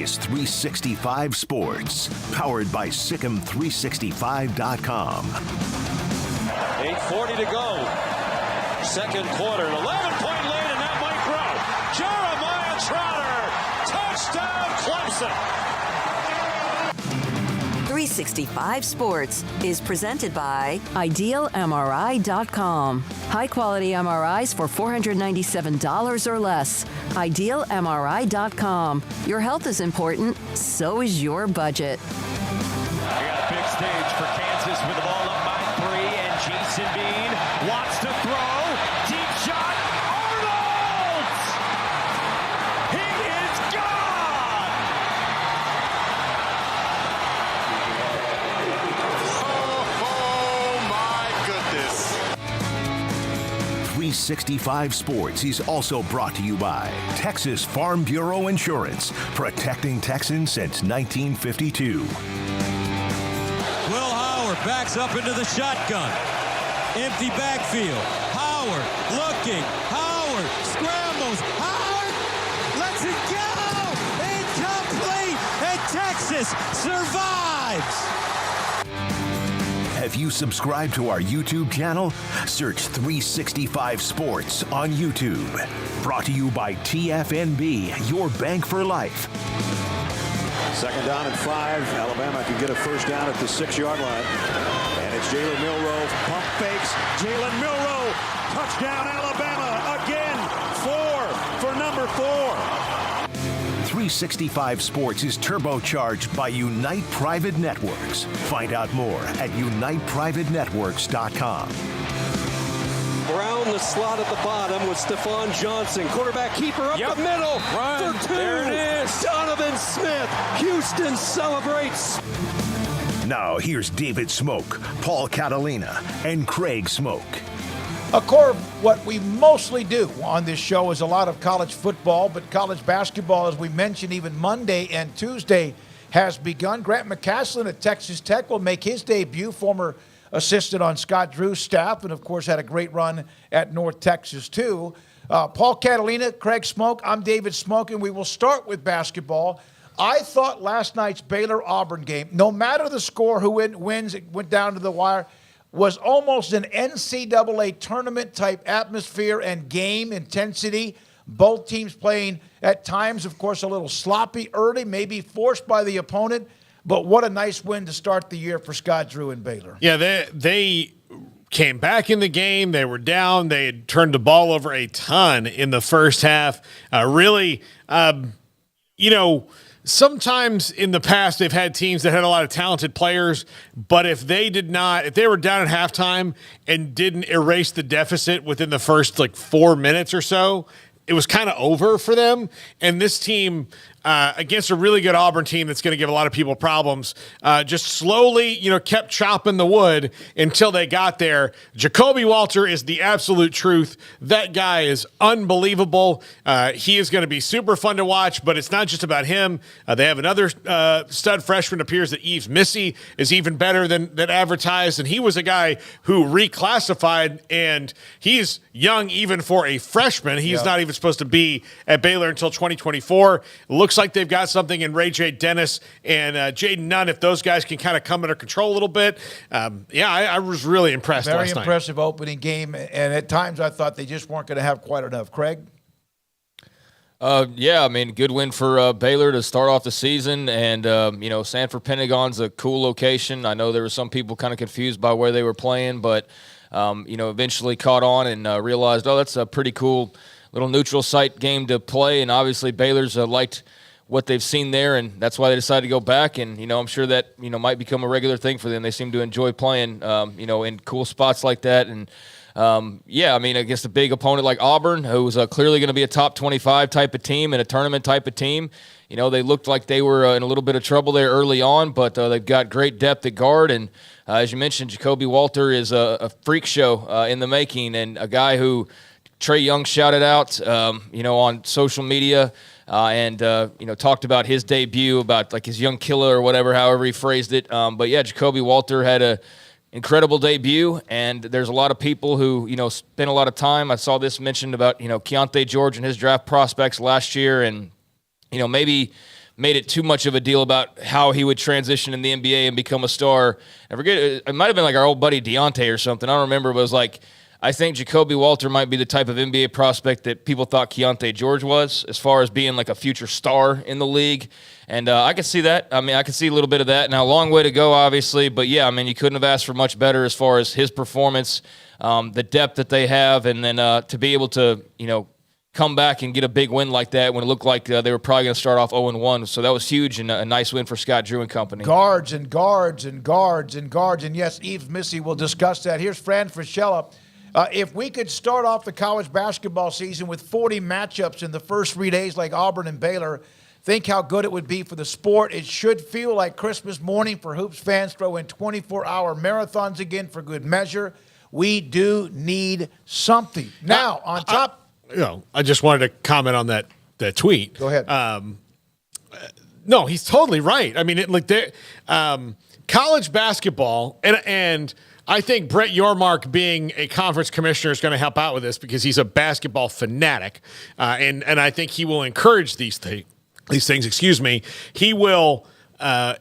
is 365 Sports, powered by Sikkim365.com. 8:40 to go. Second quarter, an 11-point lead, and that might grow. Jeremiah Trotter, touchdown Clemson. 365 Sports is presented by IdealMRI.com. High-quality MRIs for $497 or less. IdealMRI.com. Your health is important, so is your budget. We got a big stage for Kansas with the ball up by 3, and Jason Bean wants to throw. Deep shot. Arnold! He is gone! Oh my goodness. 365 Sports is also brought to you by Texas Farm Bureau Insurance, protecting Texans since 1952. Will Howard backs up into the shotgun. Empty backfield. Howard looking. Howard scrambles. Howard lets it go. Incomplete. And Texas survives. Have you subscribed to our YouTube channel? Search 365 Sports on YouTube. Brought to you by TFNB, your bank for life. Second down and 5. Alabama can get a first down at the 6-yard line. And it's Jalen Milroe. Pump fakes. Jalen Milroe. Touchdown Alabama. Again. 4 for number 4. 365 Sports is turbocharged by Unite Private Networks. Find out more at uniteprivatenetworks.com. Around the slot at the bottom with Stephon Johnson. Quarterback keeper up the middle. Run. For 2. There it is. Donovan Smith. Houston celebrates. Now here's David Smoak, Paul Catalina, and Craig Smoak. Corum, what we mostly do on this show is a lot of college football, but college basketball, as we mentioned, even Monday and Tuesday has begun. Grant McCasland at Texas Tech will make his debut, former assistant on Scott Drew's staff, and of course had a great run at North Texas too. Paul Catalina, Craig Smoak, I'm David Smoak, and we will start with basketball. I thought last night's Baylor-Auburn game, no matter the score, who wins, it went down to the wire, was almost an NCAA tournament-type atmosphere and game intensity. Both teams playing at times, of course, a little sloppy early, maybe forced by the opponent. But what a nice win to start the year for Scott Drew and Baylor. Yeah, they came back in the game. They were down. They had turned the ball over a ton in the first half. Sometimes in the past they've had teams that had a lot of talented players, but if they were down at halftime and didn't erase the deficit within the first 4 minutes or so, it was kind of over for them. And this team, against a really good Auburn team that's going to give a lot of people problems, just slowly, kept chopping the wood until they got there. Jacoby Walter is the absolute truth. That guy is unbelievable. He is going to be super fun to watch, but it's not just about him. They have another stud freshman. Appears that Yves Missy is even better than advertised, and he was a guy who reclassified, and he's young even for a freshman. He's not even supposed to be at Baylor until 2024. Looks like they've got something in Ray J. Dennis and Jaden Nunn. If those guys can kind of come under control a little bit, I was really impressed last night. Very impressive opening game, and at times I thought they just weren't going to have quite enough. Craig? Good win for Baylor to start off the season, and Sanford Pentagon's a cool location. I know there were some people kind of confused by where they were playing, but eventually caught on and realized, that's a pretty cool little neutral site game to play, and obviously Baylor's liked what they've seen there, and that's why they decided to go back. And I'm sure that might become a regular thing for them. They seem to enjoy playing in cool spots like that. And against a big opponent like Auburn, who's clearly going to be a top 25 type of team and a tournament type of team, they looked like they were in a little bit of trouble there early on, but they've got great depth at guard. And as you mentioned, Jacoby Walter is a freak show in the making, and a guy who Trey Young shouted out, on social media, and talked about his debut, about his young killer or whatever, however he phrased it. Jacoby Walter had a incredible debut, and there's a lot of people who spent a lot of time. I saw this mentioned about Keontae George and his draft prospects last year, and maybe made it too much of a deal about how he would transition in the NBA and become a star. I forget, it might have been like our old buddy Deontay or something. I don't remember, but it was like, I think Jacoby Walter might be the type of NBA prospect that people thought Keontae George was, as far as being like a future star in the league. And I could see that. I mean, I could see a little bit of that. Now, a long way to go, obviously. But, yeah, I mean, you couldn't have asked for much better as far as his performance, the depth that they have, and then to be able to, come back and get a big win like that when it looked like they were probably going to start off 0-1. So that was huge and a nice win for Scott Drew and company. Guards and guards and guards and guards. And, yes, Yves Missy will discuss that. Here's Fran Fraschilla. If we could start off the college basketball season with 40 matchups in the first 3 days like Auburn and Baylor, think how good it would be for the sport. It should feel like Christmas morning for hoops fans. Throw in 24-hour marathons again for good measure. We do need something. Now, on top. I just wanted to comment on that tweet. Go ahead. No, he's totally right. I mean, college basketball, and I think Brett Yormark being a conference commissioner is going to help out with this because he's a basketball fanatic, and I think he will encourage these things. He will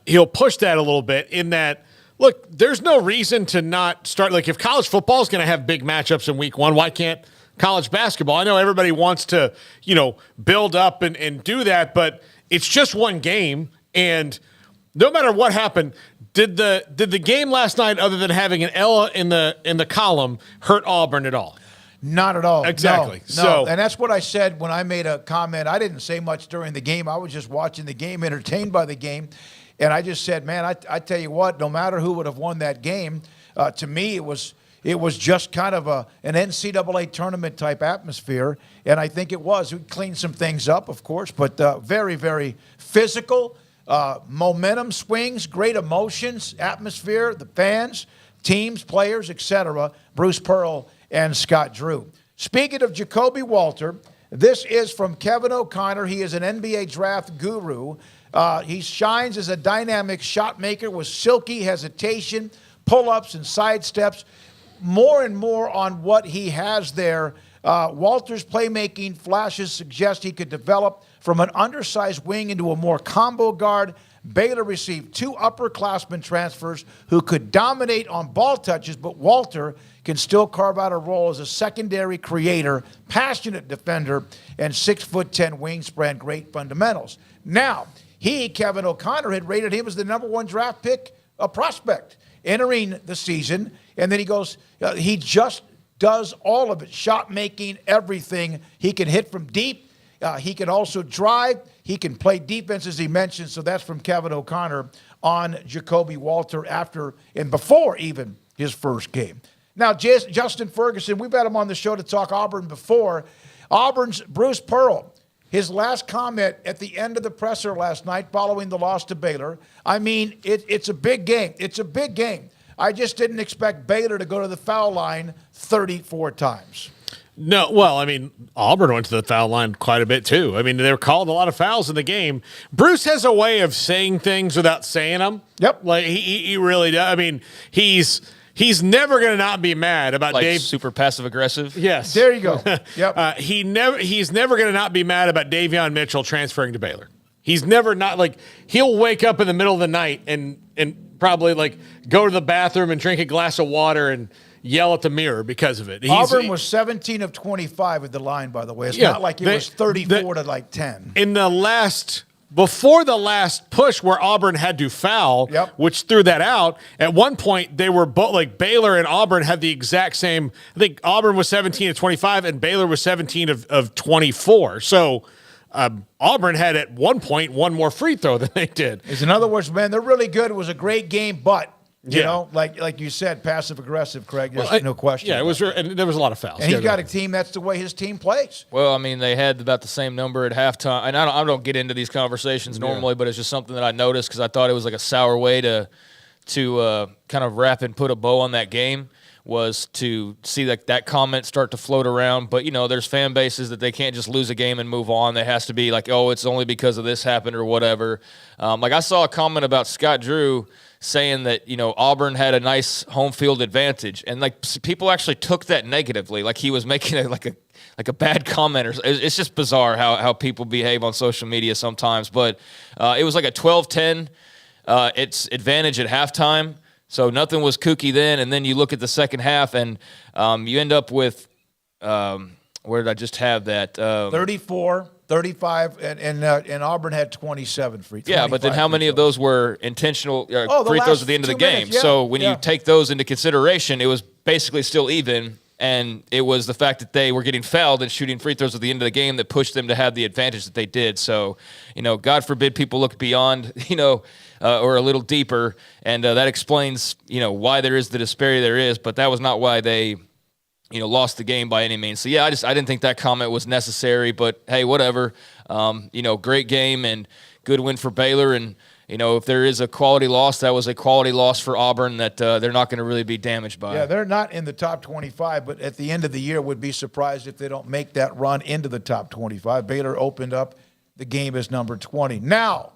he'll push that a little bit in that. Look, there's no reason to not start. Like if college football is going to have big matchups in week one, why can't college basketball? I know everybody wants to build up and do that, but it's just one game, and no matter what happened. Did the game last night, other than having an L in the column, hurt Auburn at all? Not at all. Exactly. No. So, and that's what I said when I made a comment. I didn't say much during the game. I was just watching the game, entertained by the game, and I just said, man, I tell you what, no matter who would have won that game, to me it was just kind of an NCAA tournament type atmosphere, and I think it was. We cleaned some things up, of course, but very, very physical. Momentum swings, great emotions, atmosphere, the fans, teams, players, etc. Bruce Pearl and Scott Drew. Speaking of Jacoby Walter, this is from Kevin O'Connor. He is an NBA draft guru. He shines as a dynamic shot maker with silky hesitation, pull-ups, and sidesteps. More and more on what he has there. Walter's playmaking flashes suggest he could develop from an undersized wing into a more combo guard. Baylor received 2 upperclassmen transfers who could dominate on ball touches, but Walter can still carve out a role as a secondary creator, passionate defender, and 6'10" wingspan, great fundamentals. Now, Kevin O'Connor, had rated him as the number 1 draft pick, a prospect, entering the season, and then he goes, he just does all of it, shot making, everything. He can hit from deep. He can also drive. He can play defense, as he mentioned. So that's from Kevin O'Connor on Jacoby Walter after and before even his first game. Now, Justin Ferguson, we've had him on the show to talk Auburn before. Auburn's Bruce Pearl, his last comment at the end of the presser last night following the loss to Baylor. I mean, it's a big game. It's a big game. I just didn't expect Baylor to go to the foul line 34 times. No, well, I mean, Auburn went to the foul line quite a bit too. I mean, they were called a lot of fouls in the game. Bruce has a way of saying things without saying them. Yep. Like he really does. I mean, he's never going to not be mad about Dave. Super passive aggressive. Yes. There you go. Yep. He's never going to not be mad about Davion Mitchell transferring to Baylor. He's never not like he'll wake up in the middle of the night and probably like go to the bathroom and drink a glass of water and yell at the mirror because of it. Auburn was 17 of 25 at the line, by the way. It's not like it was 34 to like 10. Before the last push where Auburn had to foul, which threw that out, at one point they were both like Baylor and Auburn had the exact same. I think Auburn was 17 of 25 and Baylor was 17 of 24. So Auburn had at one point one more free throw than they did. In other words, man, they're really good. It was a great game, but you know, like you said, passive aggressive, Craig. There's no question. Yeah, it was, and there was a lot of fouls. And he's got a team. That's the way his team plays. Well, I mean, they had about the same number at halftime, and I don't get into these conversations normally, but it's just something that I noticed because I thought it was like a sour way to kind of wrap and put a bow on that game. Was to see that comment start to float around. But, you know, there's fan bases that they can't just lose a game and move on. There has to be like, oh, it's only because of this happened or whatever. Like I saw a comment about Scott Drew saying that, you know, Auburn had a nice home field advantage. And, like, people actually took that negatively. Like he was making like a bad comment. It's just bizarre how people behave on social media sometimes. But it was like a 12-10 it's advantage at halftime. So nothing was kooky then. And then you look at the second half, and you end up with where did I just have that? 34, 35, and Auburn had 27 free throws. Yeah, but then how many of those were intentional free throws at the end of the game? Minutes, yeah, so when you take those into consideration, it was basically still even, and it was the fact that they were getting fouled and shooting free throws at the end of the game that pushed them to have the advantage that they did. So, God forbid people look beyond, or a little deeper, and that explains, why there is the disparity there is, but that was not why they lost the game by any means. So, yeah, I didn't think that comment was necessary, but hey, whatever. Great game and good win for Baylor. And, if there is a quality loss, that was a quality loss for Auburn that they're not going to really be damaged by. Yeah, they're not in the top 25, but at the end of the year would be surprised if they don't make that run into the top 25. Baylor opened up the game as number 20. Now,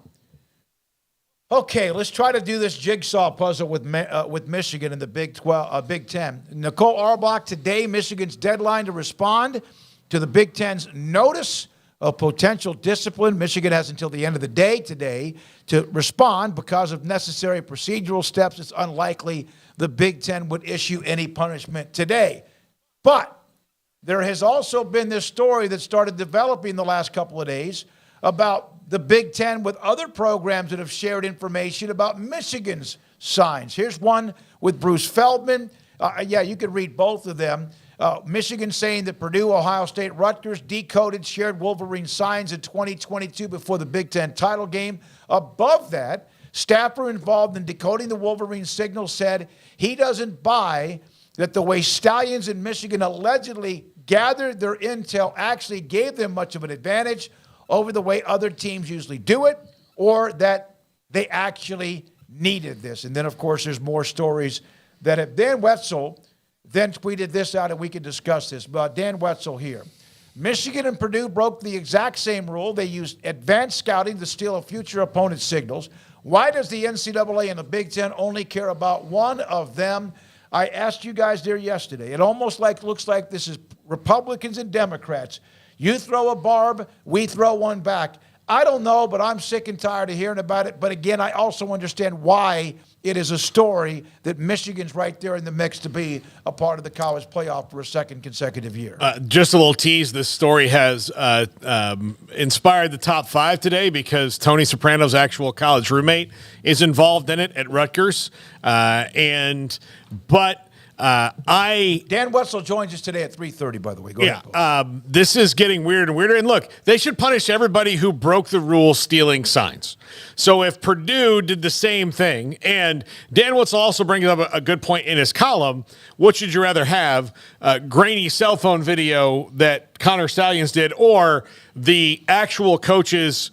okay, let's try to do this jigsaw puzzle with Michigan in the Big Ten. Nicole Auerbach today, Michigan's deadline to respond to the Big Ten's notice of potential discipline. Michigan has until the end of the day today to respond. Because of necessary procedural steps, it's unlikely the Big Ten would issue any punishment today. But there has also been this story that started developing the last couple of days about the Big Ten with other programs that have shared information about Michigan's signs. Here's one with Bruce Feldman. You could read both of them. Michigan saying that Purdue, Ohio State, Rutgers decoded shared Wolverine signs in 2022 before the Big Ten title game. Above that, staffer involved in decoding the Wolverine signal said he doesn't buy that the way Stallions in Michigan allegedly gathered their intel actually gave them much of an advantage over the way other teams usually do it, or that they actually needed this. And then, of course, there's more stories that have. Dan Wetzel then tweeted this out, and we can discuss this. But Dan Wetzel here. Michigan and Purdue broke the exact same rule. They used advanced scouting to steal a future opponent's signals. Why does the NCAA and the Big Ten only care about one of them? I asked you guys there yesterday. It almost looks like this is Republicans and Democrats. You throw a barb, we throw one back. I don't know, but I'm sick and tired of hearing about it. But again, I also understand why it is a story that Michigan's right there in the mix to be a part of the college playoff for a second consecutive year. Just a little tease. This story has inspired the top five today because Tony Soprano's actual college roommate is involved in it at Rutgers. Dan Wetzel joins us today at 3:30, by the way. Go ahead. This is getting weirder and weirder. And look, they should punish everybody who broke the rule stealing signs. So if Purdue did the same thing, and Dan Wetzel also brings up a good point in his column, what should you rather have, grainy cell phone video that Connor Stallions did, or the actual coaches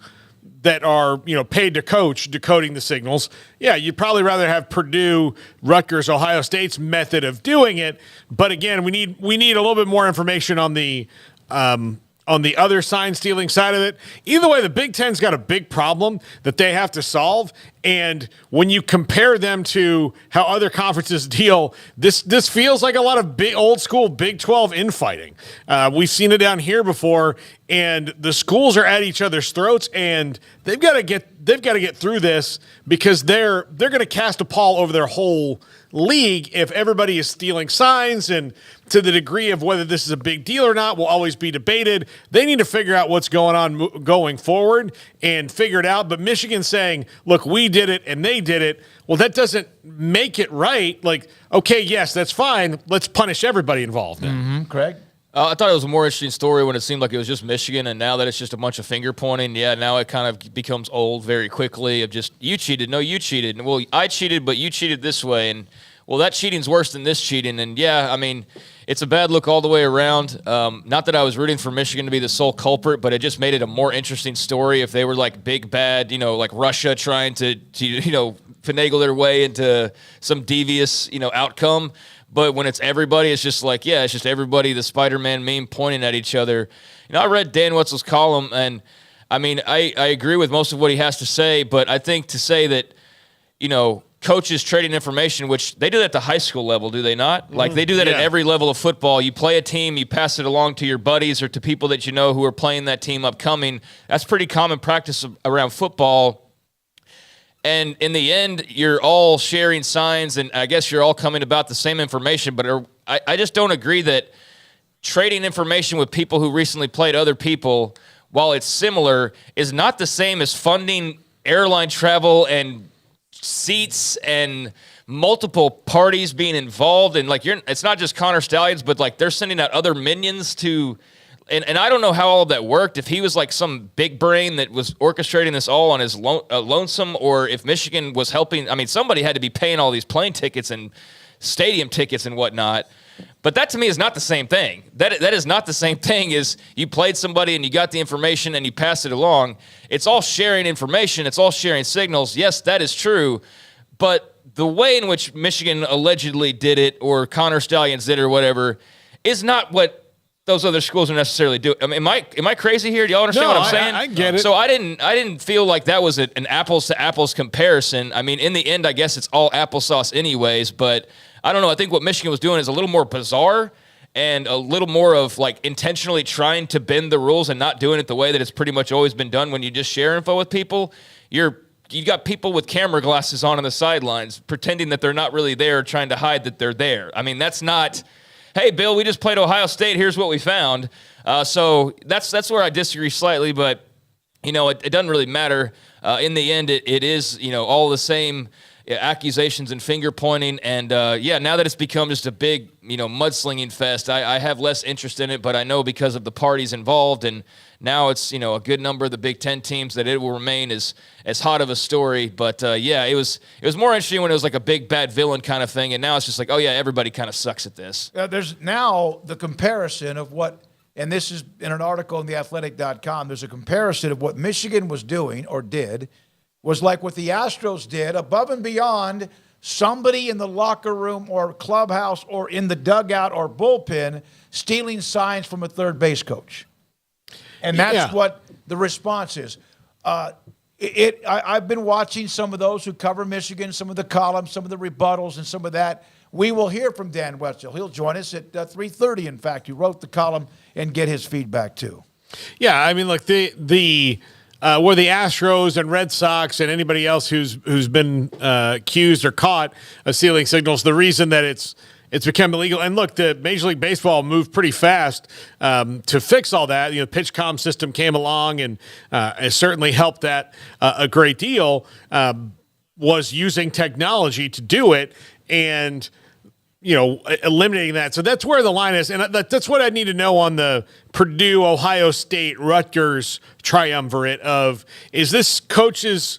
that are, paid to coach decoding the signals? Yeah, you'd probably rather have Purdue, Rutgers, Ohio State's method of doing it. But again, we need a little bit more information on the other sign stealing side of it. Either way, the Big Ten's got a big problem that they have to solve. And when you compare them to how other conferences deal, this feels like a lot of big old school Big 12 infighting. We've seen it down here before, and the schools are at each other's throats, and they've got to get through this because they're going to cast a pall over their whole league if everybody is stealing signs, and to the degree of whether this is a big deal or not will always be debated. They need to figure out what's going on going forward and figure it out. But Michigan saying, look, we did it and they did it, well, that doesn't make it right. Like, okay, yes, that's fine. Let's punish everybody involved. Craig? I thought it was a more interesting story when it seemed like it was just Michigan, and now that it's just a bunch of finger pointing, now it kind of becomes old very quickly of just, you cheated, no, you cheated. And, well, I cheated, but you cheated this way. And, well, that cheating's worse than this cheating. And, it's a bad look all the way around. Not that I was rooting for Michigan to be the sole culprit, but it just made it a more interesting story if they were like big bad, like Russia trying to finagle their way into some devious, outcome. But when it's everybody, it's just like, it's just everybody, the Spider-Man meme pointing at each other. I read Dan Wetzel's column, and I agree with most of what he has to say, but I think to say that, coaches trading information, which they do that at the high school level, do they not? Like they do that at every level of football. You play a team, you pass it along to your buddies or to people that you know who are playing that team upcoming. That's pretty common practice around football. And in the end, you're all sharing signs, and I guess you're all coming about the same information, but I just don't agree that trading information with people who recently played other people, while it's similar, is not the same as funding airline travel and seats and multiple parties being involved. And like it's not just Connor Stallions, but like they're sending out other minions to, and I don't know how all of that worked. If he was like some big brain that was orchestrating this all on his lonesome, or if Michigan was helping. I mean, somebody had to be paying all these plane tickets and stadium tickets and whatnot. But that to me is not the same thing. That is not the same thing as you played somebody and you got the information and you passed it along. It's all sharing information. It's all sharing signals. Yes, that is true. But the way in which Michigan allegedly did it, or Connor Stallions did it, or whatever, is not what those other schools are necessarily doing. I mean, am I crazy here? Do y'all understand what I'm saying? I get it. So I didn't feel like that was an apples to apples comparison. I mean, in the end, I guess it's all applesauce anyways, but I don't know. I think what Michigan was doing is a little more bizarre and a little more of like intentionally trying to bend the rules and not doing it the way that it's pretty much always been done when you just share info with people. You got people with camera glasses on the sidelines pretending that they're not really there, trying to hide that they're there. I mean, that's not, hey, Bill, we just played Ohio State. Here's what we found. So that's where I disagree slightly, but, you know, it doesn't really matter. In the end, it is, you know, all the same accusations and finger pointing, and now that it's become just a big, you know, mudslinging fest, I have less interest in it, but I know because of the parties involved, and now it's, you know, a good number of the Big Ten teams, that it will remain as hot of a story. But it was more interesting when it was like a big bad villain kind of thing, and now it's just like, oh yeah, everybody kind of sucks at this. There's now the comparison of what, and this is in an article on theathletic.com, there's a comparison of what Michigan was doing or did was like what the Astros did, above and beyond somebody in the locker room or clubhouse or in the dugout or bullpen stealing signs from a third base coach. And that's what the response is. I've been watching some of those who cover Michigan, some of the columns, some of the rebuttals, and some of that. We will hear from Dan Wetzel. He'll join us at 3:30, in fact. He wrote the column, and get his feedback, too. Yeah, I mean, like the where the Astros and Red Sox and anybody else who's been accused or caught of stealing signals, the reason that it's become illegal. And look, the Major League Baseball moved pretty fast to fix all that. You know, the PitchCom system came along and it certainly helped that a great deal. Was using technology to do it, and you know, eliminating that. So that's where the line is. And that's what I need to know on the Purdue, Ohio State, Rutgers triumvirate of, is this coaches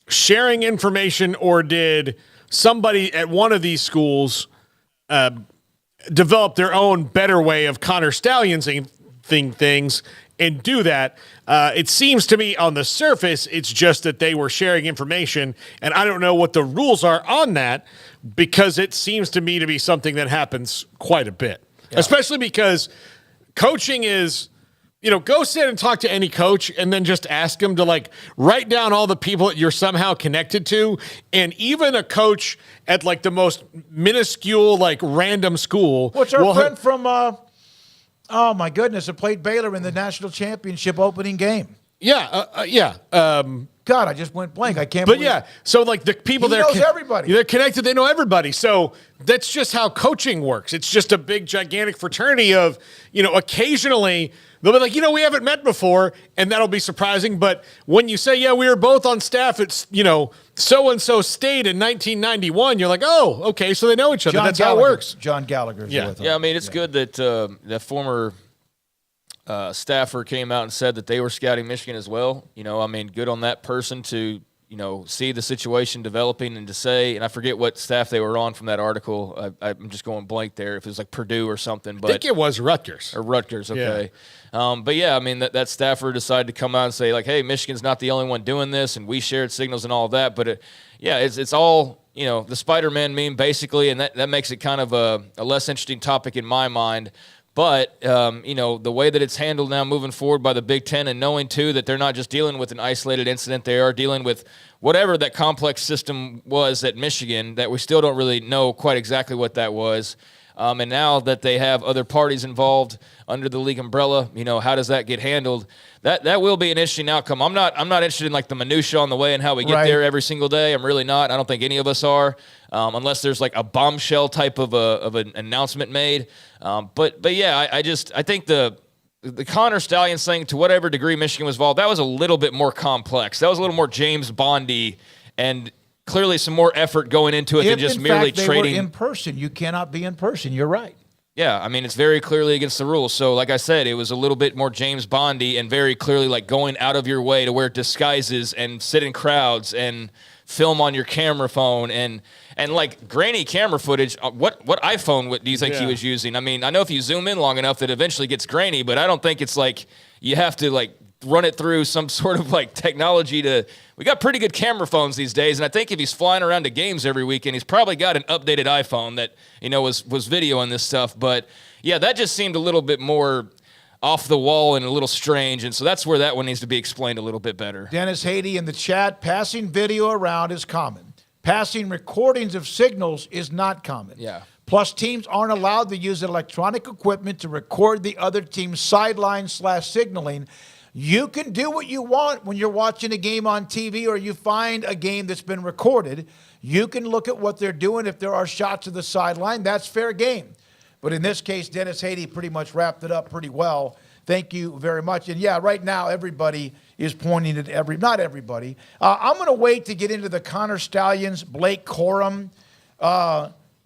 sharing information, or did somebody at one of these schools develop their own better way of Connor Stallionsing things and do that? It seems to me on the surface, it's just that they were sharing information, and I don't know what the rules are on that, because it seems to me to be something that happens quite a bit, especially because coaching is, you know, go sit and talk to any coach and then just ask them to like write down all the people that you're somehow connected to. And even a coach at like the most minuscule, like random school. What's our friend from, oh my goodness, that played Baylor in the national championship opening game? God, I just went blank. I can't believe it. So like the people he knows everybody. They're connected. They know everybody. So that's just how coaching works. It's just a big, gigantic fraternity of, you know, occasionally they'll be like, you know, we haven't met before, and that'll be surprising. But when you say, yeah, we were both on staff at, you know, so-and-so state in 1991, you're like, oh, okay, so they know each other. That's how it works. John Gallagher's with them. Yeah, I mean, it's good that that former staffer came out and said that they were scouting Michigan as well. You know, I mean, good on that person to, you know, see the situation developing and to say, and I forget what staff they were on from that article. I'm just going blank there. If it was like Purdue or something, but I think it was Rutgers. Or Rutgers, okay. Yeah. But yeah, I mean, that staffer decided to come out and say like, hey, Michigan's not the only one doing this, and we shared signals and all of that. But it's all, you know, the Spider-Man meme basically, and that makes it kind of a less interesting topic in my mind. But, the way that it's handled now moving forward by the Big Ten, and knowing, too, that they're not just dealing with an isolated incident, they are dealing with whatever that complex system was at Michigan that we still don't really know quite exactly what that was. And now that they have other parties involved under the league umbrella, how does that get handled? That will be an interesting outcome. I'm not interested in like the minutia on the way and how we get there every single day. I'm really not. I don't think any of us are, unless there's like a bombshell type of an announcement made. But yeah, I think the Connor Stallions thing, to whatever degree Michigan was involved, that was a little bit more complex. That was a little more James Bondy, and clearly some more effort going into it than just merely trading. Were in person, you cannot be in person. You're right. Yeah, I mean, it's very clearly against the rules. So, like I said, it was a little bit more James Bondy and very clearly like going out of your way to wear disguises and sit in crowds and film on your camera phone and like grainy camera footage. What iPhone do you think he was using? I mean, I know if you zoom in long enough that eventually gets grainy, but I don't think it's like you have to like run it through some sort of like technology to. We got pretty good camera phones these days, and I think if he's flying around to games every weekend, he's probably got an updated iPhone that was videoing this stuff. But yeah, that just seemed a little bit more off the wall and a little strange, and so that's where that one needs to be explained a little bit better. Dennis Haiti in the chat: passing video around is common. Passing recordings of signals is not common. Yeah. Plus, teams aren't allowed to use electronic equipment to record the other team's sideline/signaling. You can do what you want when you're watching a game on TV or you find a game that's been recorded. You can look at what they're doing. If there are shots of the sideline, that's fair game. But in this case, Dennis Haiti pretty much wrapped it up pretty well. Thank you very much. And yeah, right now everybody is pointing at not everybody. I'm going to wait to get into the Connor Stallions, Blake Corum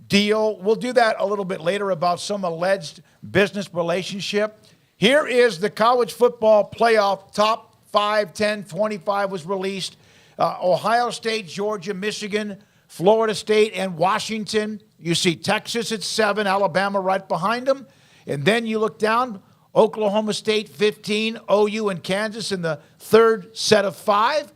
deal. We'll do that a little bit later about some alleged business relationship. Here is the college football playoff top 5, 10, 25 was released. Ohio State, Georgia, Michigan, Florida State, and Washington. You see Texas at 7, Alabama right behind them. And then you look down, Oklahoma State 15, OU and Kansas in the third set of 5.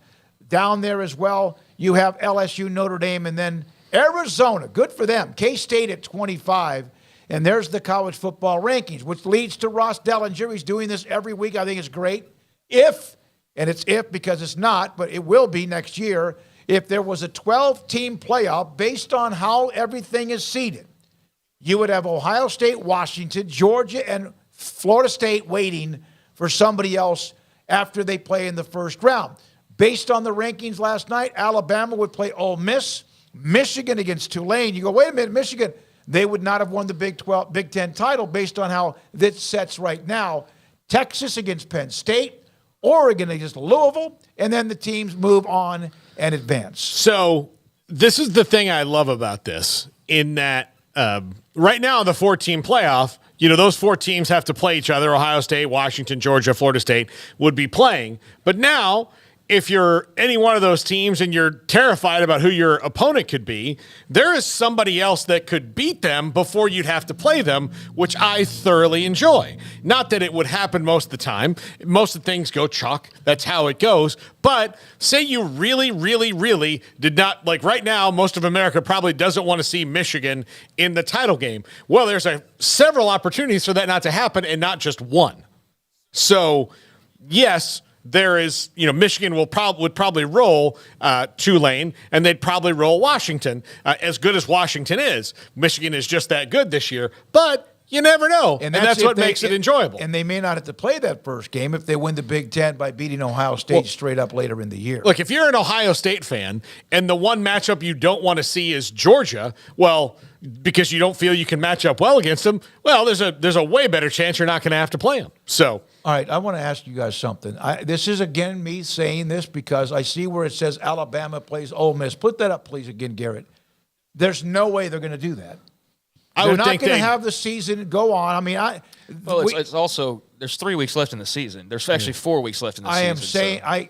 Down there as well, you have LSU, Notre Dame, and then Arizona. Good for them. K-State at 25. And there's the college football rankings, which leads to Ross Dellinger. He's doing this every week. I think it's great. And it's if because it's not, but it will be next year, if there was a 12-team playoff based on how everything is seeded, you would have Ohio State, Washington, Georgia, and Florida State waiting for somebody else after they play in the first round. Based on the rankings last night, Alabama would play Ole Miss, Michigan against Tulane. You go, wait a minute, Michigan. They would not have won the Big Ten title based on how this sets right now. Texas against Penn State, Oregon against Louisville, and then the teams move on and advance. So this is the thing I love about this, in that right now in the 4-team playoff, those 4 teams have to play each other. Ohio State, Washington, Georgia, Florida State would be playing. But now, if you're any one of those teams and you're terrified about who your opponent could be, there is somebody else that could beat them before you'd have to play them, which I thoroughly enjoy. Not that it would happen most of the time. Most of the things go chalk. That's how it goes. But say you really, really, really did not, like right now, most of America probably doesn't want to see Michigan in the title game. Well, there's several opportunities for that not to happen, and not just one. So, yes, there is, Michigan would probably roll Tulane, and they'd probably roll Washington. As good as Washington is, Michigan is just that good this year. But you never know, and that's what makes it enjoyable. And they may not have to play that first game if they win the Big Ten by beating Ohio State straight up later in the year. Look, if you're an Ohio State fan and the one matchup you don't want to see is Georgia, well, because you don't feel you can match up well against them, well, there's a way better chance you're not going to have to play them. So, all right, I want to ask you guys something. This is, again, me saying this because I see where it says Alabama plays Ole Miss. Put that up, please, again, Garrett. There's no way they're going to do that. They're not going to have the season go on. I mean, it's also there's 3 weeks left in the season. There's actually 4 weeks left in the season.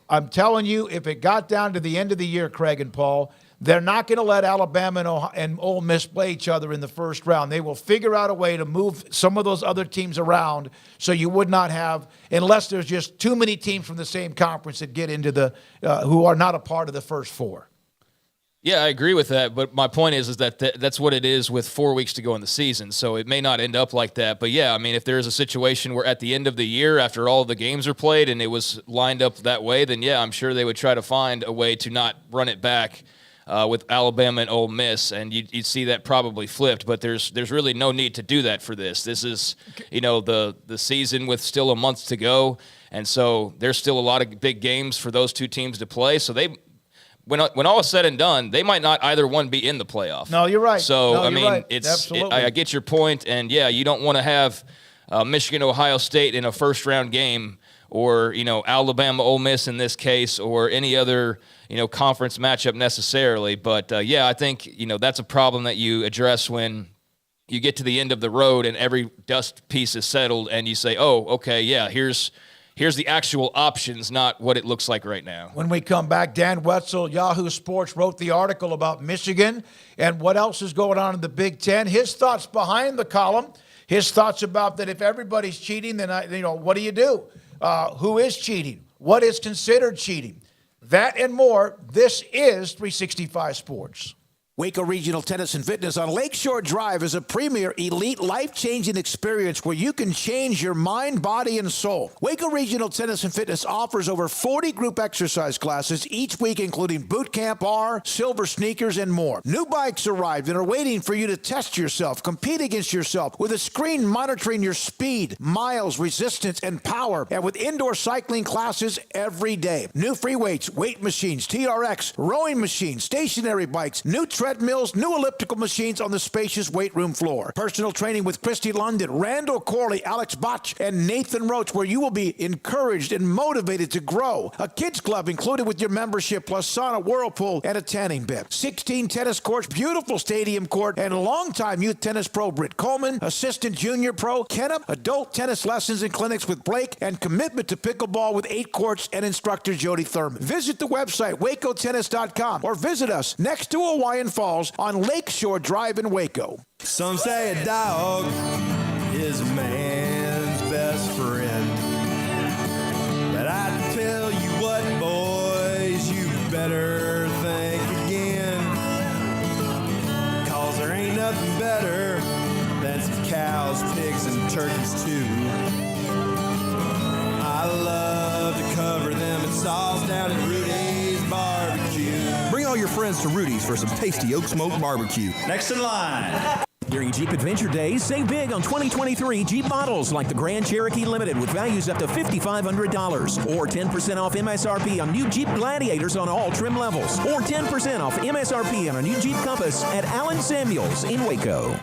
I'm telling you, if it got down to the end of the year, Craig and Paul, they're not going to let Alabama and Ole Miss play each other in the first round. They will figure out a way to move some of those other teams around so you would not have, unless there's just too many teams from the same conference that get into who are not a part of the first 4. Yeah, I agree with that, but my point is that that's what it is with 4 weeks to go in the season, so it may not end up like that. But, yeah, I mean, if there's a situation where at the end of the year, after all the games are played and it was lined up that way, then, yeah, I'm sure they would try to find a way to not run it back with Alabama and Ole Miss, and you'd see that probably flipped. But there's really no need to do that for this. This is, the season with still a month to go, and so there's still a lot of big games for those two teams to play, so when all is said and done, they might not either one be in the playoff. No, you're right. So, right. I get your point, and, yeah, you don't want to have Michigan, Ohio State in a first-round game or, Alabama, Ole Miss in this case, or any other, conference matchup necessarily. But, yeah, I think, that's a problem that you address when you get to the end of the road and every dust piece is settled and you say, oh, okay, yeah, here's the actual options, not what it looks like right now. When we come back, Dan Wetzel, Yahoo Sports, wrote the article about Michigan and what else is going on in the Big Ten. His thoughts behind the column, his thoughts about that if everybody's cheating, then, what do you do? Who is cheating? What is considered cheating? That and more. This is 365 Sports. Waco Regional Tennis and Fitness on Lakeshore Drive is a premier, elite, life-changing experience where you can change your mind, body, and soul. Waco Regional Tennis and Fitness offers over 40 group exercise classes each week, including boot camp, R, silver sneakers, and more. New bikes arrived and are waiting for you to test yourself, compete against yourself with a screen monitoring your speed, miles, resistance, and power, and with indoor cycling classes every day. New free weights, weight machines, TRX, rowing machines, stationary bikes, new treadmills, new elliptical machines on the spacious weight room floor. Personal training with Christy London, Randall Corley, Alex Botch, and Nathan Roach, where you will be encouraged and motivated to grow. A kids club included with your membership, plus sauna, whirlpool, and a tanning bed. 16 tennis courts, beautiful stadium court, and longtime youth tennis pro Britt Coleman, assistant junior pro Kenna, adult tennis lessons and clinics with Blake, and commitment to pickleball with 8 courts and instructor Jody Thurman. Visit the website, wacotennis.com, or visit us next to Hawaiian Falls on Lakeshore Drive in Waco. Some say a dog is a man's best friend. But I tell you what, boys, you better think again. 'Cause there ain't nothing better than some cows, pigs, and turkeys too. I love to cover them in sauce down at Rudy's Barbecue. Bring all your friends to Rudy's for some tasty oak smoke barbecue. Next in line. During Jeep Adventure Days, save big on 2023 Jeep models like the Grand Cherokee Limited with values up to $5,500. Or 10% off MSRP on new Jeep Gladiators on all trim levels. Or 10% off MSRP on a new Jeep Compass at Allen Samuels in Waco.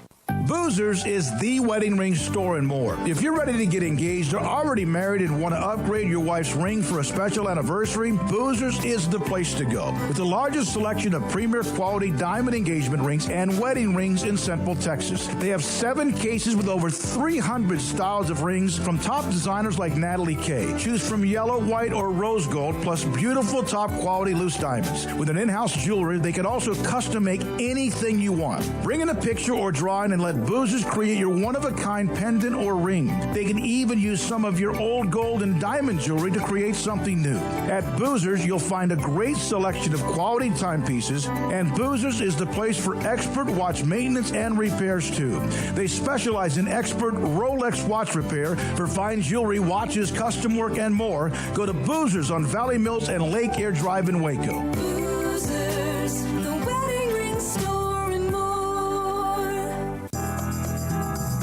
Boozers is the wedding ring store and more. If you're ready to get engaged or already married and want to upgrade your wife's ring for a special anniversary, Boozers is the place to go. With the largest selection of premier quality diamond engagement rings and wedding rings in Central Texas. They have 7 cases with over 300 styles of rings from top designers like Natalie Kay. Choose from yellow, white, or rose gold, plus beautiful top quality loose diamonds. With an in-house jeweler, they can also custom make anything you want. Bring in a picture or drawing and let Boozers create your one-of-a-kind pendant or ring. They can even use some of your old gold and diamond jewelry to create something new. At Boozers, you'll find a great selection of quality timepieces, and Boozers is the place for expert watch maintenance and repairs too. They specialize in expert Rolex watch repair for fine jewelry, watches, custom work, and more. Go to Boozers on Valley Mills and Lake Air Drive in Waco. Boozers, the wedding ring store and more.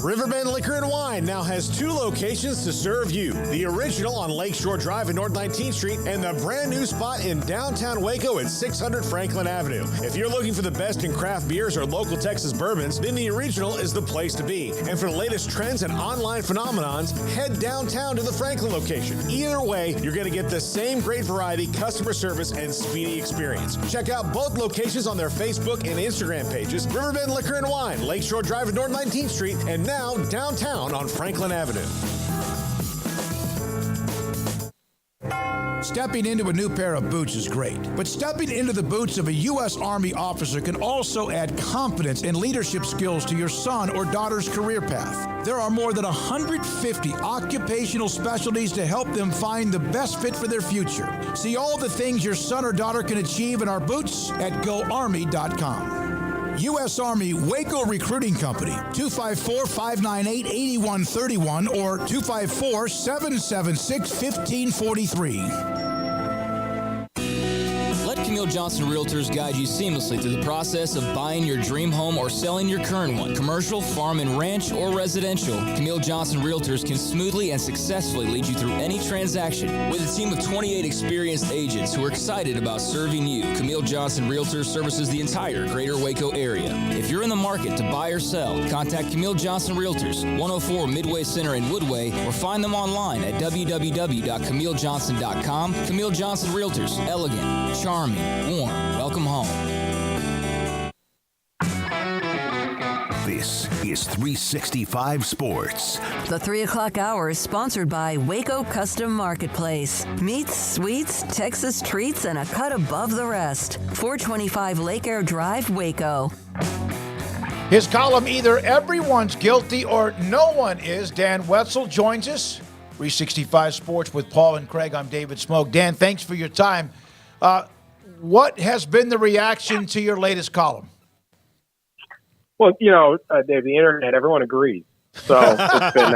Riverbend Liquor and Wine now has 2 locations to serve you. The original on Lakeshore Drive in North 19th Street and the brand new spot in downtown Waco at 600 Franklin Avenue. If you're looking for the best in craft beers or local Texas bourbons, then the original is the place to be. And for the latest trends and online phenomenons, head downtown to the Franklin location. Either way, you're going to get the same great variety, customer service, and speedy experience. Check out both locations on their Facebook and Instagram pages. Riverbend Liquor and Wine, Lakeshore Drive in North 19th Street, and now downtown on Franklin Avenue. Stepping into a new pair of boots is great, but stepping into the boots of a U.S. Army officer can also add confidence and leadership skills to your son or daughter's career path. There are more than 150 occupational specialties to help them find the best fit for their future. See all the things your son or daughter can achieve in our boots at GoArmy.com. U.S. Army Waco Recruiting Company, 254-598-8131 or 254-776-1543. Let Camille Johnson Realtors guide you seamlessly through the process of buying your dream home or selling your current one. Commercial, farm and ranch, or residential, Camille Johnson Realtors can smoothly and successfully lead you through any transaction. With a team of 28 experienced agents who are excited about serving you, Camille Johnson Realtors services the entire greater Waco area. If you're in the market to buy or sell, contact Camille Johnson Realtors, 104 Midway Center in Woodway, or find them online at www.camillejohnson.com. Camille Johnson Realtors, elegant, charming, warm. Welcome home. This is 365 Sports. The 3 o'clock hour is sponsored by Waco Custom Marketplace. Meats, sweets, Texas treats, and a cut above the rest. 425 Lake Air Drive, Waco. His column, Either Everyone's Guilty or No One Is. Dan Wetzel joins us. 365 Sports with Paul and Craig. I'm David Smoak. Dan, thanks for your time. What has been the reaction to your latest column? Well, Dave, the internet, everyone agrees. So it's been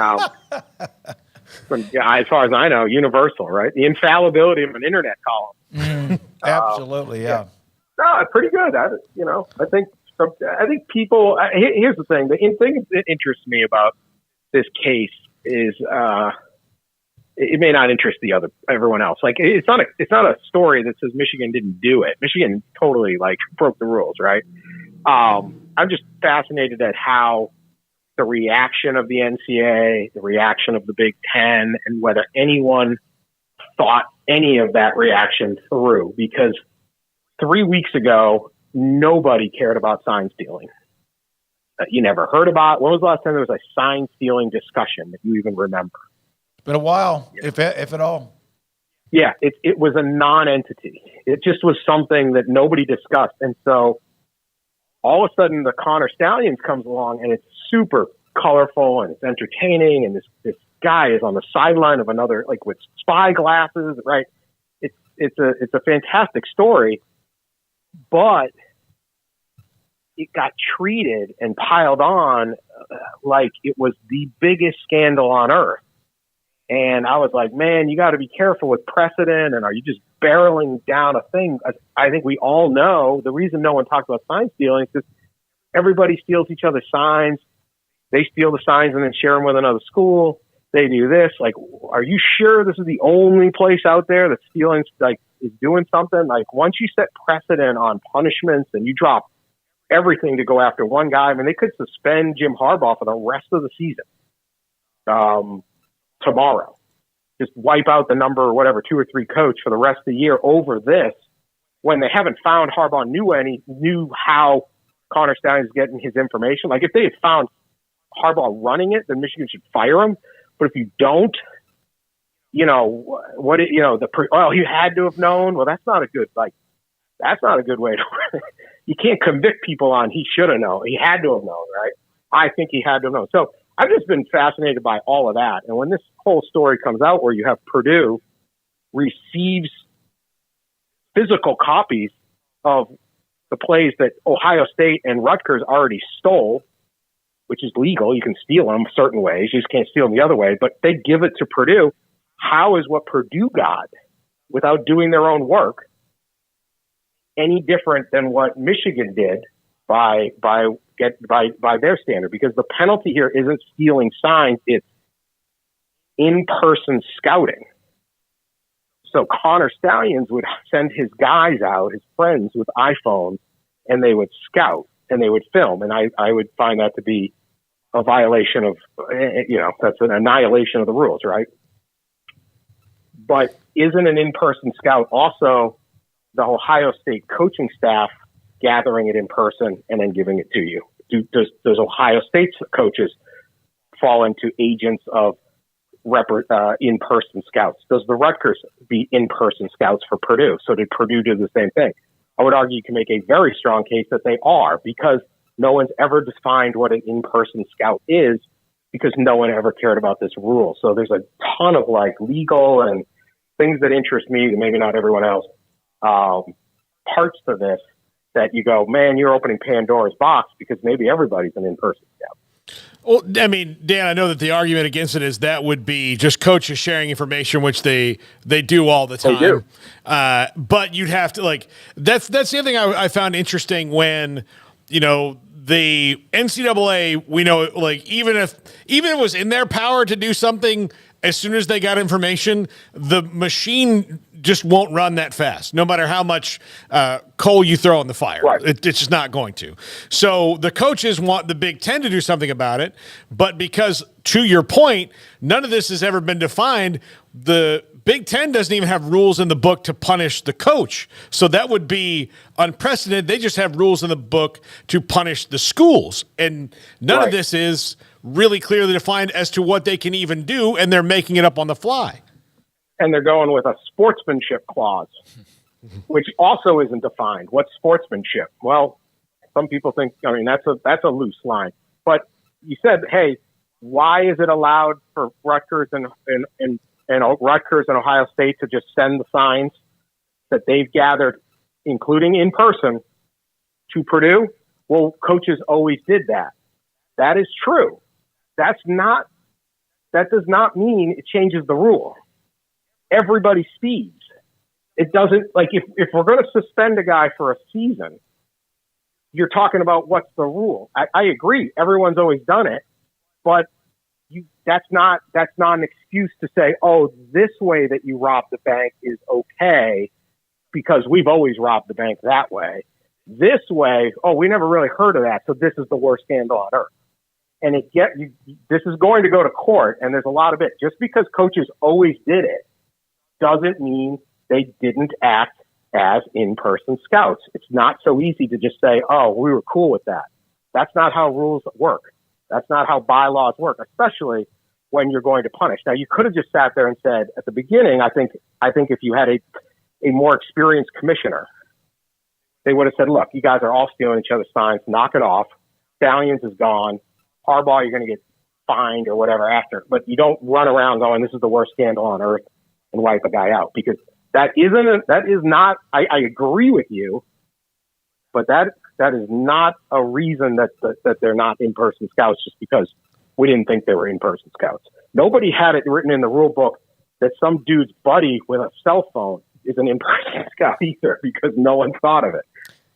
as far as I know, universal, right? The infallibility of an internet column. Absolutely, yeah. No, pretty good. I think people. Here's the thing. The thing that interests me about this case is it may not interest everyone else. Like it's not a story that says Michigan didn't do it. Michigan totally broke the rules, right? I'm just fascinated at how the reaction of the NCAA, the reaction of the Big Ten, and whether anyone thought any of that reaction through. Because 3 weeks ago, nobody cared about sign stealing. You never heard about. When was the last time there was a sign stealing discussion that you even remember? It's been a while, if at all. Yeah, it was a non-entity. It just was something that nobody discussed, and so all of a sudden the Connor Stallions comes along and it's super colorful and it's entertaining, and this guy is on the sideline of another, with spy glasses, right? It's a fantastic story, but it got treated and piled on like it was the biggest scandal on earth. And I was like, man, you got to be careful with precedent. And are you just barreling down a thing? I think we all know the reason no one talks about sign stealing is because everybody steals each other's signs. They steal the signs and then share them with another school. They do this. Are you sure this is the only place out there that stealing is doing something? Once you set precedent on punishments and you drop everything to go after one guy, I mean, they could suspend Jim Harbaugh for the rest of the season. Tomorrow, just wipe out the number or whatever 2 or 3 coach for the rest of the year over this, when they haven't found Harbaugh knew how Connor Stallions is getting his information. If they had found Harbaugh running it, then Michigan should fire him. But if you don't, he had to have known. Well, that's not a good way to. You can't convict people on he should have known. He had to have known, right? I think he had to have known. So I've just been fascinated by all of that. And when this whole story comes out where you have Purdue receives physical copies of the plays that Ohio State and Rutgers already stole, which is legal. You can steal them certain ways. You just can't steal them the other way. But they give it to Purdue. How is what Purdue got without doing their own work any different than what Michigan did by their standard? Because the penalty here isn't stealing signs, it's in-person scouting. So Connor Stallions would send his guys out, his friends, with iPhones, and they would scout and they would film. And I would find that to be a violation of, that's an annihilation of the rules, right? But isn't an in-person scout also the Ohio State coaching staff gathering it in person and then giving it to you? Does Ohio State's coaches fall into agents of in-person scouts? Does the Rutgers be in-person scouts for Purdue? So did Purdue do the same thing? I would argue you can make a very strong case that they are, because no one's ever defined what an in-person scout is, because no one ever cared about this rule. So there's a ton of like legal and things that interest me, and maybe not everyone else, parts to this that you go, man, you're opening Pandora's box, because maybe everybody's an in-person scout. Well, I mean, Dan, I know that the argument against it is that would be just coaches sharing information, which they do all the time. They do. But you'd have to, like, that's the other thing I found interesting when, you know, the NCAA, we know, like, even if it was in their power to do something, as soon as they got information, the machine just won't run that fast, no matter how much coal you throw in the fire. Right. It's just not going to. So the coaches want the Big Ten to do something about it, but because, to your point, none of this has ever been defined, the Big Ten doesn't even have rules in the book to punish the coach. So that would be unprecedented. They just have rules in the book to punish the schools. And none of this is really clearly defined as to what they can even do, and they're making it up on the fly. And they're going with a sportsmanship clause, which also isn't defined. What's sportsmanship? Well, some people think, I mean, that's a loose line. But you said, hey, why is it allowed for Rutgers and Rutgers and Ohio State to just send the signs that they've gathered, including in person, to Purdue? Well, coaches always did that. That is true. That does not mean it changes the rule. Everybody speeds. It doesn't, like, if we're going to suspend a guy for a season, you're talking about what's the rule. I agree. Everyone's always done it, but that's not an excuse to say, oh, this way that you rob the bank is okay because we've always robbed the bank that way. This way, oh, we never really heard of that, so this is the worst scandal on earth. And this is going to go to court, and there's a lot of it. Just because coaches always did it doesn't mean they didn't act as in-person scouts. It's not so easy to just say, oh, we were cool with that. That's not how rules work. That's not how bylaws work, especially when you're going to punish. Now, you could have just sat there and said at the beginning, I think if you had a more experienced commissioner, they would have said, look, you guys are all stealing each other's signs. Knock it off. Stallions is gone. Harbaugh, you're going to get fined or whatever after. But you don't run around going, this is the worst scandal on earth, and wipe a guy out, because that is not, I agree with you, but that is not a reason that they're not in-person scouts just because we didn't think they were in-person scouts. Nobody had it written in the rule book that some dude's buddy with a cell phone is an in-person scout either, because no one thought of it.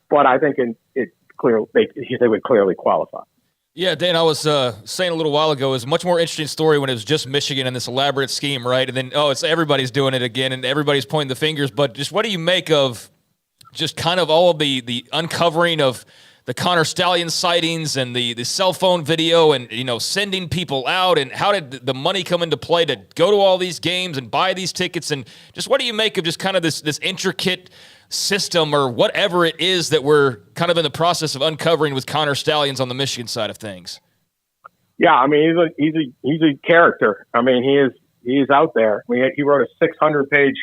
But I think they would clearly qualify. Yeah, Dan, I was saying a little while ago, it was a much more interesting story when it was just Michigan and this elaborate scheme, right? And then, it's everybody's doing it again, and everybody's pointing the fingers. But just what do you make of just kind of all of the uncovering of the Connor Stallion sightings and the cell phone video and, sending people out? And how did the money come into play to go to all these games and buy these tickets? And just what do you make of just kind of this intricate system or whatever it is that we're kind of in the process of uncovering with Connor Stallions on the Michigan side of things? Yeah, I mean, he's a character. I mean, he is out there. I mean, he wrote a 600-page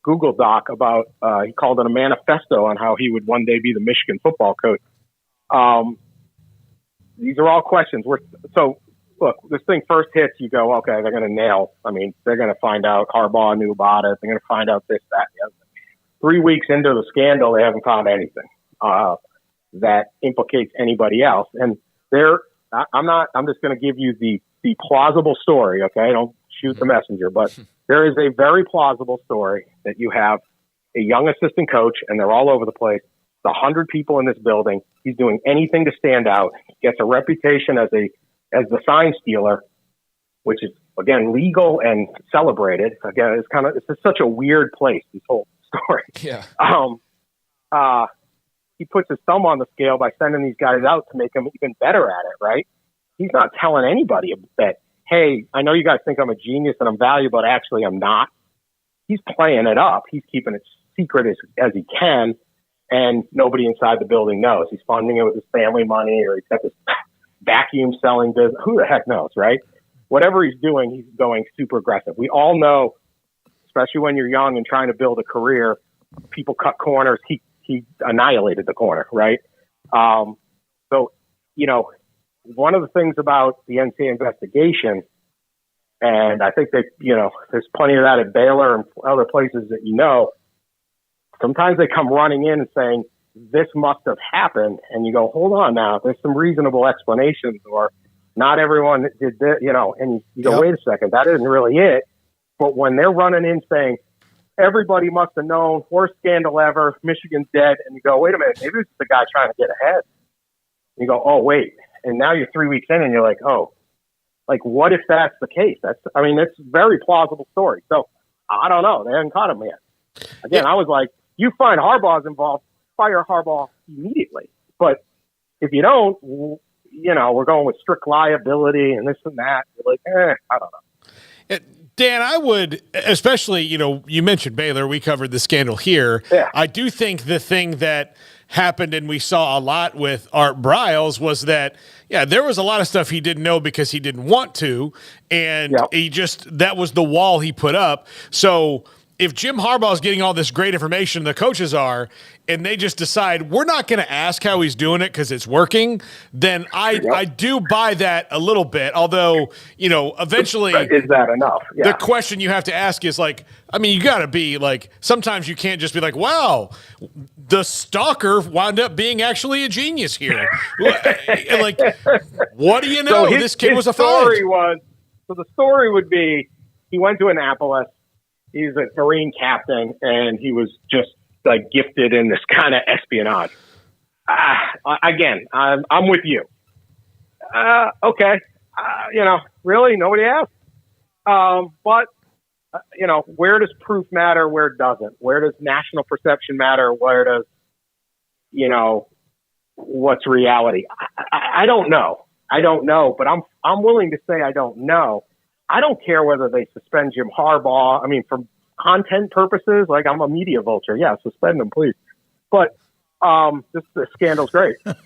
Google Doc about, he called it a manifesto on how he would one day be the Michigan football coach. These are all questions. So look, this thing first hits, you go, okay, they're going to nail. I mean, they're going to find out Harbaugh knew about it. They're going to find out this, that, the other. 3 weeks into the scandal, they haven't found anything that implicates anybody else. And I'm just going to give you the plausible story. Okay. Don't shoot the messenger, but there is a very plausible story that you have a young assistant coach, and they're all over the place. It's 100 people in this building. He's doing anything to stand out. He gets a reputation as the sign stealer, which is again legal and celebrated. Again, it's just such a weird place, this whole story. Yeah. He puts his thumb on the scale by sending these guys out to make them even better at it, right? He's not telling anybody that, hey, I know you guys think I'm a genius and I'm valuable, but actually I'm not. He's playing it up. He's keeping it secret as he can, and nobody inside the building knows. He's funding it with his family money, or he's got this vacuum selling business. Who the heck knows, right? whatever he's doing, he's going super aggressive. We all know, especially when you're young and trying to build a career, people cut corners. He annihilated the corner, right? So, one of the things about the NCAA investigation, and I think that, there's plenty of that at Baylor and other places that sometimes they come running in and saying, this must have happened. And you go, hold on now, there's some reasonable explanations, or not everyone did this, and you go, wait a second, that isn't really it. But when they're running in saying, everybody must have known, worst scandal ever, Michigan's dead, and you go, wait a minute, maybe it's the guy trying to get ahead. You go, oh, wait. And now you're 3 weeks in and you're like, oh, like, what if that's the case? It's a very plausible story. So I don't know. They haven't caught him yet. Again, I was like, you find Harbaugh's involved, fire Harbaugh immediately. But if you don't, we're going with strict liability and this and that. You're like, I don't know. Dan, I would, especially, you mentioned Baylor. We covered the scandal here. Yeah. I do think the thing that happened, and we saw a lot with Art Briles, was that, there was a lot of stuff he didn't know because he didn't want to, and that was the wall he put up. So if Jim Harbaugh is getting all this great information, the coaches are, and they just decide we're not going to ask how he's doing it because it's working, then I do buy that a little bit. Although, eventually, is that enough? Yeah. The question you have to ask is you got to be sometimes you can't just be like, wow, the stalker wound up being actually a genius here. What do you know? So this kid was a story find. So the story would be, he went to Annapolis. He's a Marine captain, and he was just gifted in this kind of espionage. Again, I'm with you. Okay. Really? Nobody asked. But, where does proof matter? Where doesn't? Where does national perception matter? Where does, what's reality? I don't know. I don't know, but I'm willing to say I don't know. I don't care whether they suspend Jim Harbaugh. For content purposes, I'm a media vulture. Yeah, suspend him, please. But this scandal's great. But,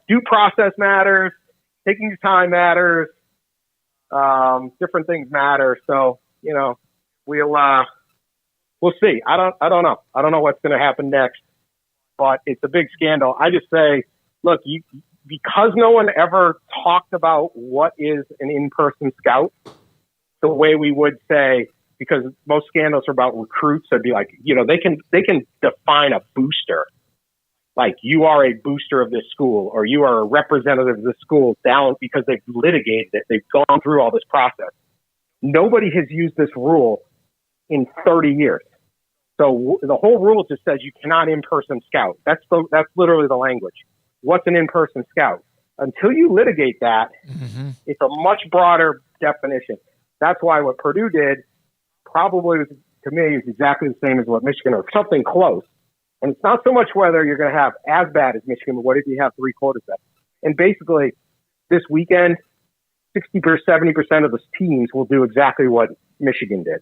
due process matters. Taking your time matters. Different things matter. So, we'll see. I don't know. I don't know what's going to happen next, but it's a big scandal. I just say, look, because no one ever talked about what is an in-person scout, the way we would say, because most scandals are about recruits, it'd be like, they can define a booster. Like, you are a booster of this school, or you are a representative of this school down because they've litigated it. They've gone through all this process. Nobody has used this rule in 30 years. So the whole rule just says you cannot in-person scout. That's literally the language. What's an in-person scout? Until you litigate that, it's a much broader definition. That's why what Purdue did probably, to me, is exactly the same as what Michigan, or something close. And it's not so much whether you're going to have as bad as Michigan, but what if you have 3/4 that? And basically, this weekend, 60% or 70% of the teams will do exactly what Michigan did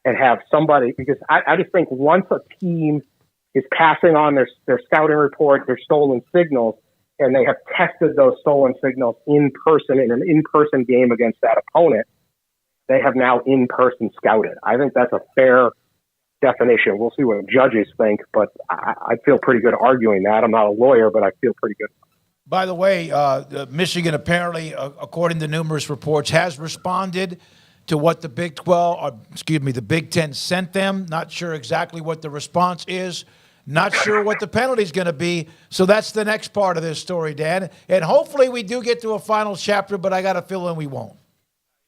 and have somebody, because I just think once a team is passing on their scouting report, their stolen signals, and they have tested those stolen signals in person in an in-person game against that opponent, they have now in-person scouted. I think that's a fair definition. We'll see what judges think, but I feel pretty good arguing that. I'm not a lawyer, but I feel pretty good. By the way, Michigan apparently, according to numerous reports, has responded to what the the Big Ten sent them. Not sure exactly what the response is. Not sure what the penalty is going to be. So that's the next part of this story, Dan. And hopefully we do get to a final chapter, but I got a feeling we won't.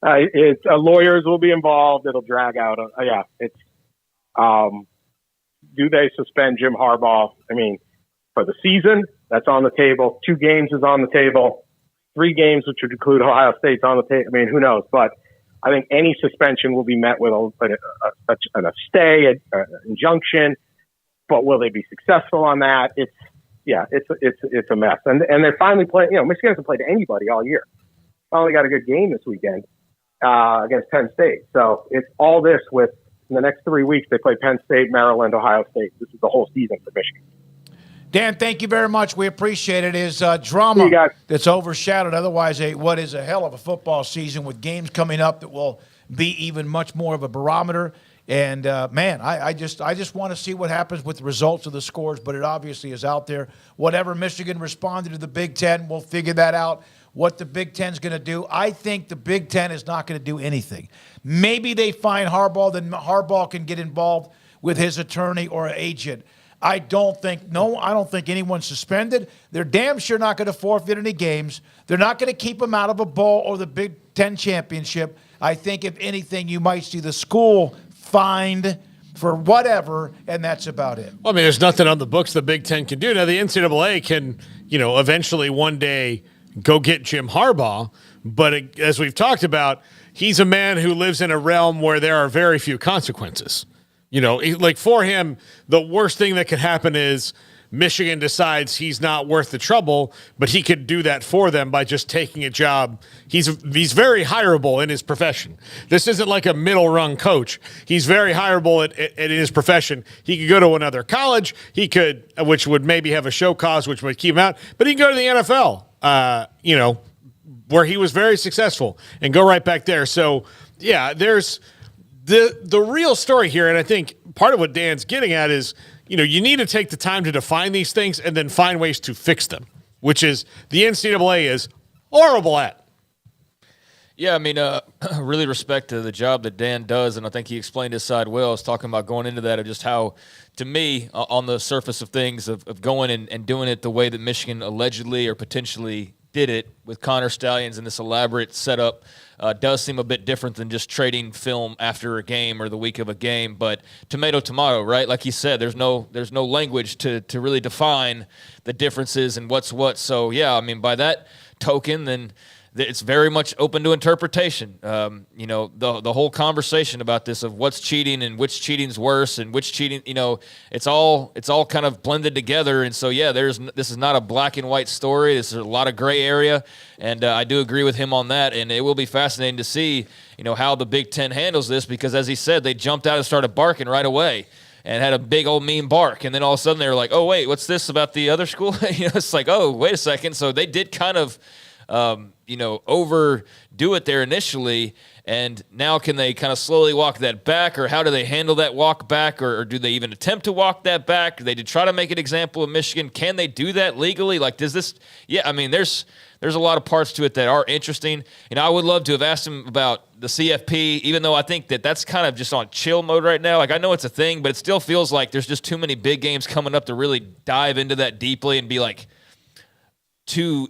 Lawyers will be involved. It'll drag out. Do they suspend Jim Harbaugh? For the season, that's on the table. 2 games is on the table. 3 games, which would include Ohio State's on the table. Who knows? But I think any suspension will be met with a stay, an injunction. But will they be successful on that? It's a mess. And they're finally playing. Michigan hasn't played anybody all year. Finally got a good game this weekend against Penn State. So it's all this with. In the next 3 weeks, they play Penn State, Maryland, Ohio State. This is the whole season for Michigan. Dan, thank you very much. We appreciate it. It is drama that's overshadowed. Otherwise, what is a hell of a football season with games coming up that will be even much more of a barometer. And, man, I just want to see what happens with the results of the scores, but it obviously is out there. Whatever Michigan responded to the Big Ten, we'll figure that out, what the Big Ten's going to do. I think the Big Ten is not going to do anything. Maybe they find Harbaugh, then Harbaugh can get involved with his attorney or agent. I don't think anyone's suspended. They're damn sure not going to forfeit any games. They're not going to keep them out of a bowl or the Big Ten championship. I think, if anything, you might see the school fined for whatever, and that's about it. Well, I mean, there's nothing on the books the Big Ten can do. Now, the NCAA can, eventually one day go get Jim Harbaugh, but as we've talked about, he's a man who lives in a realm where there are very few consequences. Like for him, the worst thing that could happen is Michigan decides he's not worth the trouble, but he could do that for them by just taking a job. He's very hireable in his profession. This isn't like a middle-rung coach. He's very hireable in his profession. He could go to another college. He could, which would maybe have a show cause, which would keep him out. But he can go to the NFL, where he was very successful, and go right back there. So, yeah, there's the real story here, and I think part of what Dan's getting at is, you need to take the time to define these things and then find ways to fix them, which is the NCAA is horrible at. Yeah, I mean, really respect to the job that Dan does, and I think he explained his side well. I was talking about going into that of just how, to me, on the surface of things, of going and doing it the way that Michigan allegedly or potentially did it with Connor Stallions and this elaborate setup does seem a bit different than just trading film after a game or the week of a game. But tomato, right? Like you said, there's no language to really define the differences and what's what. So, yeah, I mean, by that token, then it's very much open to interpretation. The whole conversation about this of what's cheating and which cheating's worse and which cheating, it's all kind of blended together. And so, yeah, this is not a black and white story. This is a lot of gray area, and I do agree with him on that. And it will be fascinating to see, how the Big Ten handles this, because as he said, they jumped out and started barking right away and had a big old mean bark. And then all of a sudden they were like, oh, wait, what's this about the other school? It's like, oh, wait a second. So they did kind of overdo it there initially, and now can they kind of slowly walk that back, or how do they handle that walk back, or do they even attempt to walk that back? Do they try to make an example of Michigan? Can they do that legally? Like, does this? Yeah, I mean, there's a lot of parts to it that are interesting. I would love to have asked him about the CFP, even though I think that's kind of just on chill mode right now. Like, I know it's a thing, but it still feels like there's just too many big games coming up to really dive into that deeply and be like too.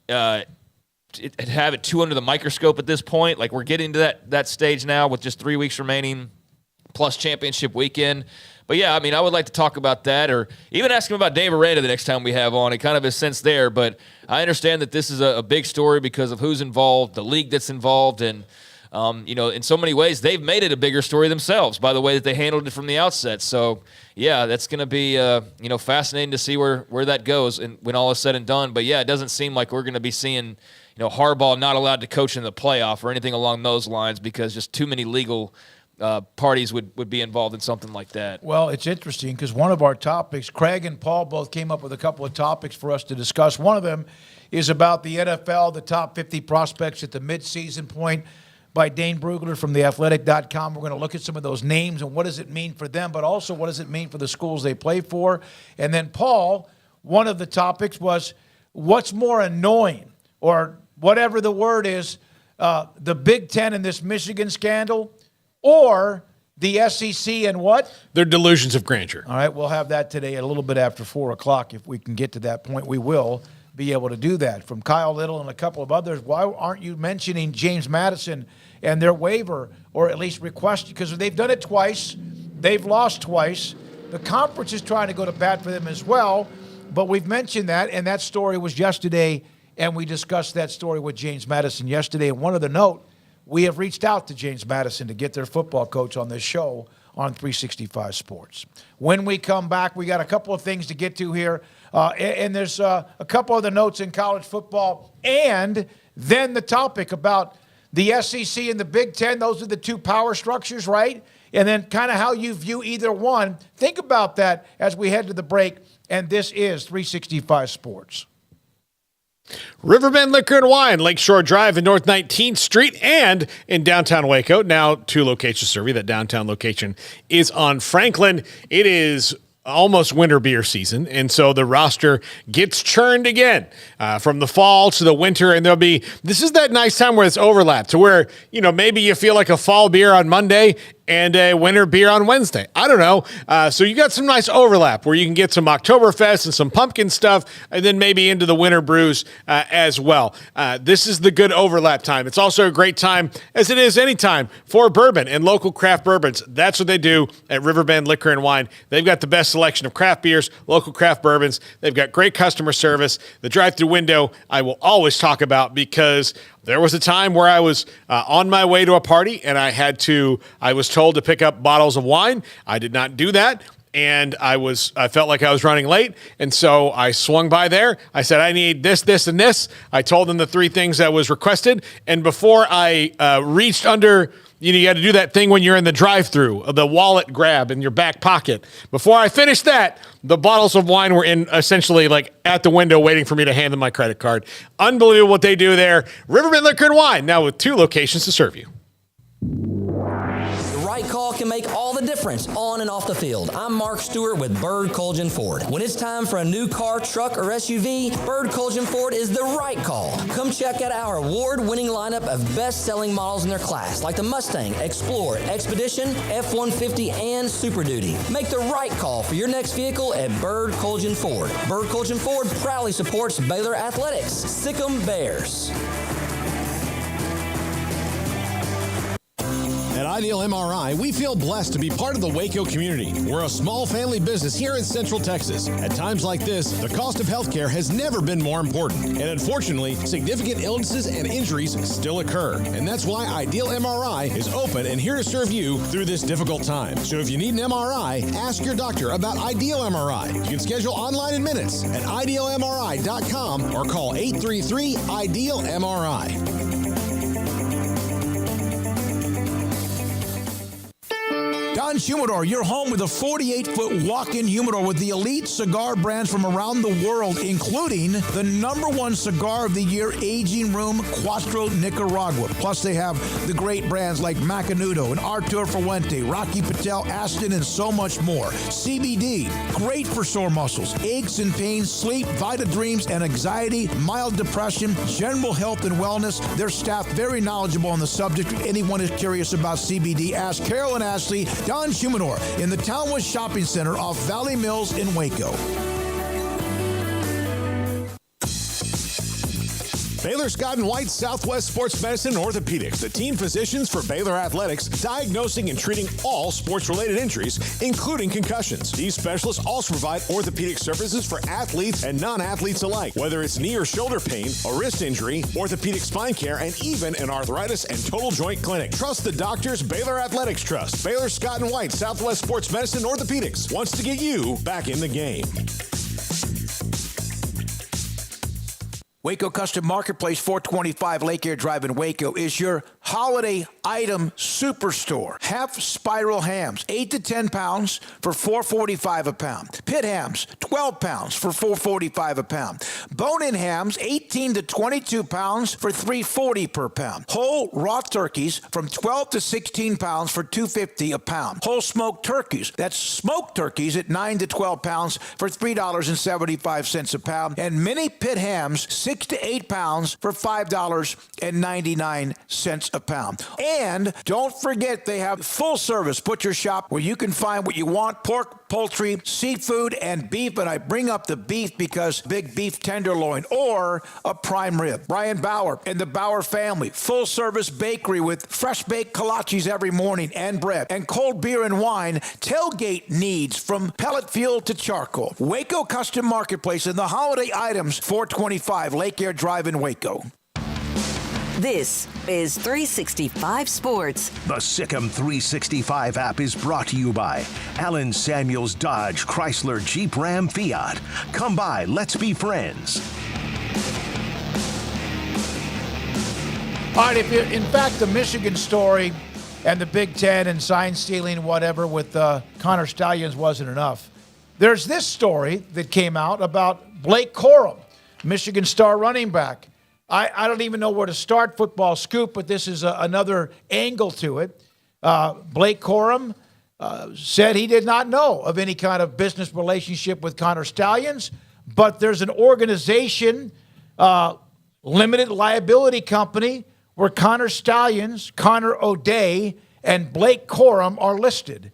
Have it too under the microscope at this point. Like, we're getting to that stage now with just 3 weeks remaining plus championship weekend. But yeah, I mean, I would like to talk about that, or even ask him about Dave Aranda the next time we have on. It kind of is sense there, but I understand that this is a big story because of who's involved, the league that's involved, and in so many ways, they've made it a bigger story themselves by the way that they handled it from the outset. So, yeah, that's going to be, fascinating to see where that goes and when all is said and done. But, yeah, it doesn't seem like we're going to be seeing, Harbaugh not allowed to coach in the playoff or anything along those lines, because just too many legal parties would be involved in something like that. Well, it's interesting because one of our topics, Craig and Paul both came up with a couple of topics for us to discuss. One of them is about the NFL, the top 50 prospects at the midseason point, by Dane Brugler from theathletic.com. We're going to look at some of those names and what does it mean for them, but also what does it mean for the schools they play for. And then Paul, one of the topics was what's more annoying, or whatever the word is, the Big Ten and this Michigan scandal, or the SEC and what? Their delusions of grandeur. All right, we'll have that today at a little bit after 4 o'clock. If we can get to that point, we will be able to do that. From Kyle Little and a couple of others, why aren't you mentioning James Madison and their waiver, or at least request? Because they've done it twice. They've lost twice. The conference is trying to go to bat for them as well, but we've mentioned that, and that story was yesterday, and we discussed that story with James Madison yesterday. And one other note, we have reached out to James Madison to get their football coach on this show on 365 Sports. When we come back, we got a couple of things to get to here. And there's a couple of the notes in college football, and then the topic about the SEC and the Big Ten, those are the two power structures, right? And then kind of how you view either one. Think about that as we head to the break. And this is 365 Sports. Riverbend Liquor and Wine, Lakeshore Drive and North 19th Street, and in downtown Waco. Now 2 locations serve you. That downtown location is on Franklin. It is almost winter beer season, and so the roster gets churned again from the fall to the winter, and this is that nice time where it's overlapped to where, maybe you feel like a fall beer on Monday and a winter beer on Wednesday. I don't know. So you got some nice overlap where you can get some Oktoberfest and some pumpkin stuff, and then maybe into the winter brews as well. This is the good overlap time. It's also a great time, as it is any time, for bourbon and local craft bourbons. That's what they do at Riverbend Liquor and Wine. They've got the best selection of craft beers, local craft bourbons. They've got great customer service. The drive-thru window I will always talk about, because there was a time where I was on my way to a party and I was told to pick up bottles of wine. I did not do that. And I felt like I was running late. And so I swung by there. I said, I need this, this, and this. I told them the 3 things that was requested. And before I reached under, you got to do that thing when you're in the drive-thru, the wallet grab in your back pocket. Before I finished that, the bottles of wine were essentially at the window waiting for me to hand them my credit card. Unbelievable what they do there. Riverbend Liquor and Wine, now with 2 locations to serve you. The right call can make all the difference on and off the field. I'm Mark Stewart with Bird Colgan Ford. When it's time for a new car, truck, or SUV, Bird Colgan Ford is the right call. Come check out our award-winning lineup of best-selling models in their class, like the Mustang, Explorer, Expedition, F-150, and Super Duty. Make the right call for your next vehicle at Bird Colgan Ford. Bird Colgan Ford proudly supports Baylor Athletics. Sic 'em Bears. At Ideal MRI, we feel blessed to be part of the Waco community. We're a small family business here in Central Texas. At times like this, the cost of healthcare has never been more important. And unfortunately, significant illnesses and injuries still occur. And that's why Ideal MRI is open and here to serve you through this difficult time. So if you need an MRI, ask your doctor about Ideal MRI. You can schedule online in minutes at idealmri.com or call 833-IDEAL-MRI. Don Humidor, your home with a 48-foot walk-in humidor with the elite cigar brands from around the world, including the #1 cigar of the year, Aging Room Cuatro Nicaragua. Plus, they have the great brands like Macanudo and Artur Fuente, Rocky Patel, Aston, and so much more. CBD, great for sore muscles, aches and pains, sleep, Vita Dreams, and anxiety, mild depression, general health and wellness. Their staff very knowledgeable on the subject. If anyone is curious about CBD, ask Carol and Ashley. Don Humidor in the Townwest Shopping Center off Valley Mills in Waco. Baylor Scott & White Southwest Sports Medicine and Orthopedics, the team physicians for Baylor Athletics, diagnosing and treating all sports-related injuries, including concussions. These specialists also provide orthopedic services for athletes and non-athletes alike, whether it's knee or shoulder pain, a wrist injury, orthopedic spine care, and even an arthritis and total joint clinic. Trust the doctors Baylor Athletics trust. Baylor Scott & White Southwest Sports Medicine and Orthopedics wants to get you back in the game. Waco Custom Marketplace, 425 Lake Air Drive in Waco, is your holiday item superstore. Half spiral hams, 8 to 10 pounds for $4.45 a pound. Pit hams, 12 pounds for $4.45 a pound. Bone-in hams, 18 to 22 pounds for $3.40 per pound. Whole raw turkeys from 12 to 16 pounds for $2.50 a pound. Whole smoked turkeys, that's smoked turkeys at 9 to 12 pounds for $3.75 a pound. And mini pit hams, 6 to 8 pounds for $5.99 a pound. And don't forget, they have full service butcher shop where you can find what you want: pork, poultry, seafood, and beef. And I bring up the beef because big beef tenderloin or a prime rib. Brian Bauer and the Bauer family, full service bakery with fresh baked kolaches every morning and bread and cold beer and wine. Tailgate needs from pellet fuel to charcoal. Waco Custom Marketplace and the holiday items, 425 Lake Air Drive in Waco. This is 365 Sports. The Sick'em 365 app is brought to you by Allen Samuels Dodge Chrysler Jeep Ram Fiat. Come by, let's be friends. right, in fact, the Michigan story and the Big Ten and sign stealing, whatever, with Connor Stallions wasn't enough. There's this story that came out about Blake Corum, Michigan star running back. I don't even know where to start football scoop, but this is another angle to it. Blake Corum said he did not know of any kind of business relationship with Connor Stallions, but there's an organization, limited liability company, where Connor Stallions, Connor O'Day, and Blake Corum are listed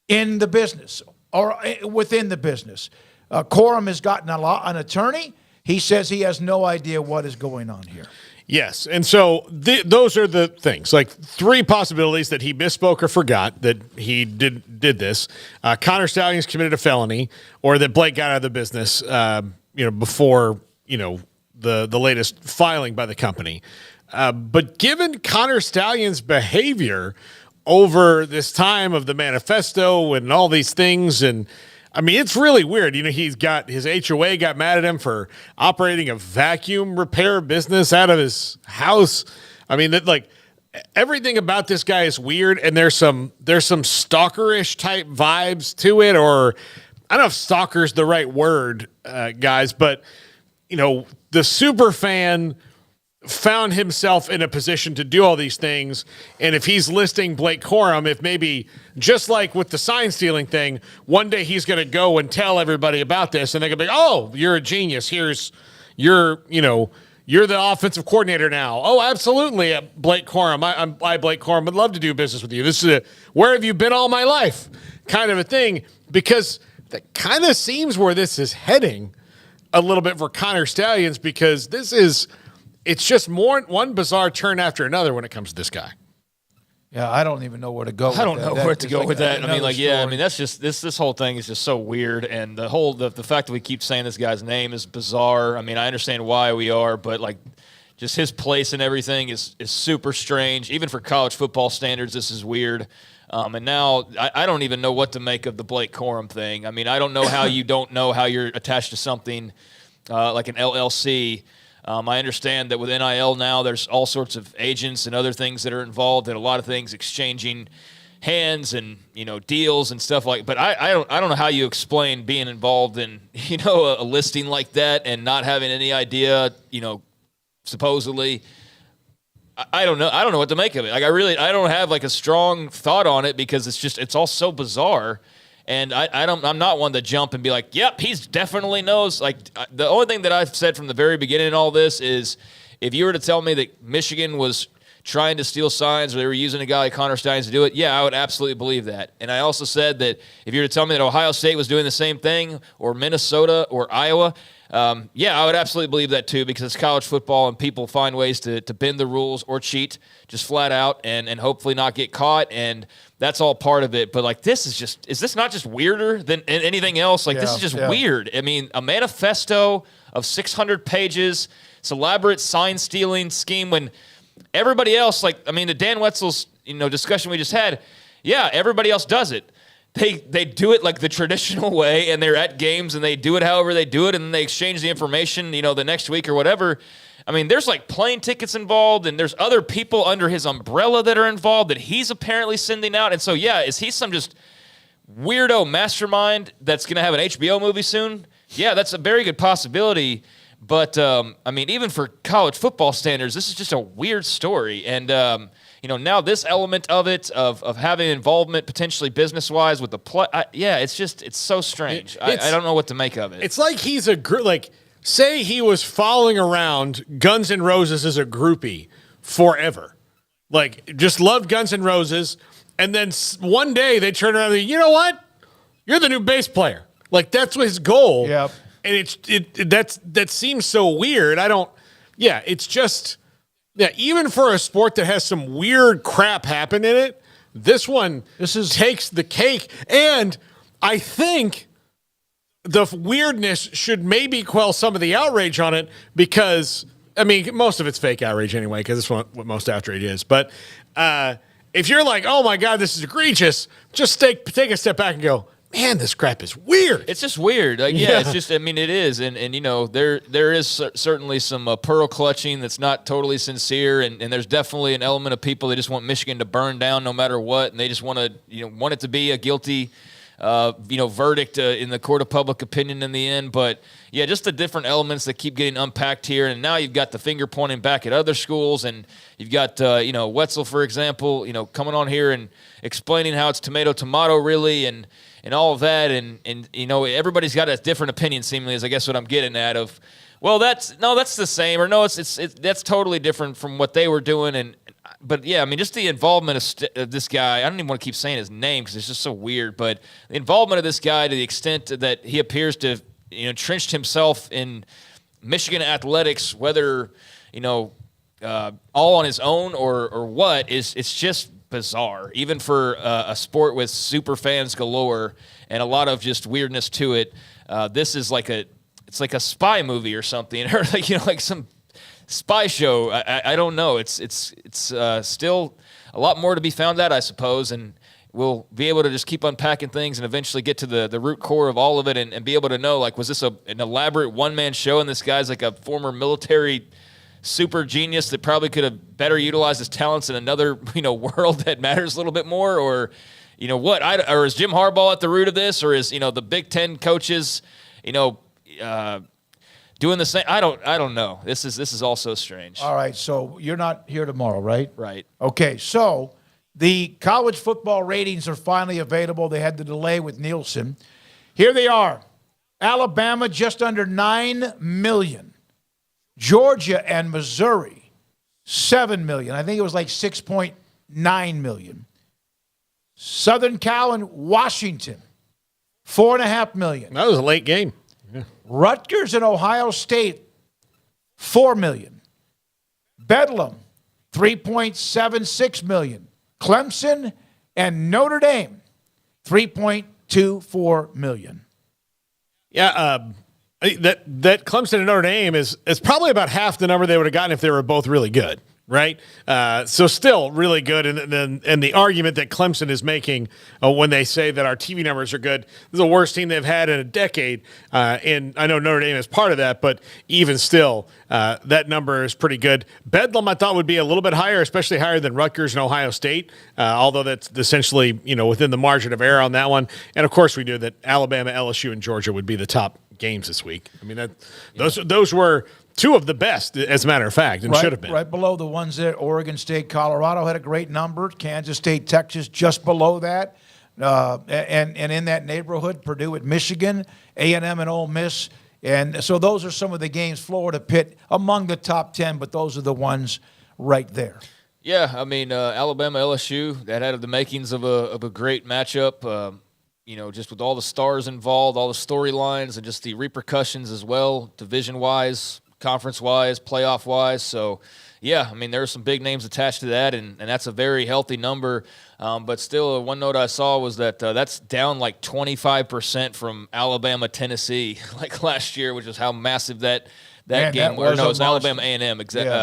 in the business or within the business. Corum has gotten an attorney. He says he has no idea what is going on here. Yes, and so those are the things, like three possibilities: that he misspoke or forgot that he did this. Connor Stallions committed a felony, or that Blake got out of the business, before the latest filing by the company. But given Connor Stallions' behavior over this time of the manifesto and all these things, and I mean, it's really weird. He's got his HOA got mad at him for operating a vacuum repair business out of his house. I mean, everything about this guy is weird, and there's some stalkerish type vibes to it, or I don't know if stalker's the right word, guys, but the super fan found himself in a position to do all these things. And if he's listing Blake Corum, if maybe just like with the sign stealing thing, one day he's going to go and tell everybody about this, and they're going to be, oh, you're a genius. You're the offensive coordinator now. Oh, absolutely. Blake Corum. I Blake Corum would love to do business with you. This is where have you been all my life kind of a thing, because that kind of seems where this is heading a little bit for Connor Stallions, because it's just one bizarre turn after another when it comes to this guy. Yeah, I don't even know where to go. I don't know where to go with that. That's just this whole thing is just so weird, and the fact that we keep saying this guy's name is bizarre. I mean, I understand why we are, but just his place and everything is super strange. Even for college football standards, this is weird. And now I don't even know what to make of the Blake Corum thing. I mean, I don't know how you don't know how you're attached to something like an LLC. I understand that with NIL now, there's all sorts of agents and other things that are involved, and a lot of things exchanging hands and deals and stuff like. But I don't know how you explain being involved in a listing like that and not having any idea. Supposedly, I don't know. I don't know what to make of it. I don't have a strong thought on it, because it's all so bizarre. And I'm not one to jump and be like, yep, he definitely knows. The only thing that I've said from the very beginning in all this is, if you were to tell me that Michigan was trying to steal signs, or they were using a guy like Connor Stallions to do it, yeah, I would absolutely believe that. And I also said that if you were to tell me that Ohio State was doing the same thing, or Minnesota or Iowa, I would absolutely believe that too, because it's college football and people find ways to bend the rules or cheat just flat out and hopefully not get caught. And that's all part of it. But is this not just weirder than anything else? This is just weird. I mean, a manifesto of 600 pages, it's elaborate sign stealing scheme, when everybody else, the Dan Wetzel's, discussion we just had, yeah, everybody else does it. They do it the traditional way, and they're at games and they do it however they do it, and then they exchange the information, the next week or whatever. I mean, there's plane tickets involved, and there's other people under his umbrella that are involved that he's apparently sending out. And so, yeah, is he some just weirdo mastermind that's going to have an HBO movie soon? Yeah, that's a very good possibility. But, even for college football standards, this is just a weird story. And, now this element of it, of having involvement potentially business-wise with the play, it's so strange. I don't know what to make of it. It's like he's say he was following around Guns N' Roses as a groupie forever. Just loved Guns N' Roses, and then one day they turn around and you know what? You're the new bass player. That's his goal. Yep. And that seems so weird. It's just... Yeah, even for a sport that has some weird crap happen in it, this takes the cake. And I think the weirdness should maybe quell some of the outrage on it, because, most of it's fake outrage anyway, because that's what most outrage is. But if you're like, oh, my God, this is egregious, just take a step back and go, man, this crap is weird. It's just weird. Like, yeah, it's just, I mean, it is. And there is certainly some pearl clutching that's not totally sincere. And there's definitely an element of people that just want Michigan to burn down no matter what. And they just want it to be a guilty, verdict in the court of public opinion in the end. But yeah, just the different elements that keep getting unpacked here. And now you've got the finger pointing back at other schools. And you've got, Wetzel, for example, coming on here and explaining how it's tomato really. And all of that, and everybody's got a different opinion, seemingly, is I guess what I'm getting at. Of, well, that's the same, or no, it's that's totally different from what they were doing. But yeah, I mean, just the involvement of this guy. I don't even want to keep saying his name because it's just so weird. But the involvement of this guy to the extent that he appears to have entrenched himself in Michigan athletics, whether all on his own or what, it's just bizarre, even for a sport with super fans galore and a lot of just weirdness to it. This is it's like a spy movie or something, or like some spy show. I don't know. It's still a lot more to be found out, I suppose, and we'll be able to just keep unpacking things and eventually get to the root core of all of it and be able to know, like, was this an elaborate one-man show and this guy's like a former military super genius that probably could have better utilized his talents in another, world that matters a little bit more, or, what? Or is Jim Harbaugh at the root of this, or is the Big Ten coaches, doing the same? I don't know. This is all so strange. All right, so you're not here tomorrow, right? Right. Okay, so the college football ratings are finally available. They had the delay with Nielsen. Here they are: Alabama just under 9 million. Georgia and Missouri, 7 million. I think it was like 6.9 million. Southern Cal and Washington, 4.5 million. That was a late game. Yeah. Rutgers and Ohio State, 4 million. Bedlam, 3.76 million. Clemson and Notre Dame, 3.24 million. Yeah, that Clemson and Notre Dame is probably about half the number they would have gotten if they were both really good, right? So still really good. And the argument that Clemson is making when they say that our TV numbers are good, this is the worst team they've had in a decade. And I know Notre Dame is part of that, but even still, that number is pretty good. Bedlam, I thought, would be a little bit higher, especially higher than Rutgers and Ohio State, although that's essentially, within the margin of error on that one. And, of course, we knew that Alabama, LSU, and Georgia would be the top games this week. I mean, those were two of the best, as a matter of fact, and should have been. Right below the ones there, Oregon State, Colorado had a great number. Kansas State, Texas, just below that. And in that neighborhood, Purdue at Michigan, A&M and Ole Miss. And so those are some of the games. Florida, Pitt, among the top 10, but those are the ones right there. Yeah, I mean, Alabama, LSU, that had the makings of a great matchup. Just with all the stars involved, all the storylines, and just the repercussions as well, division-wise, conference-wise, playoff-wise. So, yeah, I mean, there are some big names attached to that, and that's a very healthy number. But still, one note I saw was that that's down like 25% from Alabama, Tennessee, like last year, which is how massive that game was. No, it was Alabama A&M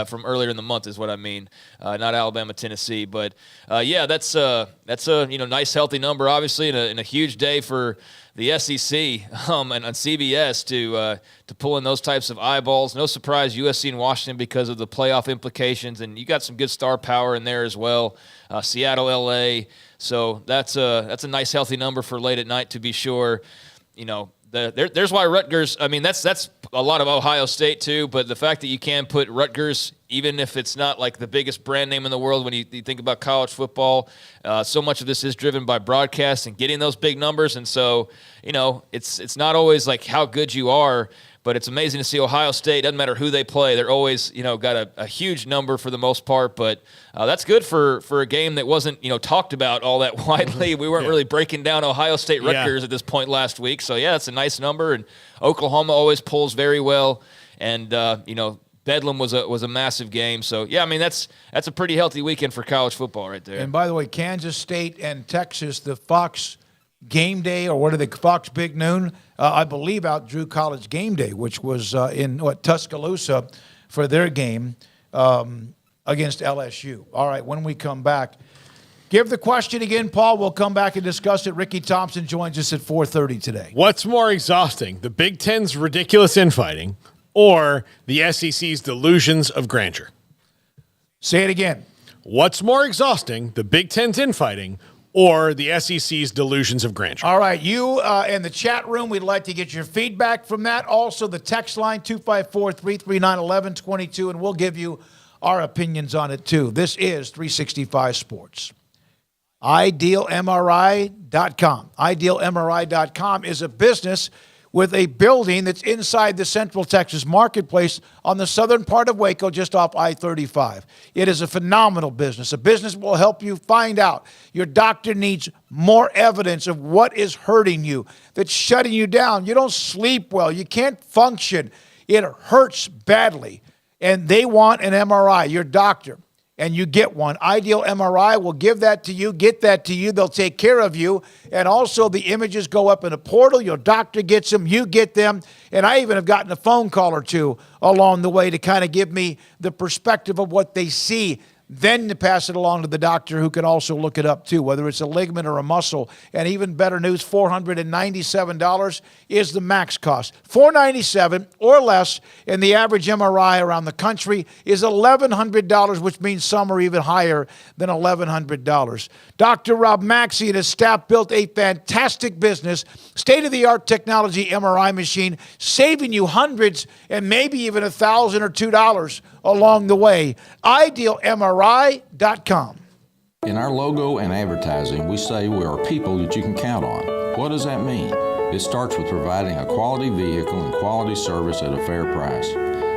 from earlier in the month is what I mean, not Alabama, Tennessee. But, that's a nice, healthy number, obviously, and a huge day for the SEC and on CBS to pull in those types of eyeballs. No surprise, USC and Washington because of the playoff implications, and you got some good star power in there as well. Seattle, LA. So that's a nice, healthy number for late at night to be sure. There's why Rutgers, I mean, that's a lot of Ohio State too, but the fact that you can put Rutgers, even if it's not like the biggest brand name in the world when you think about college football, so much of this is driven by broadcast and getting those big numbers. And so, it's not always like how good you are, but it's amazing to see Ohio State. Doesn't matter who they play, they're always got a huge number for the most part. But that's good for a game that wasn't talked about all that widely. We weren't really breaking down Ohio State Rutgers at this point last week. So yeah, that's a nice number. And Oklahoma always pulls very well. And Bedlam was a massive game. So yeah, I mean that's a pretty healthy weekend for college football right there. And by the way, Kansas State and Texas, the Fox Game Day, or what are they, Fox Big Noon, I believe outdrew College Game Day, which was in Tuscaloosa for their game against LSU. All right, when we come back, Give the question again, Paul. We'll come back and discuss it. Ricky Thompson joins us at 4:30 today. What's more exhausting, the Big Ten's ridiculous infighting or the SEC's delusions of grandeur? Say it again. What's more exhausting, the Big Ten's infighting or the SEC's delusions of grandeur? All right, you in the chat room, we'd like to get your feedback from that. Also, the text line, 254-339-1122, and we'll give you our opinions on it, too. This is 365 Sports. IdealMRI.com. IdealMRI.com is a business with a building that's inside the Central Texas Marketplace on the southern part of Waco, just off I-35. It is a phenomenal business. A business will help you find out your doctor needs more evidence of what is hurting you, that's shutting you down. You don't sleep well. You can't function. It hurts badly. And they want an MRI, your doctor. And you get one. Ideal MRI will give that to you, get that to you. They'll take care of you. And also the images go up in a portal. Your doctor gets them. You get them. And I even have gotten a phone call or two along the way to kind of give me the perspective of what they see. Then to pass it along to the doctor who can also look it up too, whether it's a ligament or a muscle. And even better news, $497 is the max cost. $497 or less, and the average MRI around the country is $1,100, which means some are even higher than $1,100. Dr. Rob Maxey and his staff built a fantastic business, state-of-the-art technology MRI machine, saving you hundreds and maybe even $1,000 or $2 along the way. IdealMRI.com. In our logo and advertising, we say we are people that you can count on. What does that mean? It starts with providing a quality vehicle and quality service at a fair price.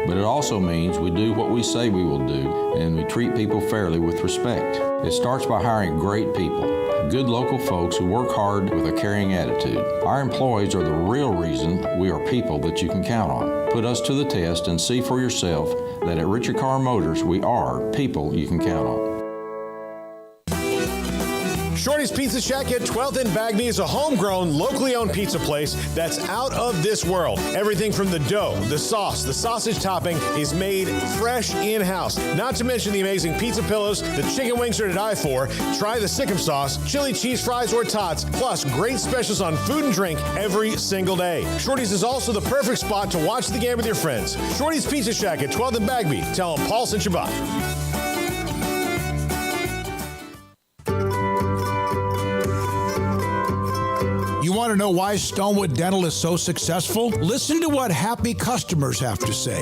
But it also means we do what we say we will do, and we treat people fairly with respect. It starts by hiring great people, good local folks who work hard with a caring attitude. Our employees are the real reason we are people that you can count on. Put us to the test and see for yourself that at Richard Carr Motors, we are people you can count on. Shorty's Pizza Shack at 12th and Bagby is a homegrown, locally owned pizza place that's out of this world. Everything from the dough, the sauce, the sausage topping is made fresh in-house. Not to mention the amazing pizza pillows, the chicken wings are to die for. Try the Sikkim sauce, chili cheese fries or tots, plus great specials on food and drink every single day. Shorty's is also the perfect spot to watch the game with your friends. Shorty's Pizza Shack at 12th and Bagby. Tell them Paul sent you by. You want to know why Stonewood Dental is so successful? Listen to what happy customers have to say.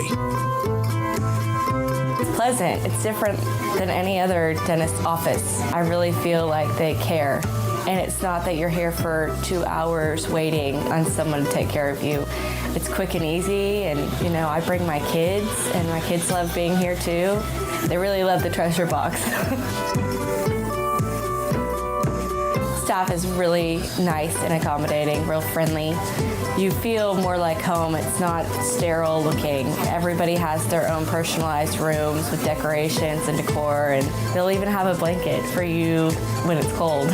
It's pleasant. It's different than any other dentist's office. I really feel like they care. And it's not that you're here for 2 hours waiting on someone to take care of you. It's quick and easy, and I bring my kids, and my kids love being here too. They really love the treasure box. Staff is really nice and accommodating, real friendly. You feel more like home. It's not sterile looking. Everybody has their own personalized rooms with decorations and decor, and they'll even have a blanket for you when it's cold.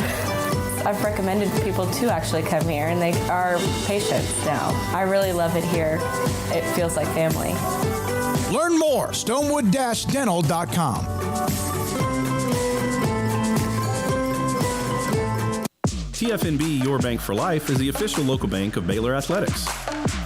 I've recommended people to actually come here, and they are patients now. I really love it here. It feels like family. Learn more, stonewood-dental.com. TFNB Your Bank for Life is the official local bank of Baylor Athletics.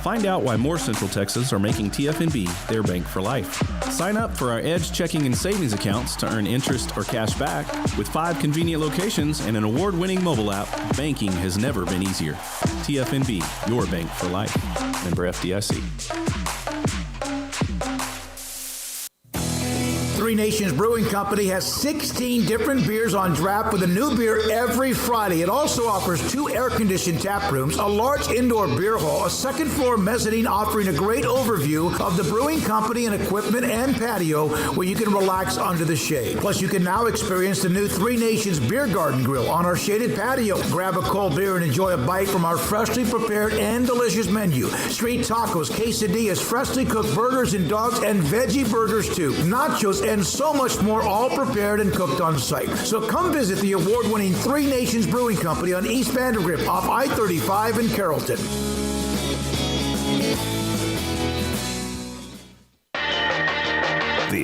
Find out why more Central Texas are making TFNB their bank for life. Sign up for our Edge checking and savings accounts to earn interest or cash back. With 5 convenient locations and an award-winning mobile app, banking has never been easier. TFNB, your bank for life. Member FDIC. Three Nations Brewing Company has 16 different beers on draft with a new beer every Friday. It also offers 2 air-conditioned tap rooms, a large indoor beer hall, a second-floor mezzanine offering a great overview of the brewing company and equipment and patio where you can relax under the shade. Plus, you can now experience the new Three Nations Beer Garden Grill on our shaded patio. Grab a cold beer and enjoy a bite from our freshly prepared and delicious menu. Street tacos, quesadillas, freshly cooked burgers and dogs, and veggie burgers too. Nachos and so much more, all prepared and cooked on site. So come visit the award-winning Three Nations Brewing Company on East Vandergrift off I-35 in Carrollton.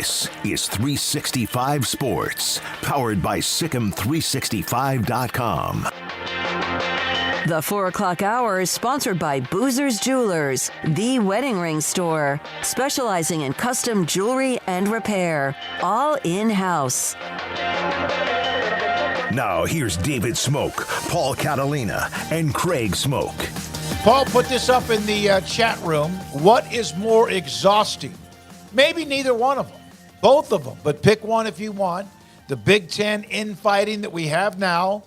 This is 365 Sports, powered by Sikkim365.com. The 4 o'clock hour is sponsored by Boozer's Jewelers, the wedding ring store, specializing in custom jewelry and repair, all in-house. Now here's David Smoak, Paul Catalina, and Craig Smoak. Paul put this up in the chat room. What is more exhausting? Maybe neither one of them. Both of them. But pick one if you want. The Big Ten infighting that we have now.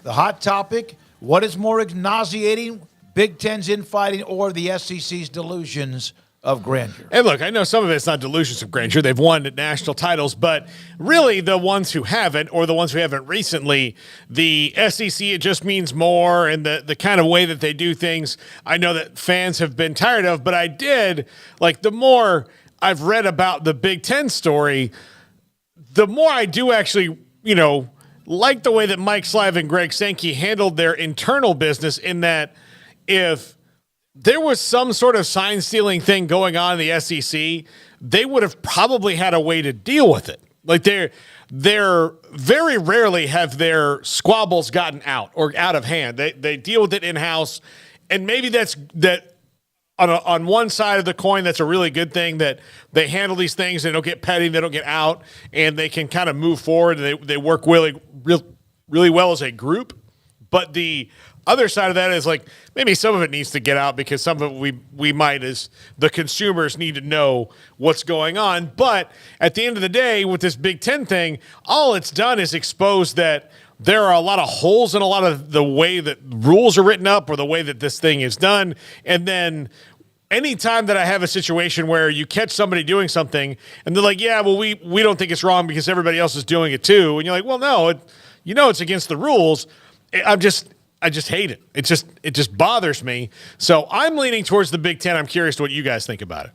The hot topic. What is more nauseating? Big Ten's infighting or the SEC's delusions of grandeur? And look, I know some of it's not delusions of grandeur. They've won national titles, but really the ones who haven't, or the ones who haven't recently, the SEC, it just means more, and the kind of way that they do things, I know that fans have been tired of, but the more I've read about the Big Ten story, the more I do actually, like the way that Mike Slive and Greg Sankey handled their internal business, in that if there was some sort of sign-stealing thing going on in the SEC, they would have probably had a way to deal with it. Like they're very rarely have their squabbles gotten out or out of hand. They deal with it in-house, and maybe that on one side of the coin, that's a really good thing, that they handle these things, they don't get petty, they don't get out, and they can kind of move forward, and they work really well as a group. But the other side of that is maybe some of it needs to get out, because some of it we might, as the consumers, need to know what's going on. But at the end of the day, with this Big Ten thing, all it's done is expose that there are a lot of holes in a lot of the way that rules are written up or the way that this thing is done. And then anytime that I have a situation where you catch somebody doing something and they're like, yeah, well, we don't think it's wrong because everybody else is doing it too. And you're like, well, no, it's against the rules. I just hate it. It just bothers me. So I'm leaning towards the Big Ten. I'm curious to what you guys think about it.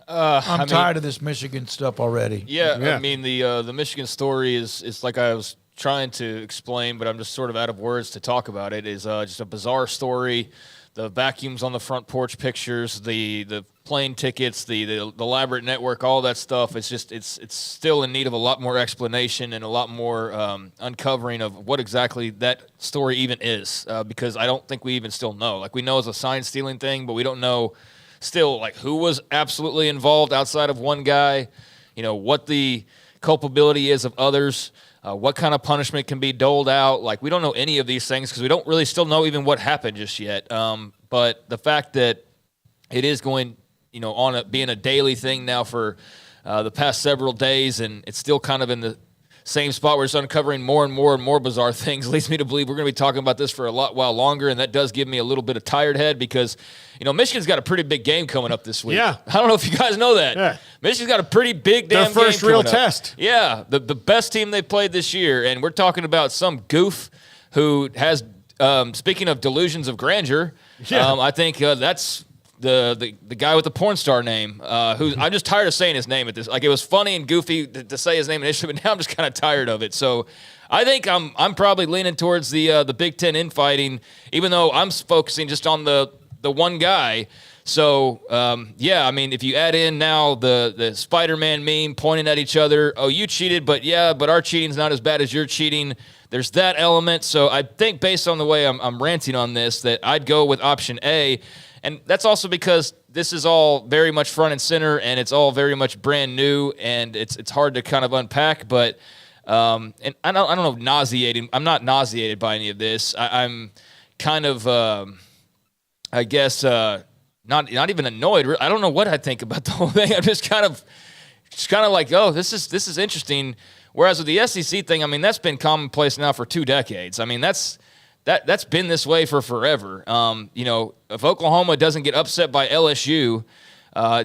I'm tired of this Michigan stuff already. Yeah. I mean, the Michigan story is like I was trying to explain, but I'm just sort of out of words to talk about it. Is just a bizarre story. The vacuums on the front porch pictures, the plane tickets, the elaborate network, all that stuff. It's still in need of a lot more explanation and a lot more uncovering of what exactly that story even is, because I don't think we even still know. We know it's a sign stealing thing, but we don't know still who was absolutely involved outside of one guy, what the culpability is of others, what kind of punishment can be doled out. We don't know any of these things because we don't really still know even what happened just yet. But the fact that it is going, being a daily thing now for the past several days, and it's still kind of in the same spot where it's uncovering more and more bizarre things, leads me to believe we're going to be talking about this for a while longer, and that does give me a little bit of tired head because, Michigan's got a pretty big game coming up this week. Yeah. I don't know if you guys know that. Yeah. Michigan's got a pretty big damn game. Their first real test. Yeah, the best team they played this year, and we're talking about some goof who has, speaking of delusions of grandeur, I think that's the guy with the porn star name, who I'm just tired of saying his name at this. It was funny and goofy to say his name initially, but now I'm just kind of tired of it. So I think I'm probably leaning towards the Big Ten infighting, even though I'm focusing just on the one guy. So if you add in now the Spider-Man meme pointing at each other, oh, you cheated, but our cheating's not as bad as your cheating. There's that element. So I think based on the way I'm ranting on this, that I'd go with option A. And that's also because this is all very much front and center, and it's all very much brand new, and it's hard to kind of unpack. But and I don't know, nauseating. I'm not nauseated by any of this. I'm kind of, I guess, not even annoyed. I don't know what I think about the whole thing. I'm just kind of like, oh, this is interesting. Whereas with the SEC thing, I mean, that's been commonplace now for 2 decades. I mean, that's been this way for forever. If Oklahoma doesn't get upset by LSU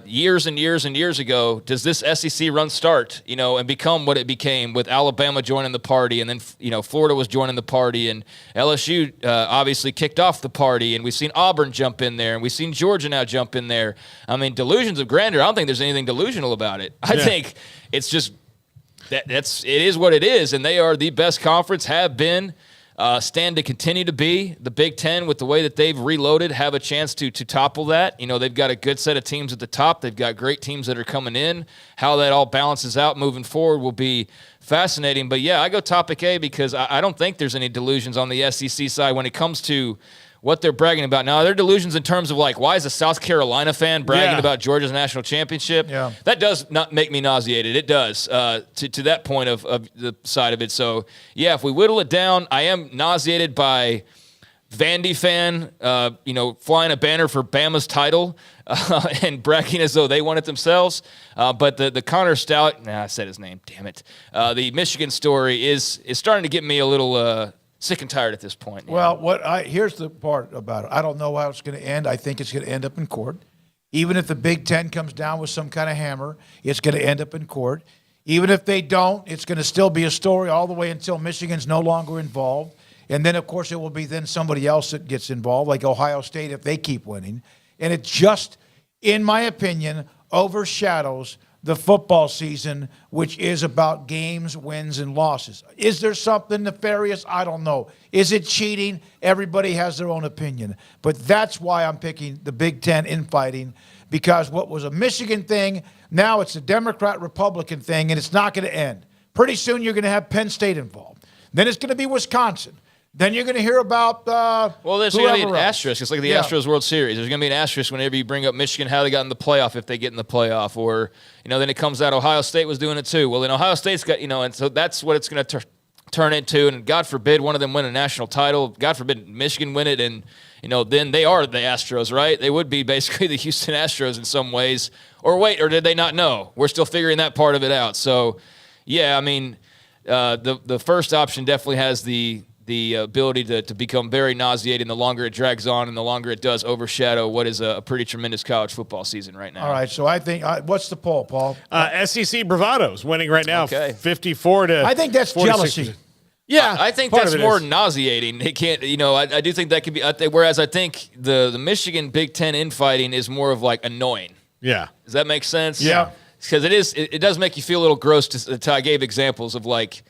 years and years and years ago, does this SEC run start, and become what it became with Alabama joining the party, and then, Florida was joining the party, and LSU obviously kicked off the party, and we've seen Auburn jump in there, and we've seen Georgia now jump in there. I mean, delusions of grandeur, I don't think there's anything delusional about it. I think it's just it is what it is, and they are the best conference, have been. stand to continue to be. The Big Ten, with the way that they've reloaded, have a chance to topple that. You know, they've got a good set of teams at the top. They've got great teams that are coming in. How that all balances out moving forward will be fascinating. But, yeah, I go topic A because I don't think there's any delusions on the SEC side when it comes to what they're bragging about. Now, there are delusions in terms of, like, why is a South Carolina fan bragging about Georgia's national championship? Yeah. That does not make me nauseated. It does, to that point of the side of it. So, yeah, if we whittle it down, I am nauseated by Vandy fan, flying a banner for Bama's title and bragging as though they won it themselves. But the Connor Stout, I said his name, damn it. The Michigan story is starting to get me a little sick and tired at this point. Well, here's the part about it. I don't know how it's going to end. I think it's going to end up in court. Even if the Big Ten comes down with some kind of hammer, it's going to end up in court. Even if they don't, it's going to still be a story all the way until Michigan's no longer involved. And then, of course, it will be then somebody else that gets involved, like Ohio State, if they keep winning. And it just, in my opinion, overshadows the football season, which is about games, wins, and losses. Is there something nefarious? I don't know. Is it cheating? Everybody has their own opinion. But that's why I'm picking the Big Ten infighting, because what was a Michigan thing, now it's a Democrat-Republican thing, and it's not going to end. Pretty soon you're going to have Penn State involved. Then it's going to be Wisconsin. Then you're going to hear about there's going to be an asterisk. It's like the Astros World Series. There's going to be an asterisk whenever you bring up Michigan, how they got in the playoff, if they get in the playoff. Or, then it comes out Ohio State was doing it too. Well, then Ohio State's got, and so that's what it's going to turn into. And God forbid one of them win a national title. God forbid Michigan win it. And, then they are the Astros, right? They would be basically the Houston Astros in some ways. Or wait, or did they not know? We're still figuring that part of it out. So, yeah, I mean, the first option definitely has the ability to become very nauseating the longer it drags on and the longer it does overshadow what is a pretty tremendous college football season right now. All right, so I think what's the poll, Paul? SEC Bravado's winning right now, 54 to. I think that's 46%. jealousy. Yeah, I think that's more nauseating. It can't, I do think that could be. Whereas I think the Michigan Big Ten infighting is more of like annoying. Yeah, does that make sense? Yeah, because it does make you feel a little gross. I gave examples of like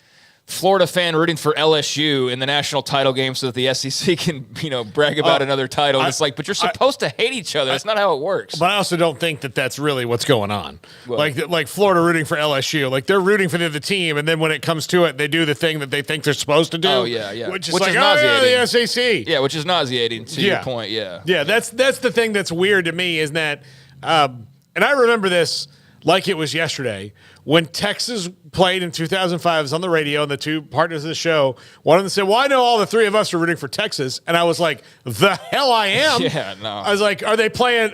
Florida fan rooting for LSU in the national title game so that the SEC can, brag about another title. It's like, but you're supposed to hate each other. That's not how it works. But I also don't think that that's really what's going on. Well, like Florida rooting for LSU. Like, they're rooting for the other team, and then when it comes to it, they do the thing that they think they're supposed to do. Oh, yeah. Which is nauseating. The SEC. Yeah, which is nauseating to your point, yeah. Yeah, that's the thing that's weird to me is that, and I remember this like it was yesterday, when Texas played in 2005, I was on the radio, and the two partners of the show, one of them said, well, I know all the three of us are rooting for Texas. And I was like, the hell I am? Yeah, no. I was like, are they playing,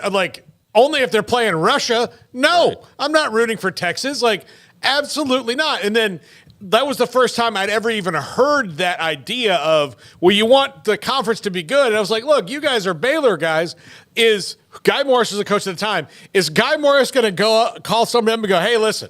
only if they're playing Russia? No, right. I'm not rooting for Texas. Absolutely not. And then that was the first time I'd ever even heard that idea of, well, you want the conference to be good. And I was like, look, you guys are Baylor guys. Guy Morris was the coach at the time. Is Guy Morris going to go call some of them and go, hey, listen,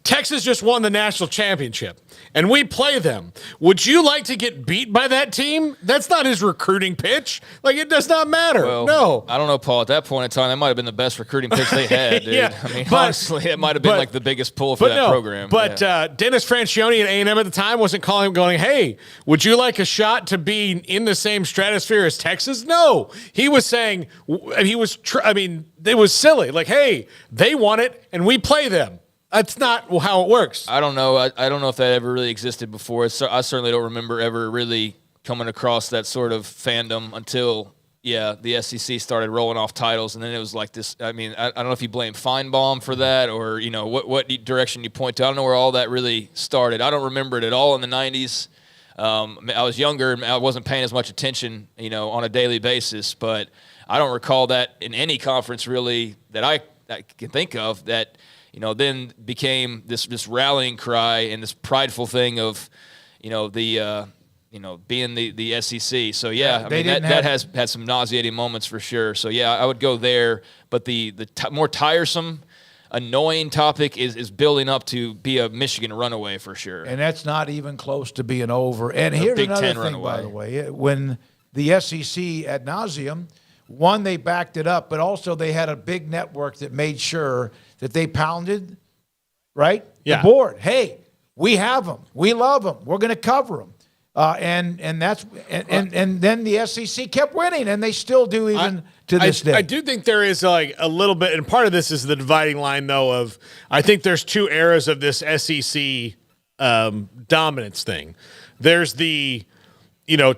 Texas just won the national championship, and we play them. Would you like to get beat by that team? That's not his recruiting pitch. It does not matter. Well, no. I don't know, Paul. At that point in time, that might have been the best recruiting pitch they had, dude. Yeah, I mean, honestly, it might have been the biggest pull for that program. But Dennis Francione at A&M at the time wasn't calling him going, hey, would you like a shot to be in the same stratosphere as Texas? No. He was saying, it was silly. Hey, they won it, and we play them. That's not how it works. I don't know. I don't know if that ever really existed before. I certainly don't remember ever really coming across that sort of fandom until, the SEC started rolling off titles, and then it was like this. I mean, I don't know if you blame Feinbaum for that or, what direction you point to. I don't know where all that really started. I don't remember it at all in the 90s. I was younger, and I wasn't paying as much attention, on a daily basis, but I don't recall that in any conference really that I can think of that – then became this rallying cry and this prideful thing of, being the SEC. So that has had some nauseating moments for sure. So I would go there. But the more tiresome, annoying topic is building up to be a Michigan runaway for sure. And that's not even close to being over. And here's another thing, runaway. By the way, when the SEC ad nauseum, one, they backed it up, but also they had a big network that made sure that they pounded, right? Yeah. The board. Hey, we have them. We love them. We're going to cover them. And then the SEC kept winning, and they still do even to this day. I do think there is like a little bit, and part of this is the dividing line, though, of I think there's two eras of this SEC dominance thing. There's the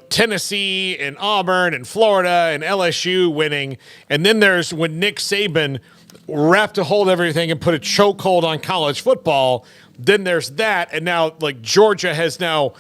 Tennessee and Auburn and Florida and LSU winning, and then there's when Nick Saban wrapped a hold of everything and put a chokehold on college football. Then there's that, and now like Georgia has now.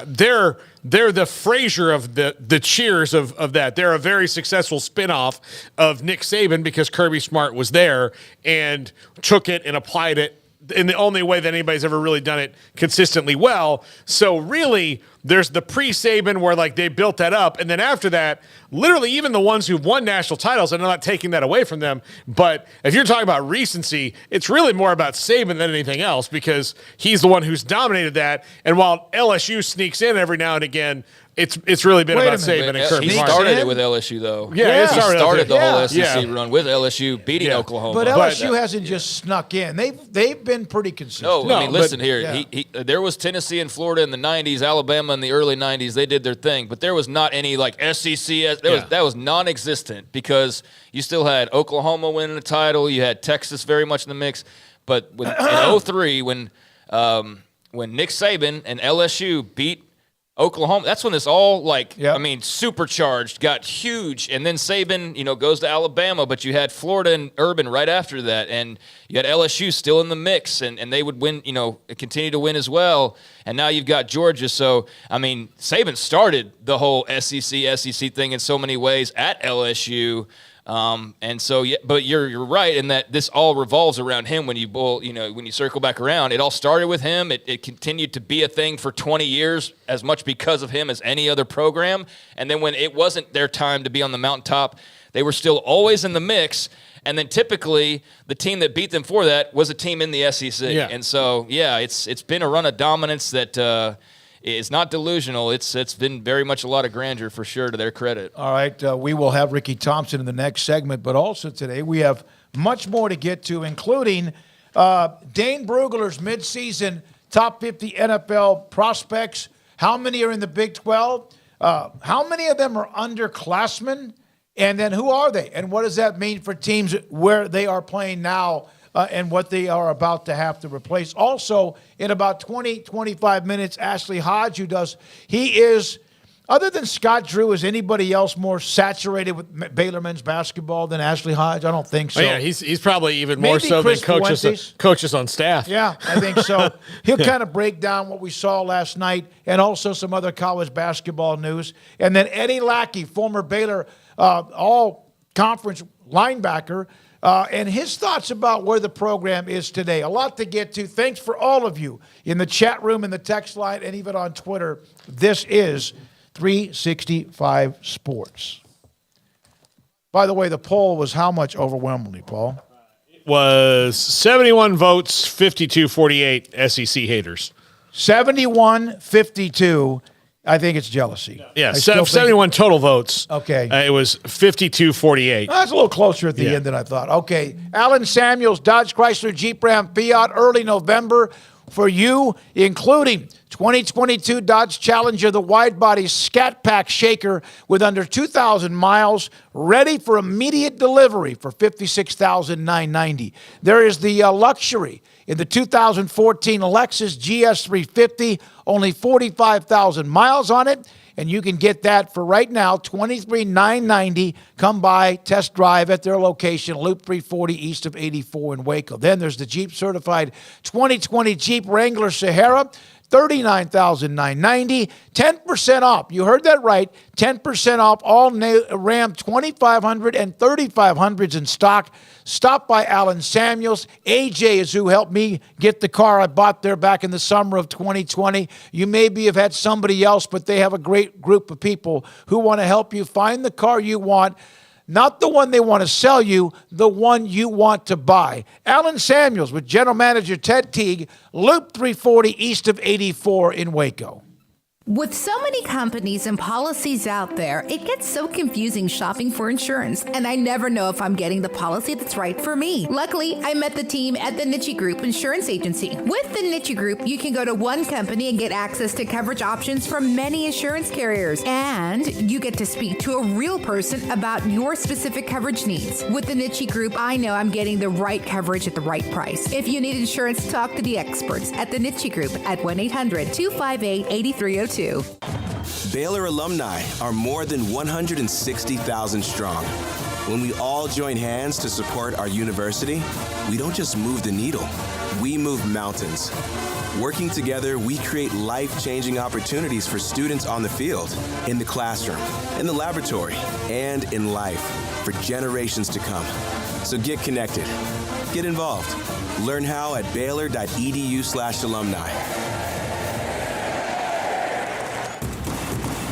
They're the Frazier of the cheers of that. They're a very successful spinoff of Nick Saban because Kirby Smart was there and took it and applied it in the only way that anybody's ever really done it consistently well. So really, there's the pre-Saban where like they built that up, and then after that, literally even the ones who've won national titles, and I'm not taking that away from them, but if you're talking about recency, it's really more about Saban than anything else because he's the one who's dominated that. And while LSU sneaks in every now and again, it's really been about Saban and Kirby. He started it with LSU, though. Yeah. He started the whole SEC run with LSU beating Oklahoma. But LSU hasn't just snuck in. They've been pretty consistent. No, I mean, listen here. There was Tennessee and Florida in the 90s, Alabama in the early 90s. They did their thing. But there was not any, like, SEC. That was non-existent because you still had Oklahoma winning the title. You had Texas very much in the mix. But in 2003, when Nick Saban and LSU beat Oklahoma, that's when this all supercharged, got huge, and then Saban, goes to Alabama, but you had Florida and Urban right after that, and you had LSU still in the mix, and they would win, continue to win as well, and now you've got Georgia. So, I mean, Saban started the whole SEC thing in so many ways at LSU. And so, but you're right in that this all revolves around him. When you circle back around, it all started with him. It continued to be a thing for 20 years, as much because of him as any other program. And then when it wasn't their time to be on the mountaintop, they were still always in the mix. And then typically the team that beat them for that was a team in the SEC. Yeah. And so, it's been a run of dominance that, it's not delusional. It's been very much a lot of grandeur for sure, to their credit. All right, we will have Ricky Thompson in the next segment, but also today we have much more to get to, including Dane Brugler's midseason top 50 NFL prospects. How many are in the Big 12? How many of them are underclassmen? And then who are they? And what does that mean for teams where they are playing now? And what they are about to have to replace. Also, in about 20-25 minutes, Ashley Hodge, he is, other than Scott Drew, is anybody else more saturated with Baylor men's basketball than Ashley Hodge? I don't think so. Oh, yeah, he's probably even more so than coaches on staff. Yeah, I think so. He'll kind of break down what we saw last night and also some other college basketball news. And then Eddie Lackey, former Baylor all-conference linebacker, and his thoughts about where the program is today. A lot to get to. Thanks for all of you in the chat room, in the text line, and even on Twitter. This is 365 Sports. By the way, the poll was how much overwhelmingly, Paul? It was 71 votes, 52-48 SEC haters. 71-52. I think it's jealousy. Yeah, 71 total votes. Okay. It was 52-48. That's a little closer at the end than I thought. Okay. Alan Samuels, Dodge Chrysler Jeep Ram Fiat, early November for you, including 2022 Dodge Challenger, the wide body Scat Pack Shaker with under 2,000 miles, ready for immediate delivery for $56,990. There is the luxury in the 2014 Lexus GS350, only 45,000 miles on it, and you can get that for right now, $23,990. Come by, test drive at their location, Loop 340 east of 84 in Waco. Then there's the Jeep certified 2020 Jeep Wrangler Sahara, $39,990, 10% off. You heard that right, 10% off all Ram 2500 and 3500s in stock. Stop by Alan Samuels. AJ is who helped me get the car I bought there back in the summer of 2020. You maybe have had somebody else, but they have a great group of people who want to help you find the car you want. Not the one they want to sell you, the one you want to buy. Alan Samuels with General Manager Ted Teague, Loop 340 east of 84 in Waco. With so many companies and policies out there, it gets so confusing shopping for insurance, and I never know if I'm getting the policy that's right for me. Luckily, I met the team at the Niche Group Insurance Agency. With the Niche Group, you can go to one company and get access to coverage options from many insurance carriers, and you get to speak to a real person about your specific coverage needs. With the Niche Group, I know I'm getting the right coverage at the right price. If you need insurance, talk to the experts at the Niche Group at 1-800-258-8302. Baylor alumni are more than 160,000 strong. When we all join hands to support our university, we don't just move the needle, we move mountains. Working together, we create life-changing opportunities for students on the field, in the classroom, in the laboratory, and in life for generations to come. So get connected. Get involved. Learn how at baylor.edu/alumni.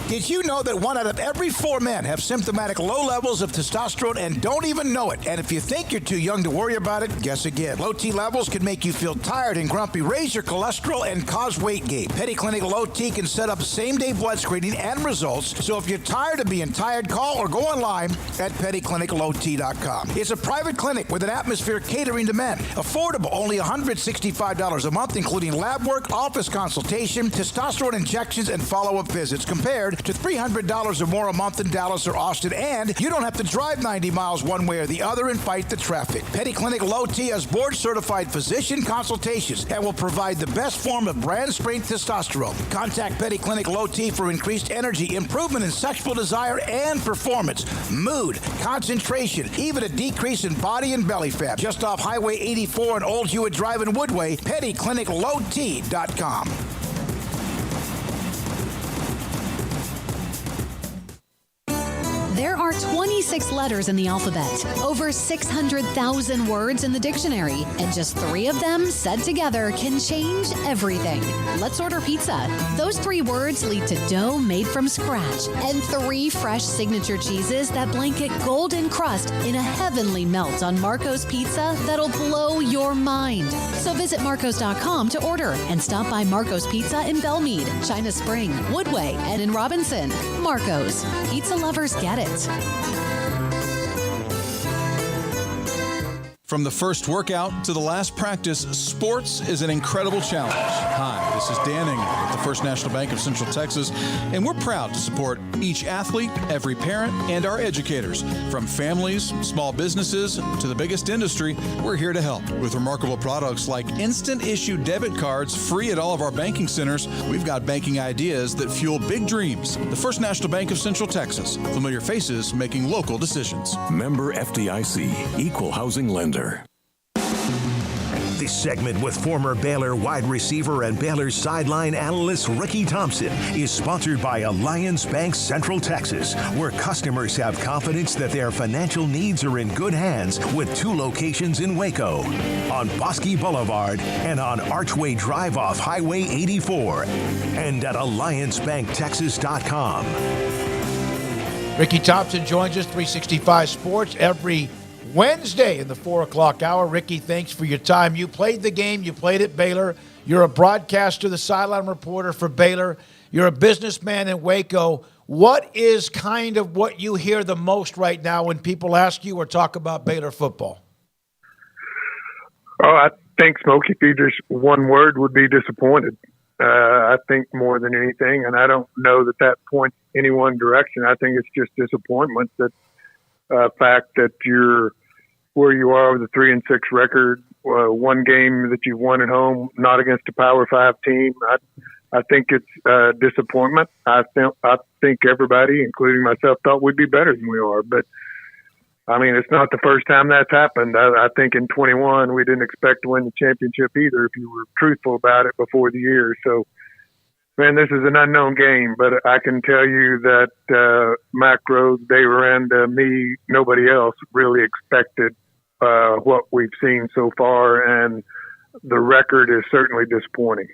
Did you know that 1 out of every 4 men have symptomatic low levels of testosterone and don't even know it? And if you think you're too young to worry about it, guess again. Low T levels can make you feel tired and grumpy, raise your cholesterol, and cause weight gain. Petty Clinic Low T can set up same-day blood screening and results. So if you're tired of being tired, call or go online at pettycliniclowt.com. It's a private clinic with an atmosphere catering to men. Affordable, only $165 a month, including lab work, office consultation, testosterone injections, and follow-up visits, compared to $300 or more a month in Dallas or Austin, and you don't have to drive 90 miles one way or the other and fight the traffic. Petty Clinic Low T has board-certified physician consultations and will provide the best form of brand-strength testosterone. Contact Petty Clinic Low T for increased energy, improvement in sexual desire and performance, mood, concentration, even a decrease in body and belly fat. Just off Highway 84 and Old Hewitt Drive in Woodway, pettycliniclowt.com. There are 26 letters in the alphabet, over 600,000 words in the dictionary, and just 3 of them said together can change everything. Let's order pizza. Those 3 words lead to dough made from scratch and 3 fresh signature cheeses that blanket golden crust in a heavenly melt on Marco's Pizza that'll blow your mind. So visit marcos.com to order and stop by Marco's Pizza in Belmead, China Spring, Woodway, and in Robinson. Marco's. Pizza lovers get it. From the first workout to the last practice, sports is an incredible challenge. Hi, this is Dan Engel with the First National Bank of Central Texas, and we're proud to support each athlete, every parent, and our educators. From families, small businesses, to the biggest industry, we're here to help. With remarkable products like instant issue debit cards free at all of our banking centers, we've got banking ideas that fuel big dreams. The First National Bank of Central Texas. Familiar faces making local decisions. Member FDIC, Equal Housing Lender. This segment with former Baylor wide receiver and Baylor sideline analyst Ricky Thompson is sponsored by Alliance Bank Central Texas, where customers have confidence that their financial needs are in good hands with 2 locations in Waco, on Bosque Boulevard and on Archway Drive off Highway 84, and at AllianceBankTexas.com. Ricky Thompson joins us, 365 Sports, every Wednesday in the 4 o'clock hour. Ricky, thanks for your time. You played the game. You played at Baylor. You're a broadcaster, the sideline reporter for Baylor. You're a businessman in Waco. What is kind of what you hear the most right now when people ask you or talk about Baylor football? Oh, I think, Smoak, if you just one word, would be disappointed. I think more than anything, and I don't know that points any one direction. I think it's just disappointment that fact that you're where you are with a 3-6 record, one game that you won at home, not against a Power 5 team. I think it's disappointment. I think everybody, including myself, thought we'd be better than we are. But I mean, it's not the first time that's happened. I think in 21 we didn't expect to win the championship either, if you were truthful about it before the year. So, man, this is an unknown game, but I can tell you that Mac Rose, Dave Aranda, me, nobody else really expected what we've seen so far, and the record is certainly disappointing.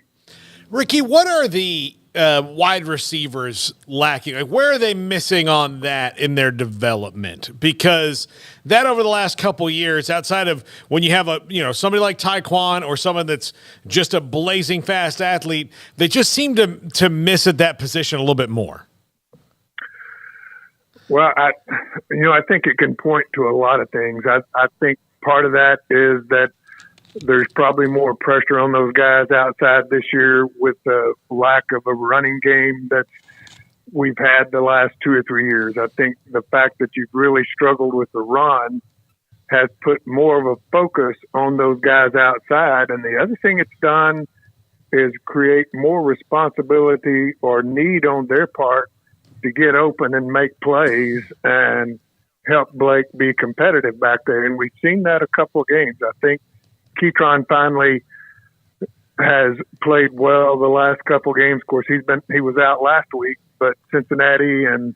Ricky, what are the wide receivers lacking? Like, where are they missing on that in their development? Because that over the last couple years, outside of when you have somebody like Tyquan or someone that's just a blazing fast athlete, they just seem to miss at that position a little bit more. Well, I think it can point to a lot of things. I think part of that is that there's probably more pressure on those guys outside this year with the lack of a running game that we've had the last 2 or 3 years. I think the fact that you've really struggled with the run has put more of a focus on those guys outside. And the other thing it's done is create more responsibility or need on their part to get open and make plays and help Blake be competitive back there. And we've seen that a couple of games. I think Keytron finally has played well the last couple of games. Of course, he was out last week, but Cincinnati and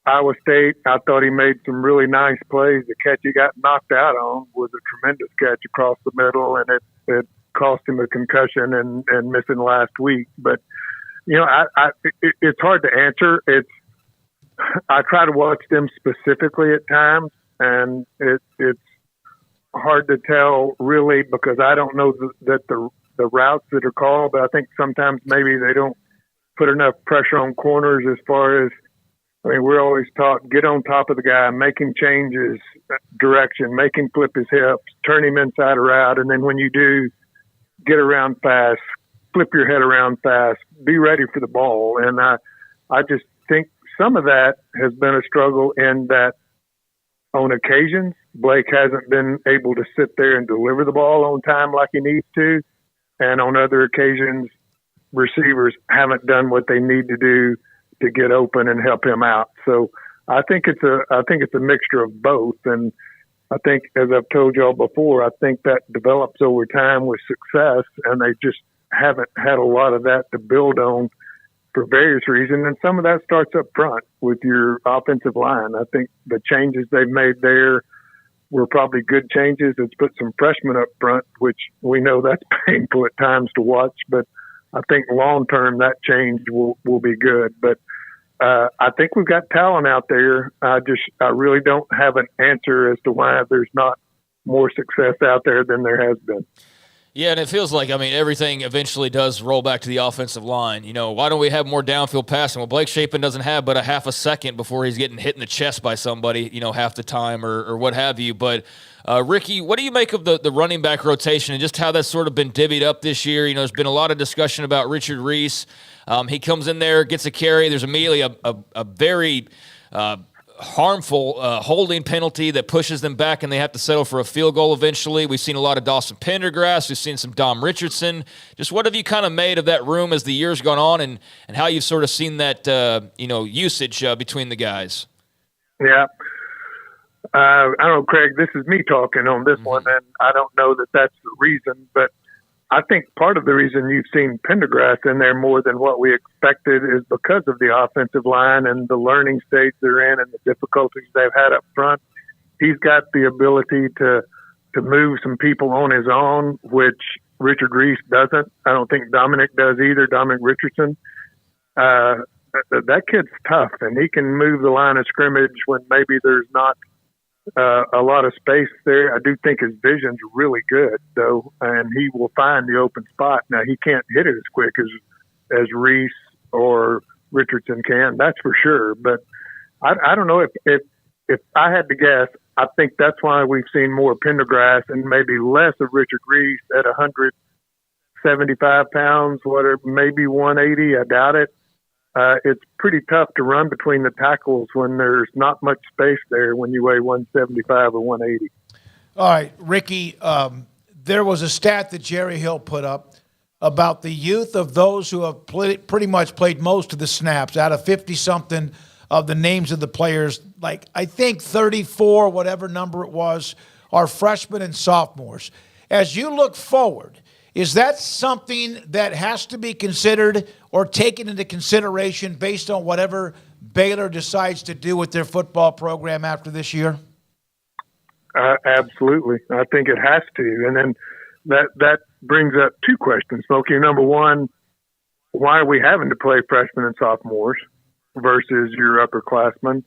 Iowa State, I thought he made some really nice plays. The catch he got knocked out on was a tremendous catch across the middle, and it cost him a concussion and missing last week. But it's hard to answer. I try to watch them specifically at times, and it's hard to tell really because I don't know that the routes that are called, but I think sometimes maybe they don't put enough pressure on corners as far as, we're always taught, get on top of the guy, make him change his direction, make him flip his hips, turn him inside or out. And then when you do, get around fast, flip your head around fast, be ready for the ball. And I just think some of that has been a struggle in that on occasions, Blake hasn't been able to sit there and deliver the ball on time like he needs to. And on other occasions, receivers haven't done what they need to do to get open and help him out. So I think it's a mixture of both. And I think, as I've told y'all before, I think that develops over time with success, and they just haven't had a lot of that to build on for various reasons. And some of that starts up front with your offensive line. I think the changes they've made there were probably good changes. It's put some freshmen up front, which we know that's painful at times to watch, but I think long term that change will be good. But I think we've got talent out there. I really don't have an answer as to why there's not more success out there than there has been. Yeah, and it feels like, everything eventually does roll back to the offensive line. Why don't we have more downfield passing? Well, Blake Shapen doesn't have but a half a second before he's getting hit in the chest by somebody, half the time or what have you. But, Ricky, what do you make of the running back rotation and just how that's sort of been divvied up this year? There's been a lot of discussion about Richard Reese. He comes in there, gets a carry. There's immediately a very harmful holding penalty that pushes them back, and they have to settle for a field goal eventually. We've seen a lot of Dawson Pendergrass. We've seen some Dom Richardson. Just what have you kind of made of that room as the years gone on, and how you've sort of seen that usage between the guys? Yeah. I don't know, Craig, this is me talking on this one, and I don't know that that's the reason, but I think part of the reason you've seen Pendergrass in there more than what we expected is because of the offensive line and the learning stage they're in and the difficulties they've had up front. He's got the ability to move some people on his own, which Richard Reese doesn't. I don't think Dominic does either, Dominic Richardson. That kid's tough, and he can move the line of scrimmage when maybe there's not a lot of space there. I do think his vision's really good, though, and he will find the open spot. Now, he can't hit it as quick as Reese or Richardson can, that's for sure. But I don't know if I had to guess, I think that's why we've seen more Pendergrass and maybe less of Richard Reese at 175 pounds, maybe 180. I doubt it. It's pretty tough to run between the tackles when there's not much space there when you weigh 175 or 180. All right, Ricky, there was a stat that Jerry Hill put up about the youth of those who have pretty much played most of the snaps out of 50-something of the names of the players. Like, I think 34, whatever number it was, are freshmen and sophomores. As you look forward, is that something that has to be considered or taken into consideration based on whatever Baylor decides to do with their football program after this year? Absolutely. I think it has to. And then that brings up two questions, Smokey. Number one, why are we having to play freshmen and sophomores versus your upperclassmen?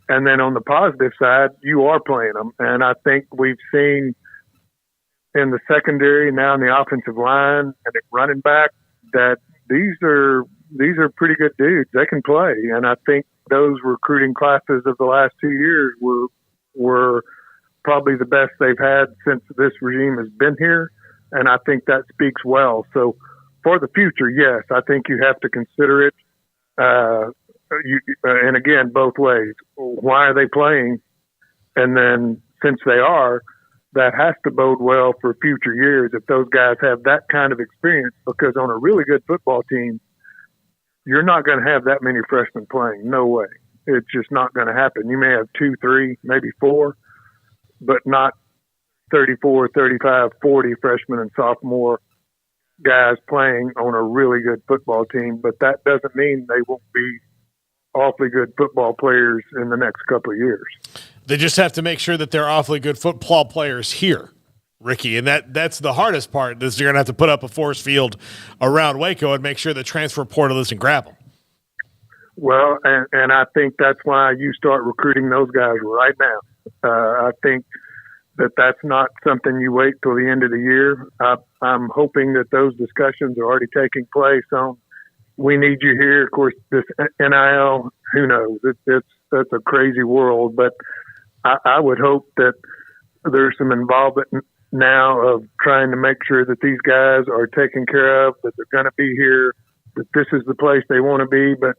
And then on the positive side, you are playing them. And I think we've seen in the secondary, now in the offensive line and at running back, that these are pretty good dudes. They can play. And I think those recruiting classes of the last 2 years were probably the best they've had since this regime has been here. And I think that speaks well. So for the future, yes, I think you have to consider it. And again, both ways. Why are they playing? And then since they are, that has to bode well for future years if those guys have that kind of experience, because on a really good football team, you're not going to have that many freshmen playing. No way. It's just not going to happen. You may have 2, 3, maybe 4, but not 34, 35, 40 freshmen and sophomore guys playing on a really good football team. But that doesn't mean they won't be awfully good football players in the next couple of years. They just have to make sure that they're awfully good football players here, Ricky, and that's the hardest part. Is you're going to have to put up a force field around Waco and make sure the transfer portal doesn't grab them. Well, and I think that's why you start recruiting those guys right now. I think that's not something you wait till the end of the year. I'm hoping that those discussions are already taking place on, we need you here. Of course, this NIL, who knows? That's a crazy world, but I would hope that there's some involvement now of trying to make sure that these guys are taken care of, that they're going to be here, that this is the place they want to be. But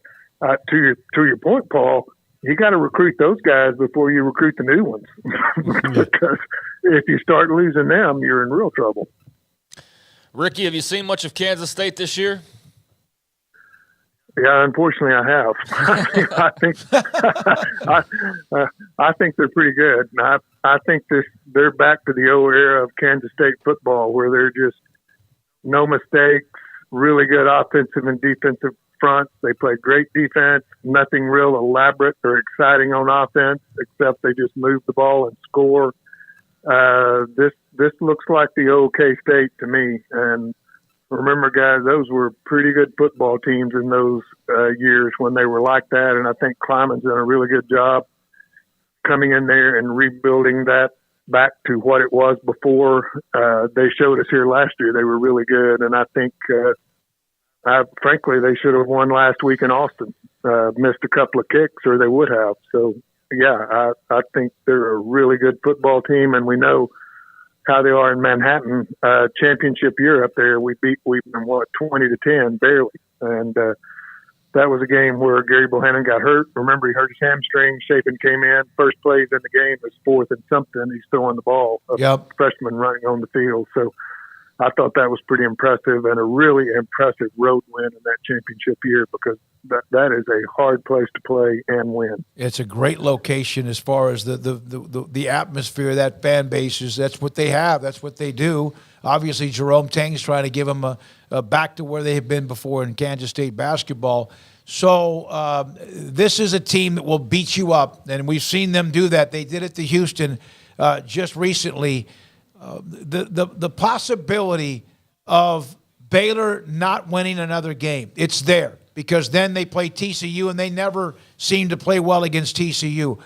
to your point, Paul, you got to recruit those guys before you recruit the new ones, because if you start losing them, you're in real trouble. Ricky, have you seen much of Kansas State this year? Yeah, unfortunately, I have. I think they're pretty good. And I think they're back to the old era of Kansas State football, where they're just no mistakes, really good offensive and defensive fronts. They play great defense, nothing real elaborate or exciting on offense, except they just move the ball and score. This looks like the old K-State to me. And remember, guys, those were pretty good football teams in those years when they were like that. And I think Kleiman's done a really good job coming in there and rebuilding that back to what it was before. They showed us here last year they were really good. And I think, frankly, they should have won last week in Austin. Missed a couple of kicks, or they would have. So, yeah, I think they're a really good football team, and we know how they are in Manhattan. Championship year up there, we've been 20-10 barely, and that was a game where Gary Bohannon got hurt. Remember, he hurt his hamstring. Chapin came in. First plays in the game was 4th and something. He's throwing the ball. Yep. Freshman running on the field. So I thought that was pretty impressive, and a really impressive road win in that championship year, because that is a hard place to play and win. It's a great location as far as the atmosphere, that fan base is. That's what they have. That's what they do. Obviously, Jerome Tang's trying to give them a back to where they have been before in Kansas State basketball. So this is a team that will beat you up, and we've seen them do that. They did it to Houston just recently. The possibility of Baylor not winning another game, it's there, because then they play TCU, and they never seem to play well against TCU.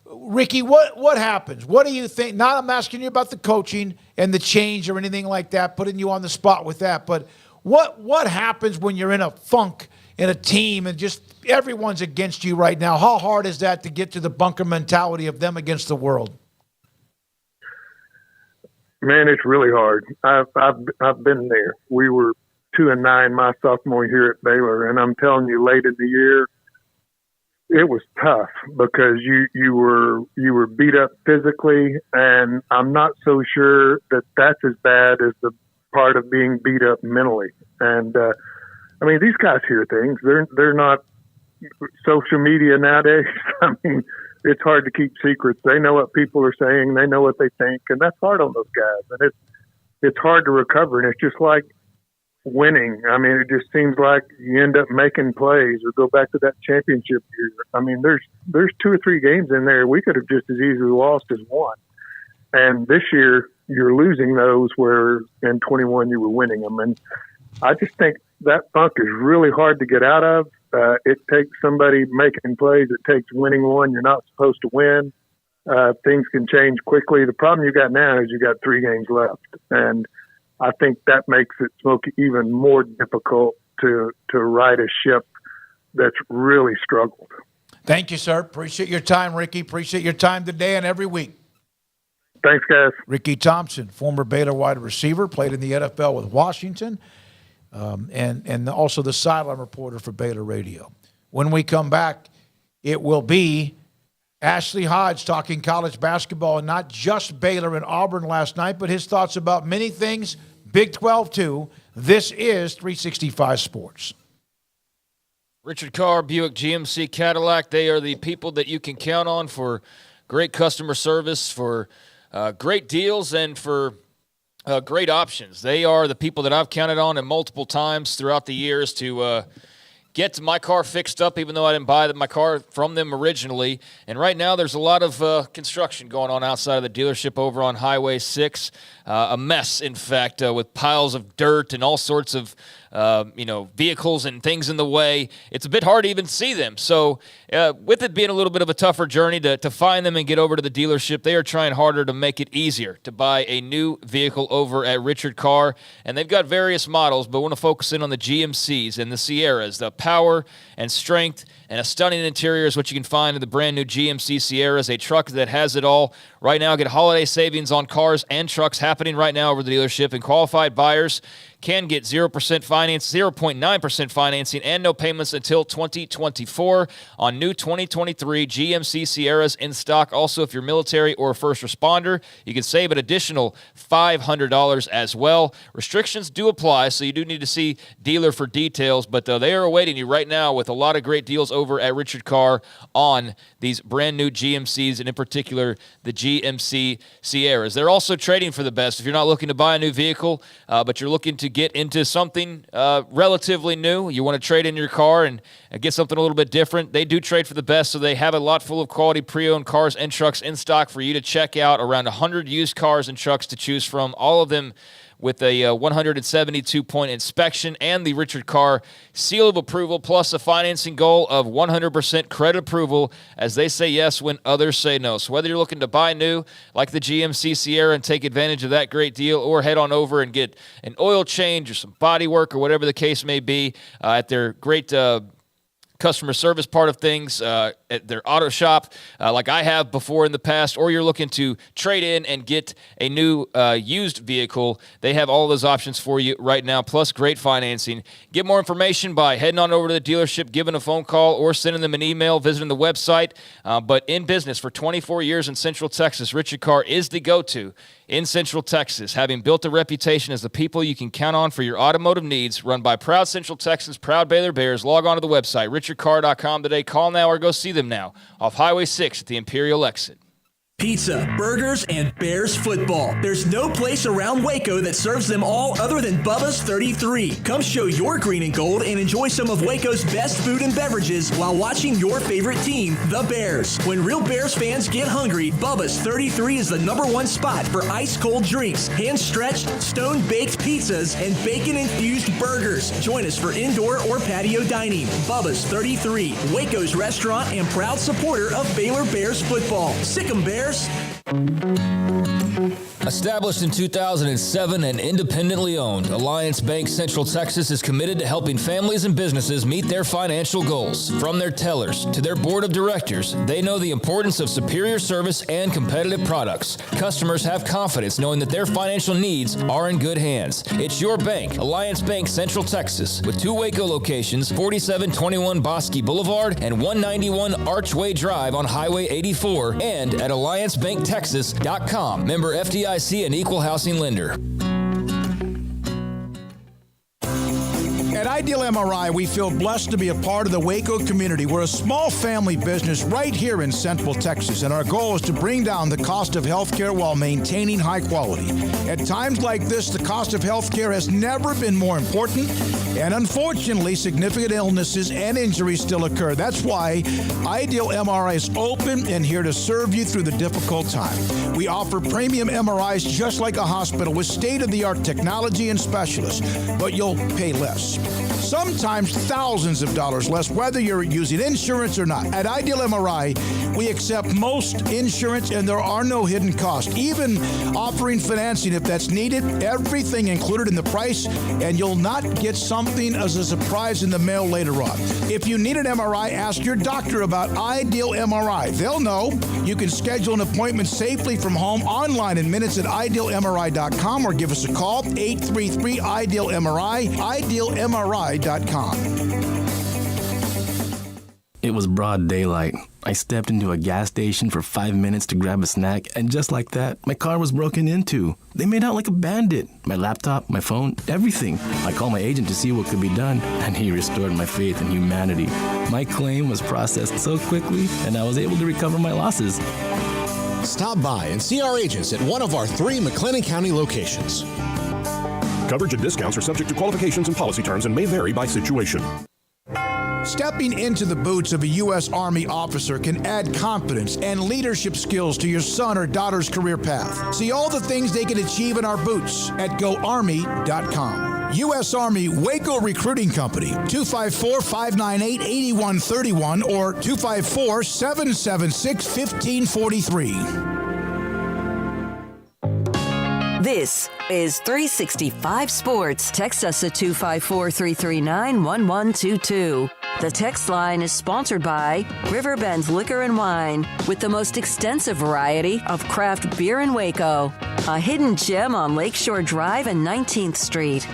Ricky, what happens? What do you think? Not I'm asking you about the coaching and the change or anything like that, putting you on the spot with that, but what happens when you're in a funk in a team and just everyone's against you right now? How hard is that to get to the bunker mentality of them against the world? Man, it's really hard. I've been there. We were 2-9 my sophomore year at Baylor, and I'm telling you, late in the year, it was tough because you were beat up physically, and I'm not so sure that that's as bad as the part of being beat up mentally. And I mean, these guys hear things. They're not social media nowadays. I mean, it's hard to keep secrets. They know what people are saying. They know what they think, and that's hard on those guys. And it's hard to recover. And it's just like winning. I mean, it just seems like you end up making plays or go back to that championship year. I mean, there's 2 or 3 games in there we could have just as easily lost as won. And this year you're losing those where in 21 you were winning them. And I just think that funk is really hard to get out of. It takes somebody making plays. It takes winning one you're not supposed to win. Things can change quickly. The problem you got now is you got 3 games left. And I think that makes it, Smoak, even more difficult to right a ship that's really struggled. Thank you, sir. Appreciate your time, Ricky. Appreciate your time today and every week. Thanks, guys. Ricky Thompson, former Baylor wide receiver, played in the NFL with Washington, and also the sideline reporter for Baylor Radio. When we come back, it will be Ashley Hodge talking college basketball, and not just Baylor and Auburn last night, but his thoughts about many things, Big 12 too. This is 365 Sports. Richard Carr, Buick GMC Cadillac, they are the people that you can count on for great customer service, for great deals, and for great options. They are the people that I've counted on multiple times throughout the years to get my car fixed up, even though I didn't buy my car from them originally. And right now there's a lot of construction going on outside of the dealership over on Highway 6. A mess, in fact, with piles of dirt and all sorts of vehicles and things in the way. It's a bit hard to even see them. So with it being a little bit of a tougher journey to find them and get over to the dealership, they are trying harder to make it easier to buy a new vehicle over at Richard Carr. And they've got various models, but want to focus in on the GMCs and the Sierras. The power and strength and a stunning interior is what you can find in the brand new GMC Sierras, a truck that has it all. Right now, get holiday savings on cars and trucks happening right now over the dealership, and qualified buyers can get 0% finance, 0.9% financing, and no payments until 2024 on new 2023 GMC Sierras in stock. Also, if you're military or a first responder, you can save an additional $500 as well. Restrictions do apply, so you do need to see dealer for details, but they are awaiting you right now with a lot of great deals over at Richard Carr on these brand new GMCs, and in particular, the GMC Sierras. They're also trading for the best. If you're not looking to buy a new vehicle, but you're looking to get into something relatively new, you want to trade in your car and get something a little bit different, they do trade for the best, so they have a lot full of quality pre-owned cars and trucks in stock for you to check out. Around 100 used cars and trucks to choose from, all of them with a 172-point inspection and the Richard Carr seal of approval, plus a financing goal of 100% credit approval, as they say yes when others say no. So whether you're looking to buy new, like the GMC Sierra, and take advantage of that great deal, or head on over and get an oil change or some body work or whatever the case may be at their great customer service part of things at their auto shop like I have before in the past, or you're looking to trade in and get a new used vehicle, they have all those options for you right now, plus great financing. Get more information by heading on over to the dealership, giving a phone call, or sending them an email, visiting the website. But in business for 24 years in Central Texas, Richard Carr is the go-to in Central Texas, having built a reputation as the people you can count on for your automotive needs. Run by proud Central Texans, proud Baylor Bears. Log on to the website, richardcarr.com today. Call now or go see them now off Highway 6 at the Imperial exit. Pizza, burgers, and Bears football. There's no place around Waco that serves them all other than Bubba's 33. Come show your green and gold and enjoy some of Waco's best food and beverages while watching your favorite team, the Bears. When real Bears fans get hungry, Bubba's 33 is the #1 spot for ice-cold drinks, hand-stretched, stone-baked pizzas, and bacon-infused burgers. Join us for indoor or patio dining. Bubba's 33, Waco's restaurant and proud supporter of Baylor Bears football. Sick 'em, Bears. Established in 2007 and independently owned, Alliance Bank Central Texas is committed to helping families and businesses meet their financial goals. From their tellers to their board of directors, they know the importance of superior service and competitive products. Customers have confidence knowing that their financial needs are in good hands. It's your bank, Alliance Bank Central Texas, with 2 Waco locations, 4721 Bosque Boulevard and 191 Archway Drive on Highway 84, and at AllianceBankTexas.com. Member FDIC and equal housing lender. At Ideal MRI, we feel blessed to be a part of the Waco community. We're a small family business right here in Central Texas, and our goal is to bring down the cost of healthcare while maintaining high quality. At times like this, the cost of healthcare has never been more important, and unfortunately, significant illnesses and injuries still occur. That's why Ideal MRI is open and here to serve you through the difficult time. We offer premium MRIs just like a hospital with state-of-the-art technology and specialists, but you'll pay less. sometimes thousands of dollars less, whether you're using insurance or not. At Ideal MRI, we accept most insurance, and there are no hidden costs. Even offering financing if that's needed, everything included in the price, and you'll not get something as a surprise in the mail later on. If you need an MRI, ask your doctor about Ideal MRI. They'll know. You can schedule an appointment safely from home online in minutes at idealmri.com or give us a call, 833-IDEAL-MRI, idealmri.com. It was broad daylight. I stepped into a gas station for 5 minutes to grab a snack, and just like that, my car was broken into. They made out like a bandit. My laptop, my phone, everything. I called my agent to see what could be done, and he restored my faith in humanity. My claim was processed so quickly, and I was able to recover my losses. Stop by and see our agents at one of our 3 McLennan County locations. Coverage and discounts are subject to qualifications and policy terms and may vary by situation. Stepping into the boots of a U.S. Army officer can add confidence and leadership skills to your son or daughter's career path. See all the things they can achieve in our boots at GoArmy.com. U.S. Army Waco Recruiting Company, 254-598-8131 or 254-776-1543. This is 365 Sports. Text us at 254-339-1122. The text line is sponsored by Riverbend's Liquor and Wine, with the most extensive variety of craft beer in Waco. A hidden gem on Lakeshore Drive and 19th Street.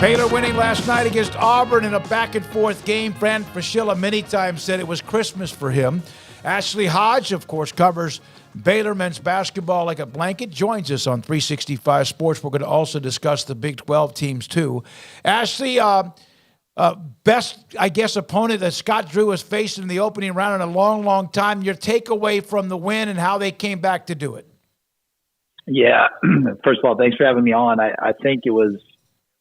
Baylor winning last night against Auburn in a back-and-forth game. Fran Fraschilla many times said it was Christmas for him. Ashley Hodge, of course, covers Baylor men's basketball like a blanket, joins us on 365 Sports. We're going to also discuss the Big 12 teams, too. Ashley, best, I guess, opponent that Scott Drew has faced in the opening round in a long, long time. Your takeaway from the win and how they came back to do it. Yeah, first of all, thanks for having me on. I think it was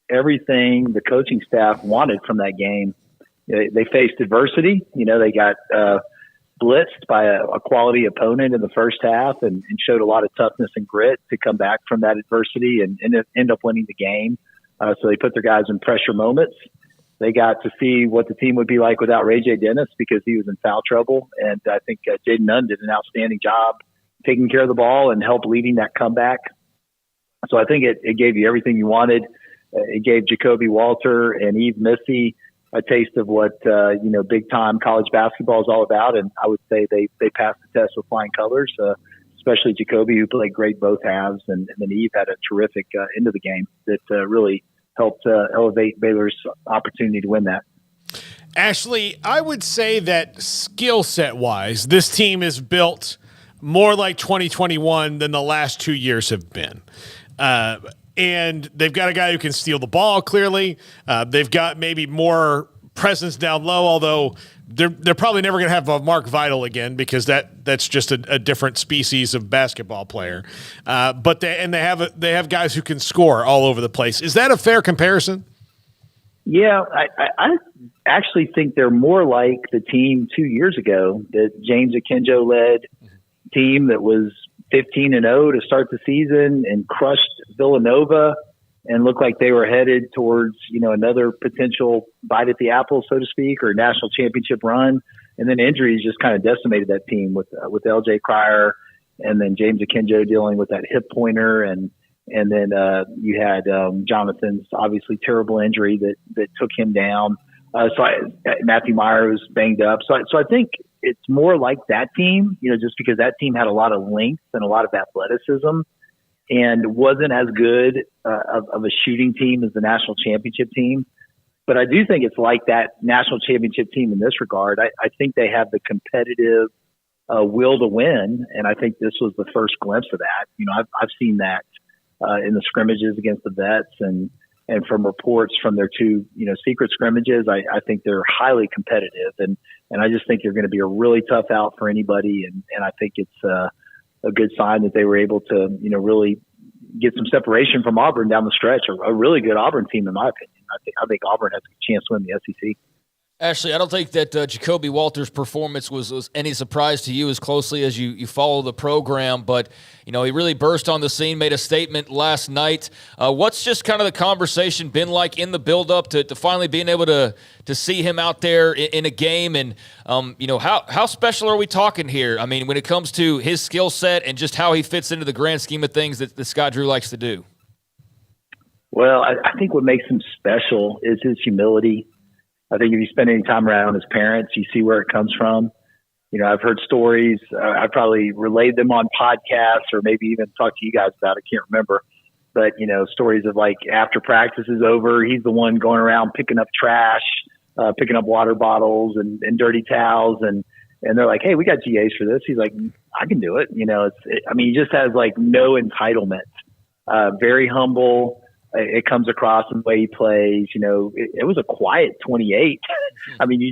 everything the coaching staff wanted from that game. They faced adversity. They got blitzed by a quality opponent in the first half and showed a lot of toughness and grit to come back from that adversity and end up winning the game. So they put their guys in pressure moments. They got to see what the team would be like without Ray J. Dennis because he was in foul trouble. And I think Jaden Nunn did an outstanding job taking care of the ball and help leading that comeback. So I think it gave you everything you wanted. It gave Jacoby Walter and Eve Missy a taste of what, big time college basketball is all about. And I would say they passed the test with flying colors, especially Jacoby, who played great both halves. And then Eve had a terrific end of the game that really helped elevate Baylor's opportunity to win that. Ashley, I would say that skill set wise, this team is built more like 2021 than the last 2 years have been. And they've got a guy who can steal the ball, clearly. They've got maybe more presence down low, although they're probably never going to have a Mark Vidal again because that's just a different species of basketball player. But they have guys who can score all over the place. Is that a fair comparison? Yeah, I actually think they're more like the team 2 years ago, the James Akinjo led team that was 15-0 to start the season and crushed Villanova and looked like they were headed towards, another potential bite at the apple, so to speak, or national championship run. And then injuries just kind of decimated that team with LJ Cryer and then James Akinjo dealing with that hip pointer. And then you had Jonathan's obviously terrible injury that took him down. Matthew Meyer was banged up. So I think it's more like that team, just because that team had a lot of length and a lot of athleticism and wasn't as good of a shooting team as the national championship team. But I do think it's like that national championship team in this regard. I think they have the competitive will to win, and I think this was the first glimpse of that. I've seen that in the scrimmages against the Vets and from reports from their two, secret scrimmages. I think they're highly competitive, and I just think they're going to be a really tough out for anybody. And I think it's a good sign that they were able to, really get some separation from Auburn down the stretch. A really good Auburn team, in my opinion. I think Auburn has a chance to win the SEC. Ashley, I don't think that Jacoby Walters' performance was any surprise to you as closely as you follow the program, but he really burst on the scene, made a statement last night. What's just kind of the conversation been like in the build-up to finally being able to see him out there in a game, and how special are we talking here? I mean, when it comes to his skill set and just how he fits into the grand scheme of things that Scott Drew likes to do. Well, I think what makes him special is his humility. I think if you spend any time around his parents, you see where it comes from. I've heard stories. I probably relayed them on podcasts or maybe even talked to you guys about it. I can't remember. But, stories of like after practice is over, he's the one going around picking up trash, picking up water bottles and dirty towels. And they're like, hey, we got GAs for this. He's like, I can do it. He just has like no entitlement, very humble. It comes across in the way he plays. It was a quiet 28. I mean, he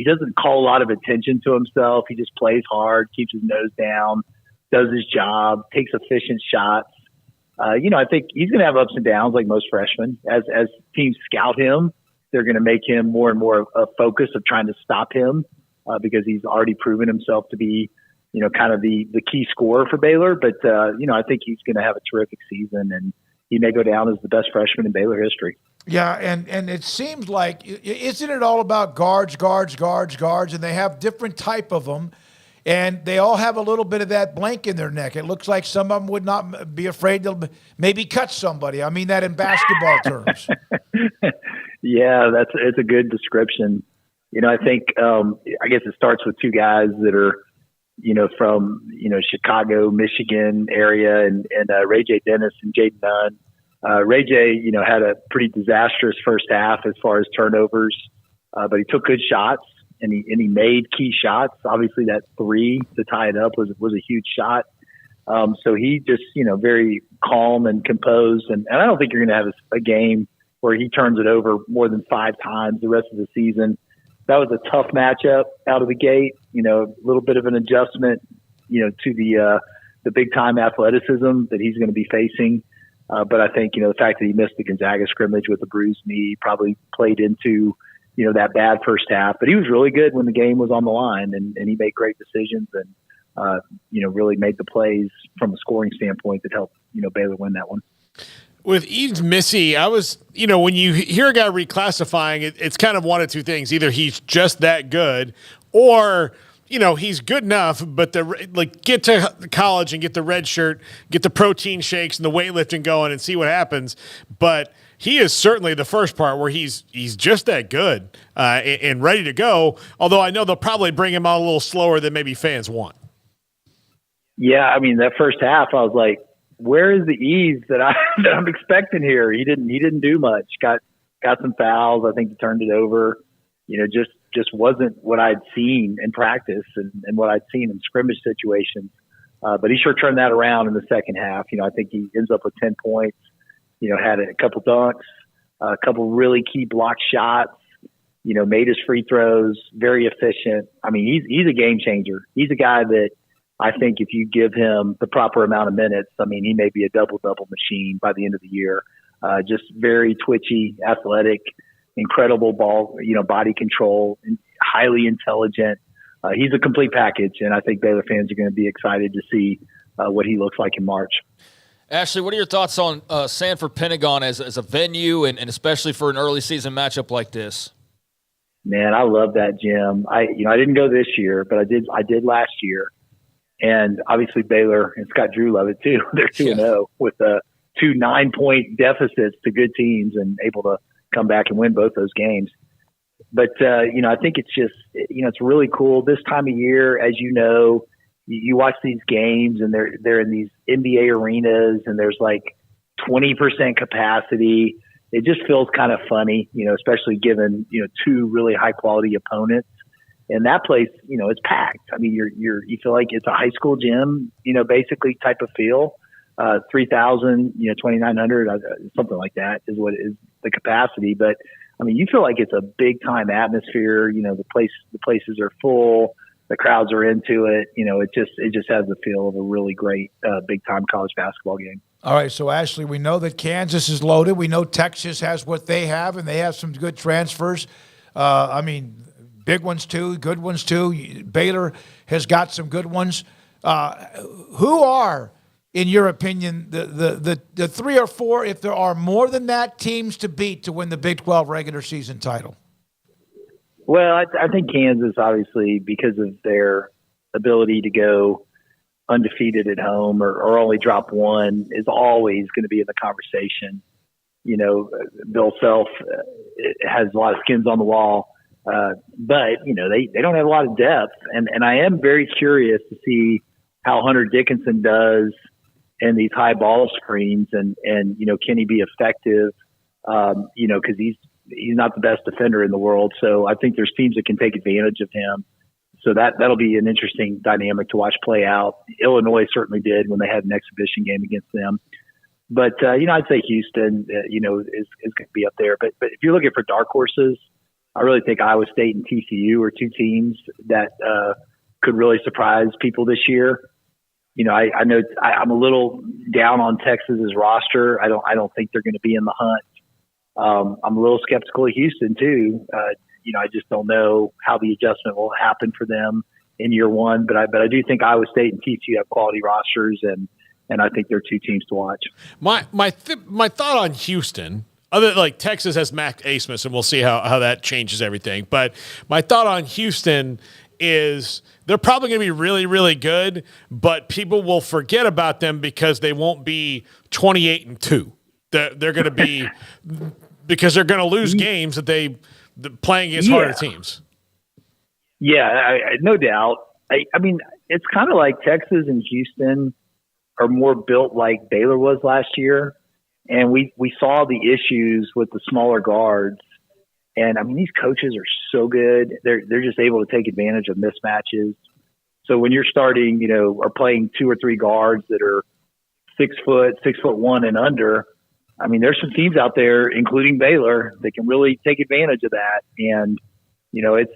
doesn't call a lot of attention to himself. He just plays hard, keeps his nose down, does his job, takes efficient shots. I think he's going to have ups and downs like most freshmen. As teams scout him, they're going to make him more and more a focus of trying to stop him because he's already proven himself to be, kind of the key scorer for Baylor. But, I think he's going to have a terrific season, and he may go down as the best freshman in Baylor history. Yeah, and it seems like, isn't it all about guards, and they have different type of them, and they all have a little bit of that blank in their neck. It looks like some of them would not be afraid to maybe cut somebody. I mean that in basketball terms. Yeah, it's a good description. I think I guess it starts with two guys that are, from, Chicago, Michigan area, and Ray J. Dennis and Jaden Nunn. Ray J, had a pretty disastrous first half as far as turnovers, but he took good shots and he made key shots. Obviously, that three to tie it up was a huge shot. So he just, very calm and composed, and I don't think you're going to have a game where he turns it over more than 5 times the rest of the season. That was a tough matchup out of the gate, a little bit of an adjustment, to the big time athleticism that he's going to be facing. But I think, the fact that he missed the Gonzaga scrimmage with a bruised knee probably played into, that bad first half. But he was really good when the game was on the line, and he made great decisions and, really made the plays from a scoring standpoint that helped, Baylor win that one. With Eves Missy, I was, when you hear a guy reclassifying, it's kind of one of two things. Either he's just that good, or, he's good enough, but get to college and get the red shirt, get the protein shakes and the weightlifting going and see what happens. But he is certainly the first part where he's just that good and ready to go, although I know they'll probably bring him out a little slower than maybe fans want. Yeah, I mean, that first half, I was like, where is the ease that I'm expecting here? He didn't do much. Got some fouls. I think he turned it over. Just wasn't what I'd seen in practice and what I'd seen in scrimmage situations. But he sure turned that around in the second half. I think he ends up with 10 points. Had a couple dunks, a couple really key block shots. Made his free throws. Very efficient. I mean, he's a game changer. He's a guy that I think if you give him the proper amount of minutes, I mean, he may be a double-double machine by the end of the year. Just very twitchy, athletic, incredible body control, and highly intelligent. He's a complete package, and I think Baylor fans are going to be excited to see what he looks like in March. Ashley, what are your thoughts on Sanford Pentagon as a venue and especially for an early season matchup like this? Man, I love that gym. I didn't go this year, but I did last year. And obviously Baylor and Scott Drew love it too. They're 2-0 with 2 9-point deficits to good teams and able to come back and win both those games. But, I think it's just, it's really cool this time of year. As you watch these games and they're in these NBA arenas and there's like 20% capacity. It just feels kind of funny, especially given, 2 really high quality opponents. And that place, it's packed. I mean, you feel like it's a high school gym, basically type of feel. 3,000, 2,900, something like that is what is the capacity. But I mean, you feel like it's a big time atmosphere. The places are full, the crowds are into it. It just has the feel of a really great big time college basketball game. All right, so Ashley, we know that Kansas is loaded. We know Texas has what they have, and they have some good transfers. I mean, big ones too, good ones too. Baylor has got some good ones. Who are, in your opinion, the 3 or 4, if there are more than that, teams to beat to win the Big 12 regular season title? Well, I think Kansas, obviously, because of their ability to go undefeated at home or only drop one, is always going to be in the conversation. You know, Bill Self has a lot of skins on the wall, but, you know, they don't have a lot of depth. And I am very curious to see how Hunter Dickinson does in these high ball screens and you know, can he be effective? You know, because he's not the best defender in the world. So I think there's teams that can take advantage of him. So that'll be an interesting dynamic to watch play out. Illinois certainly did when they had an exhibition game against them. But, you know, I'd say Houston, you know, is going to be up there. But if you're looking for dark horses, I really think Iowa State and TCU are two teams that could really surprise people this year. You know, I know I'm a little down on Texas's roster. I don't think they're going to be in the hunt. I'm a little skeptical of Houston too. You know, I just don't know how the adjustment will happen for them in year one. But I do think Iowa State and TCU have quality rosters, and I think they're two teams to watch. My thought on Houston, other like Texas has Mac Asmus, and we'll see how that changes everything. But my thought on Houston is they're probably going to be really, really good, but people will forget about them because they won't be 28-2. They're going to be because they're going to lose games that they playing against harder teams. Yeah, no doubt. I mean, it's kind of like Texas and Houston are more built like Baylor was last year, and we saw the issues with the smaller guards. And I mean, these coaches are so good; they're just able to take advantage of mismatches. So when you're starting, you know, or playing 2 or 3 guards that are 6 foot, 6'1" and under, I mean, there's some teams out there, including Baylor, that can really take advantage of that. And you know, it's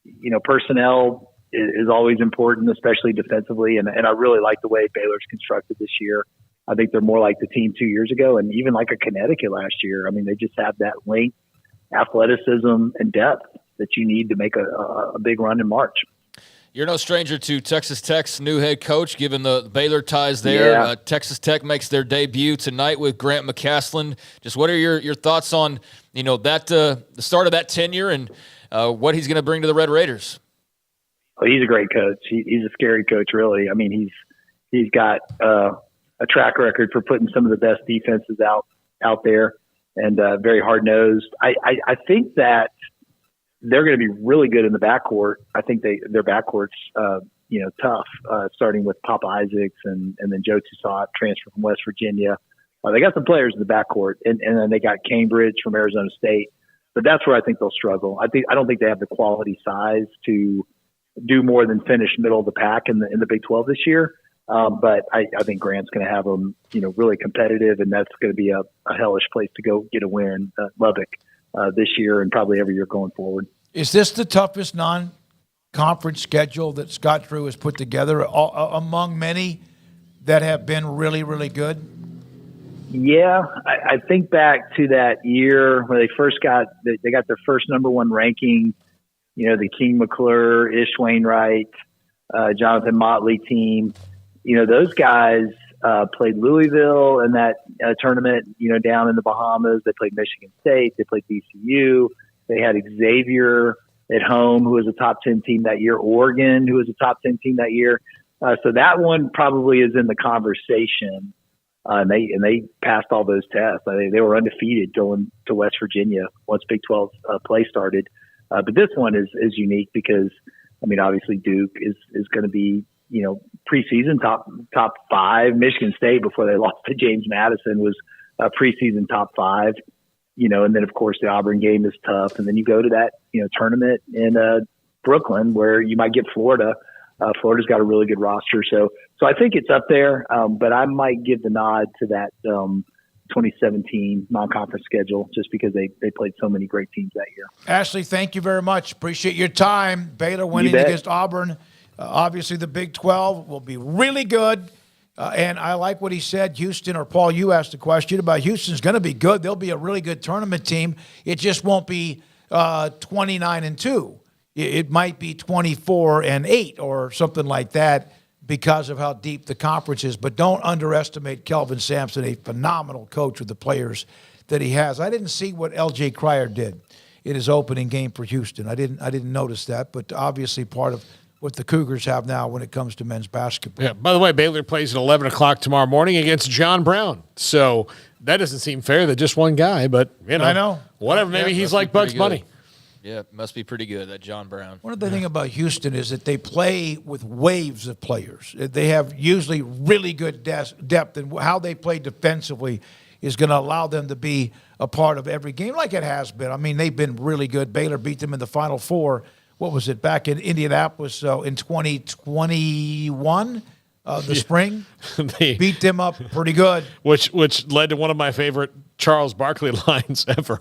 you know, personnel is always important, especially defensively. And I really like the way Baylor's constructed this year. I think they're more like the team 2 years ago, and even like a Connecticut last year. I mean, they just have that length, athleticism, and depth that you need to make a big run in March. You're no stranger to Texas Tech's new head coach, given the Baylor ties there. Yeah. Texas Tech makes their debut tonight with Grant McCasland. Just what are your thoughts on, you know, that the start of that tenure and what he's going to bring to the Red Raiders? Oh, he's a great coach. He's a scary coach, really. I mean, he's got a track record for putting some of the best defenses out there, and very hard nosed. I think that they're going to be really good in the backcourt. I think their backcourt's you know, tough, starting with Papa Isaacs and then Joe Toussaint, transfer from West Virginia. They got some players in the backcourt, and then they got Cambridge from Arizona State. But that's where I think they'll struggle. I don't think they have the quality size to do more than finish middle of the pack in the Big 12 this year. But I think Grant's going to have them, you know, really competitive, and that's going to be a hellish place to go get a win, Lubbock, this year and probably every year going forward. Is this the toughest non-conference schedule that Scott Drew has put together among many that have been really, really good? Yeah, I think back to that year when they first got their first number 1 ranking. You know, the King McClure, Ish Wainwright, Jonathan Motley team. You know, those guys played Louisville in that tournament, you know, down in the Bahamas. They played Michigan State. They played VCU. They had Xavier at home, who was a top 10 team that year. Oregon, who was a top 10 team that year. So that one probably is in the conversation. And they passed all those tests. They were undefeated going to West Virginia once Big 12 play started. But this one is unique because, I mean, obviously Duke is going to be, you know, preseason top 5. Michigan State, before they lost to James Madison, was a preseason top 5. You know, and then of course the Auburn game is tough, and then you go to that, you know, tournament in Brooklyn where you might get Florida. Florida's got a really good roster, so I think it's up there. But I might give the nod to that 2017 non-conference schedule just because they played so many great teams that year. Ashley, thank you very much. Appreciate your time. Baylor winning against Auburn. Obviously, the Big 12 will be really good. And I like what he said. Houston, or Paul, you asked a question about Houston's going to be good. They'll be a really good tournament team. It just won't be 29-2. It might be 24-8 or something like that because of how deep the conference is. But don't underestimate Kelvin Sampson, a phenomenal coach with the players that he has. I didn't see what L.J. Cryer did in his opening game for Houston. I didn't notice that, but obviously part of what the Cougars have now when it comes to men's basketball. Yeah. By the way, Baylor plays at 11 o'clock tomorrow morning against John Brown. So that doesn't seem fair that just one guy, but, I know. Whatever. Maybe he's like Bugs Bunny. Yeah, must be pretty good, that John Brown. One of the things about Houston is that they play with waves of players. They have usually really good depth, and how they play defensively is going to allow them to be a part of every game like it has been. I mean, they've been really good. Baylor beat them in the Final Four. What was it, back in Indianapolis in 2021, the spring? They beat them up pretty good. Which led to one of my favorite Charles Barkley lines ever.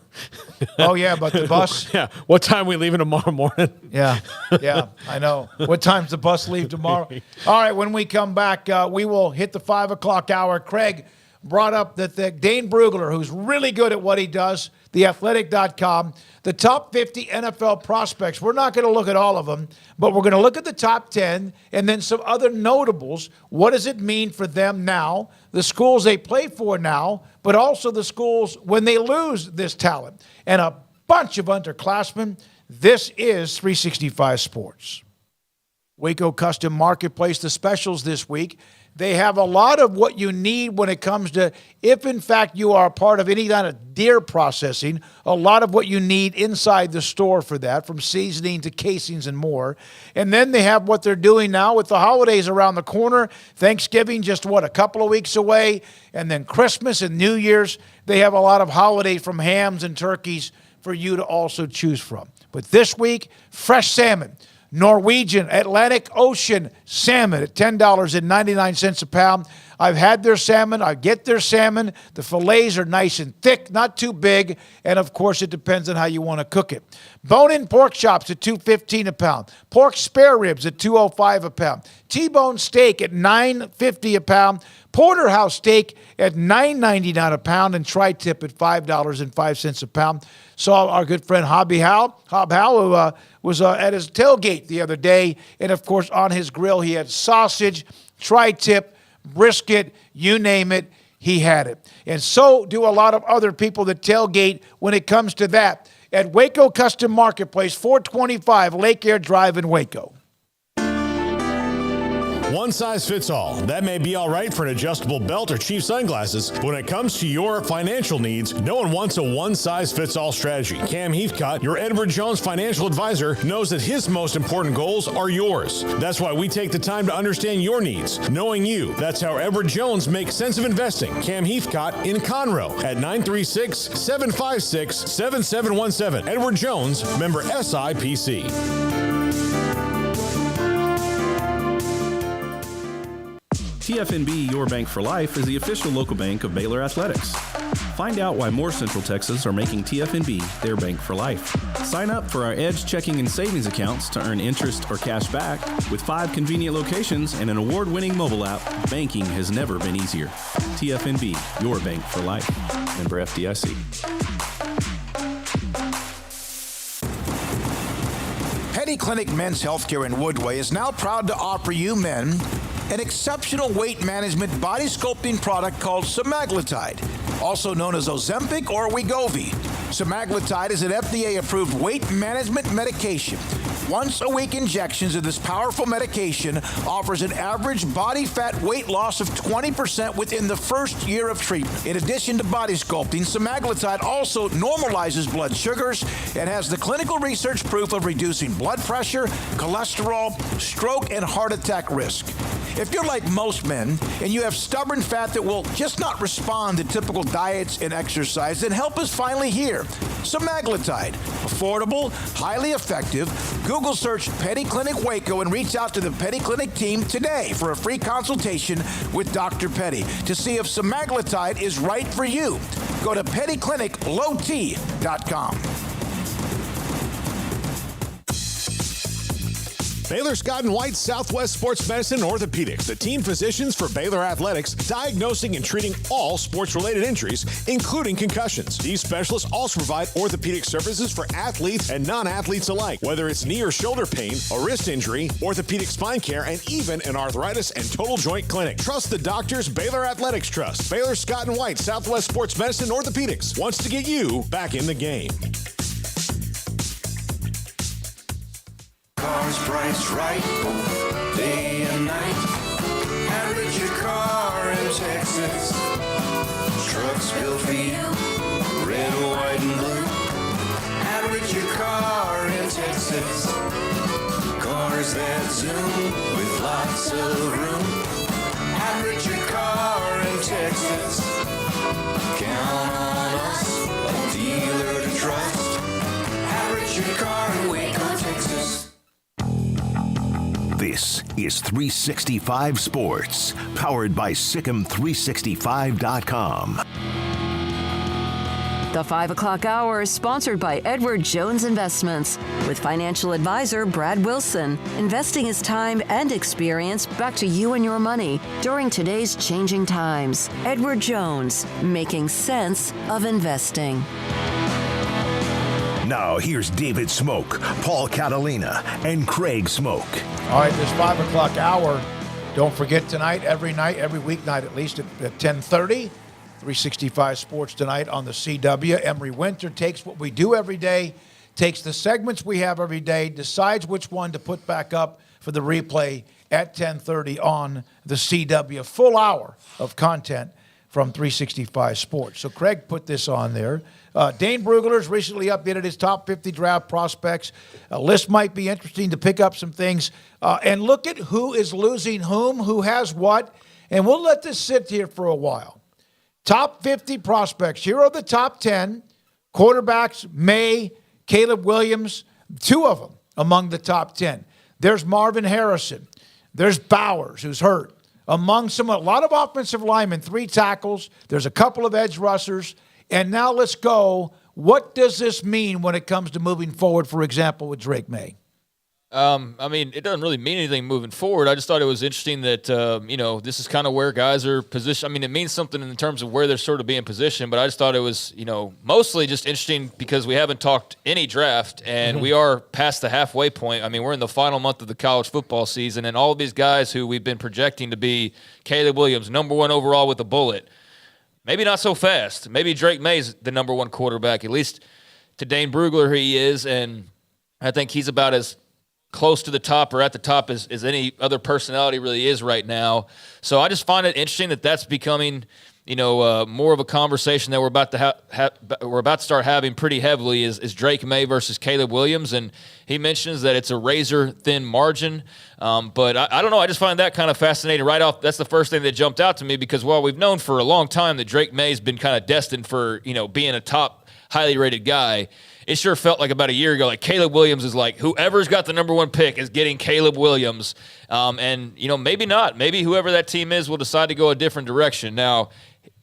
Oh, yeah, about the bus? Yeah. What time are we leaving tomorrow morning? Yeah, I know. What time's the bus leave tomorrow? All right, when we come back, we will hit the 5 o'clock hour. Craig brought up that Dane Brugler, who's really good at what he does, theathletic.com, the top 50 NFL prospects. We're not going to look at all of them, but we're going to look at the top 10 and then some other notables. What does it mean for them now, the schools they play for now, but also the schools when they lose this talent? And a bunch of underclassmen. This is 365 Sports. Waco Custom Marketplace, the specials this week. They have a lot of what you need when it comes to, if in fact you are a part of any kind of deer processing, a lot of what you need inside the store for that, from seasoning to casings and more. And then they have what they're doing now with the holidays around the corner. Thanksgiving just, a couple of weeks away. And then Christmas and New Year's. They have a lot of holidays from hams and turkeys for you to also choose from. But this week, fresh salmon. Norwegian Atlantic Ocean salmon at $10.99 a pound. I've had their salmon. I get their salmon. The fillets are nice and thick, not too big. And, of course, it depends on how you want to cook it. Bone-in pork chops at $2.15 a pound. Pork spare ribs at $2.05 a pound. T-bone steak at $9.50 a pound. Porterhouse steak at $9.99 a pound. And tri-tip at $5.05 a pound. Saw our good friend Hob Hal, who was at his tailgate the other day. And, of course, on his grill, he had sausage, tri-tip, brisket, you name it, he had it. And so do a lot of other people that tailgate when it comes to that. At Waco Custom Marketplace, 425 Lake Air Drive in Waco. One size fits all. That may be all right for an adjustable belt or cheap sunglasses, but when it comes to your financial needs, no one wants a one-size-fits-all strategy. Cam Heathcott, your Edward Jones financial advisor, knows that his most important goals are yours. That's why we take the time to understand your needs, knowing you. That's how Edward Jones makes sense of investing. Cam Heathcott in Conroe at 936-756-7717. Edward Jones, member SIPC. TFNB Your Bank for Life is the official local bank of Baylor Athletics. Find out why more Central Texas are making TFNB their bank for life. Sign up for our Edge checking and savings accounts to earn interest or cash back. With 5 convenient locations and an award-winning mobile app, banking has never been easier. TFNB Your Bank for Life. Member FDIC. Petty Clinic Men's Healthcare in Woodway is now proud to offer you men an exceptional weight management body sculpting product called semaglutide, also known as Ozempic or Wegovy. Semaglutide is an FDA-approved weight management medication. Once-a-week injections of this powerful medication offers an average body fat weight loss of 20% within the first year of treatment. In addition to body sculpting, semaglutide also normalizes blood sugars and has the clinical research proof of reducing blood pressure, cholesterol, stroke, and heart attack risk. If you're like most men and you have stubborn fat that will just not respond to typical diets and exercise, then help is finally here. Semaglutide, affordable, highly effective. Google search Petty Clinic Waco and reach out to the Petty Clinic team today for a free consultation with Dr. Petty to see if semaglutide is right for you. Go to pettycliniclowt.com. Baylor Scott and White Southwest Sports Medicine and Orthopedics, the team physicians for Baylor Athletics, diagnosing and treating all sports-related injuries, including concussions. These specialists also provide orthopedic services for athletes and non-athletes alike, whether it's knee or shoulder pain, a wrist injury, orthopedic spine care, and even an arthritis and total joint clinic. Trust the doctors Baylor Athletics trust. Baylor Scott and White Southwest Sports Medicine and Orthopedics wants to get you back in the game. Cars priced right, day and night. Average your car in Texas. Trucks built for you, red, white, and blue. Average your car in Texas. Cars that zoom with lots of room. Average your car in Texas. Count on us, a dealer to trust. Average your car in Waco, Texas. This is 365 Sports, powered by Sikkim365.com. The 5 o'clock hour is sponsored by Edward Jones Investments, with financial advisor Brad Wilson. Investing his time and experience back to you and your money during today's changing times. Edward Jones, making sense of investing. Now here's David Smoak, Paul Catalina, and Craig Smoak. All right, this 5 o'clock hour, don't forget tonight, every weeknight at least at 10:30, 365 Sports tonight on the CW. Emery Winter takes what we do every day, takes the segments we have every day, decides which one to put back up for the replay at 10:30 on the CW. Full hour of content from 365 Sports. So Craig put this on there. Dane Brugler's recently updated his top 50 draft prospects. A list might be interesting to pick up some things. And look at who is losing whom, who has what. And we'll let this sit here for a while. Top 50 prospects. Here are the top 10. Quarterbacks, May, Caleb Williams, 2 of them among the top 10. There's Marvin Harrison. There's Bowers, who's hurt. Among a lot of offensive linemen, 3 tackles. There's a couple of edge rushers. And now let's go. What does this mean when it comes to moving forward, for example, with Drake May? I mean, it doesn't really mean anything moving forward. I just thought it was interesting that, this is kind of where guys are positioned. I mean, it means something in terms of where they're sort of being positioned, but I just thought it was, mostly just interesting because we haven't talked any draft, and we are past the halfway point. I mean, we're in the final month of the college football season, and all of these guys who we've been projecting to be Caleb Williams, number 1 overall with a bullet, maybe not so fast. Maybe Drake May's the number 1 quarterback, at least to Dane Brugler he is, and I think he's about as close to the top or at the top as any other personality really is right now. So I just find it interesting that that's becoming, more of a conversation that we're about to we're about to start having pretty heavily is Drake May versus Caleb Williams, and he mentions that it's a razor thin margin. But I don't know. I just find that kind of fascinating right off. That's the first thing that jumped out to me because while we've known for a long time that Drake May's been kind of destined for being a top highly rated guy, it sure felt like about a year ago, like Caleb Williams is like, whoever's got the number 1 pick is getting Caleb Williams. And, maybe not. Maybe whoever that team is will decide to go a different direction. Now,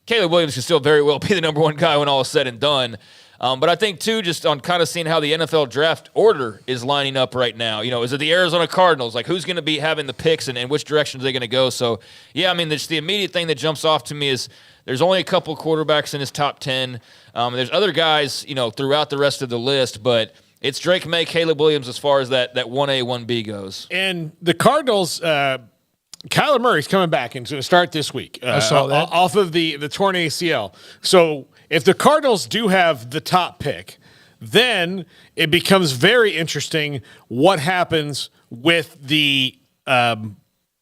Caleb Williams can still very well be the number 1 guy when all is said and done. But I think, too, just on kind of seeing how the NFL draft order is lining up right now. Is it the Arizona Cardinals? Like, who's going to be having the picks and which direction are they going to go? So, yeah, I mean, the immediate thing that jumps off to me is there's only a couple of quarterbacks in his top 10. There's other guys, throughout the rest of the list, but it's Drake May, Caleb Williams as far as that 1A, 1B goes. And the Cardinals, Kyler Murray's coming back and going to start this week. I saw that. Off of the torn ACL. So if the Cardinals do have the top pick, then it becomes very interesting what happens with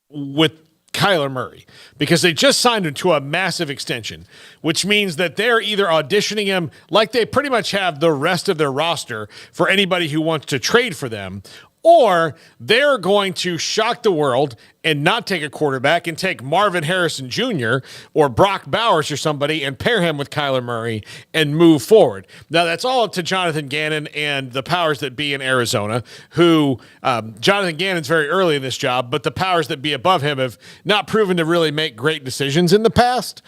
with Kyler Murray, because they just signed him to a massive extension, which means that they're either auditioning him like they pretty much have the rest of their roster for anybody who wants to trade for them, or they're going to shock the world and not take a quarterback and take Marvin Harrison Jr. or Brock Bowers or somebody and pair him with Kyler Murray and move forward. Now, that's all up to Jonathan Gannon and the powers that be in Arizona, who Jonathan Gannon's very early in this job, but the powers that be above him have not proven to really make great decisions in the past.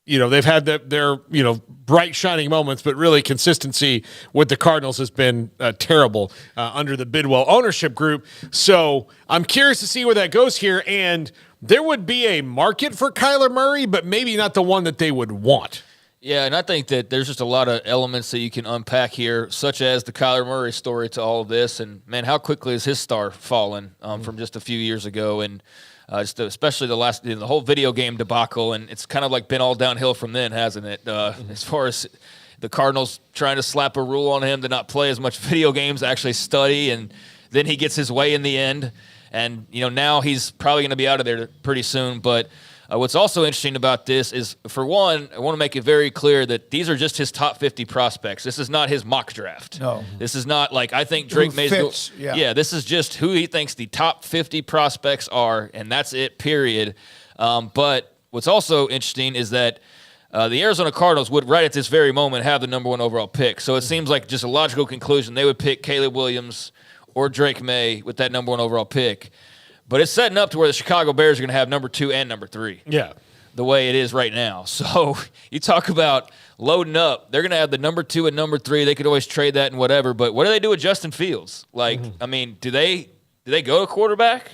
they've had their bright shining moments, but really consistency with the Cardinals has been terrible under the Bidwell ownership group. So I'm curious to see where that goes here. And there would be a market for Kyler Murray, but maybe not the one that they would want. Yeah, and I think that there's just a lot of elements that you can unpack here, such as the Kyler Murray story to all of this. And, man, how quickly has his star fallen from just a few years ago? And especially the whole video game debacle, and it's kind of like been all downhill from then, hasn't it? As far as the Cardinals trying to slap a rule on him to not play as much video games, actually study, and then he gets his way in the end. And, now he's probably going to be out of there pretty soon. But what's also interesting about this is, for one, I want to make it very clear that these are just his top 50 prospects. This is not his mock draft. No. This is not like I think Drake May's yeah, this is just who he thinks the top 50 prospects are, and that's it, period. But what's also interesting is that the Arizona Cardinals would, right at this very moment, have the number 1 overall pick. So it seems like just a logical conclusion. They would pick Caleb Williams or Drake May with that number 1 overall pick. But it's setting up to where the Chicago Bears are going to have number 2 and number 3. Yeah. The way it is right now. So you talk about loading up. They're going to have the number 2 and number 3. They could always trade that and whatever. But what do they do with Justin Fields? Like, I mean, do they go to quarterback?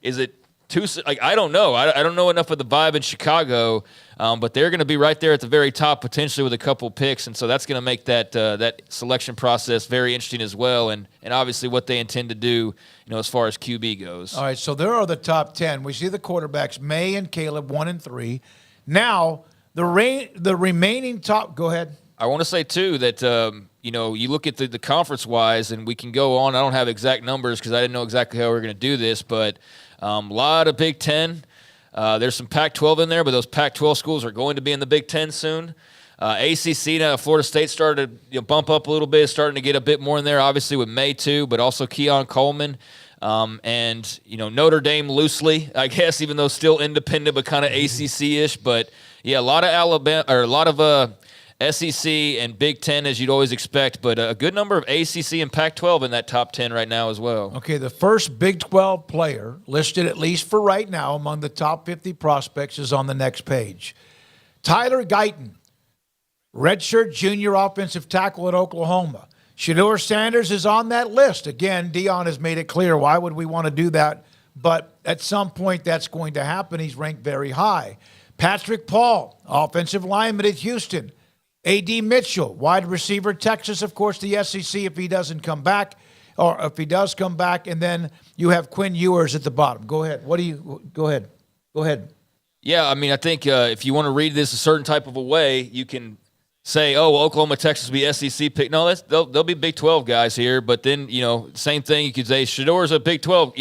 Is it too – like, I don't know. I don't know enough of the vibe in Chicago. But they're going to be right there at the very top potentially with a couple picks. And so that's going to make that selection process very interesting as well. And obviously what they intend to do, as far as QB goes. All right, so there are the top 10. We see the quarterbacks, May and Caleb, 1 and 3. Now, the remaining top – go ahead. I want to say, too, that, you look at the conference-wise, and we can go on. I don't have exact numbers because I didn't know exactly how we were going to do this, but a lot of Big Ten. There's some Pac-12 in there, but those Pac-12 schools are going to be in the Big Ten soon. ACC, now Florida State started to bump up a little bit, starting to get a bit more in there, obviously with May too, but also Keon Coleman. And Notre Dame loosely, I guess, even though still independent but kind of ACC-ish. But yeah, a lot of Alabama or a lot of SEC and Big Ten as you'd always expect, but a good number of ACC and Pac-12 in that top 10 right now as well. Okay, the first Big 12 player listed, at least for right now, among the top 50 prospects is on the next page. Tyler Guyton, redshirt junior offensive tackle at Oklahoma. Shedeur Sanders is on that list. Again, Dion has made it clear. Why would we want to do that? But at some point, that's going to happen. He's ranked very high. Patrick Paul, offensive lineman at Houston. A.D. Mitchell, wide receiver, Texas, of course, the SEC if he doesn't come back, or if he does come back. And then you have Quinn Ewers at the bottom. Go ahead. Go ahead. Yeah, I mean, I think if you want to read this a certain type of a way, you can say, oh, well, Oklahoma, Texas will be SEC pick. No, they'll be Big 12 guys here. But then, same thing. You could say Shedeur's a Big 12.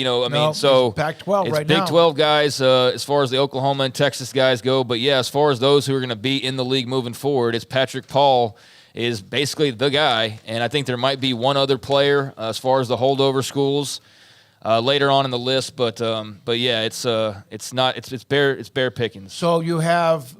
So it's Pac-12 it's right Big now. 12 guys as far as the Oklahoma and Texas guys go. But, yeah, as far as those who are going to be in the league moving forward, it's Patrick Paul is basically the guy. And I think there might be one other player as far as the holdover schools later on in the list. But yeah, it's bare pickings. So you have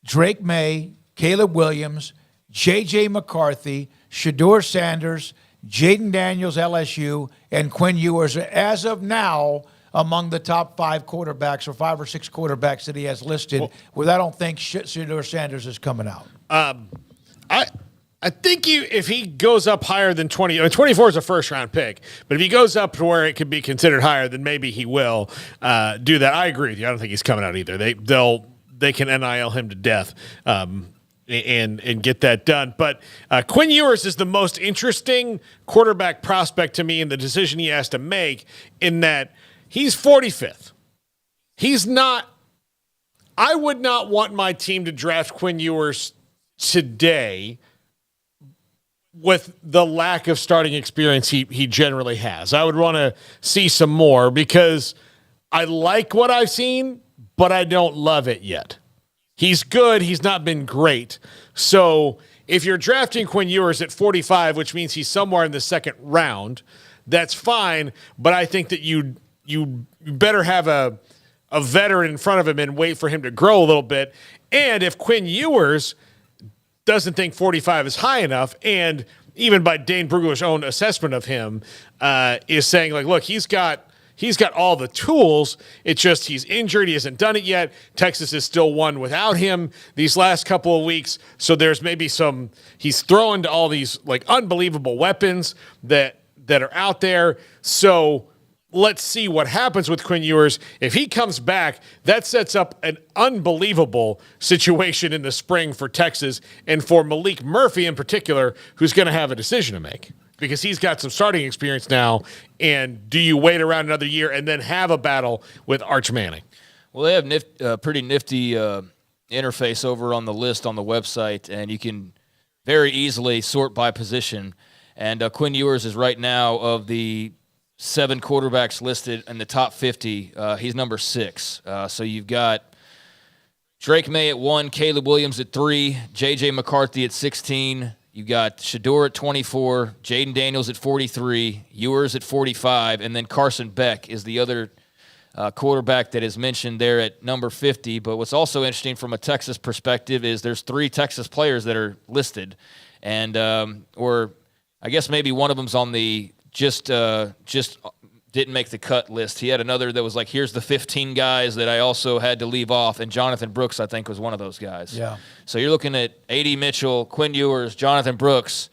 Drake May, Caleb Williams, J.J. McCarthy, Shedeur Sanders, Jaden Daniels, LSU, and Quinn Ewers, as of now, among the top 5 quarterbacks or 5 or 6 quarterbacks that he has listed. I don't think Shedeur Sanders is coming out. I think if he goes up higher than 20, 24 is a first-round pick, but if he goes up to where it could be considered higher, then maybe he will do that. I agree with you. I don't think he's coming out either. They can NIL him to death. And get that done. But Quinn Ewers is the most interesting quarterback prospect to me in the decision he has to make, in that he's 45th. He's not – I would not want my team to draft Quinn Ewers today with the lack of starting experience he generally has. I would want to see some more because I like what I've seen, but I don't love it yet. He's good. He's not been great. So if you're drafting Quinn Ewers at 45, which means he's somewhere in the second round, that's fine. But I think that you better have a veteran in front of him and wait for him to grow a little bit. And if Quinn Ewers doesn't think 45 is high enough, and even by Dane Brugler's own assessment of him is saying, like, look, he's got he's got all the tools. It's just he's injured. He hasn't done it yet. Texas has still won without him these last couple of weeks. So there's maybe he's throwing to all these like unbelievable weapons that are out there. So let's see what happens with Quinn Ewers. If he comes back, that sets up an unbelievable situation in the spring for Texas and for Malik Murphy in particular, who's going to have a decision to make because he's got some starting experience now. And do you wait around another year and then have a battle with Arch Manning? Well, they have pretty nifty interface over on the list on the website, and you can very easily sort by position. And Quinn Ewers is right now of the 7 quarterbacks listed in the top 50. He's number 6. So you've got Drake May at 1, Caleb Williams at 3, J.J. McCarthy at 16. You got Shador at 24, Jaden Daniels at 43, Ewers at 45, and then Carson Beck is the other quarterback that is mentioned there at number 50. But what's also interesting from a Texas perspective is there's 3 Texas players that are listed, and or I guess maybe one of them's on the just didn't make the cut list. He had another that was like, here's the 15 guys that I also had to leave off, and Jonathan Brooks, I think, was one of those guys. Yeah. So you're looking at A.D. Mitchell, Quinn Ewers, Jonathan Brooks,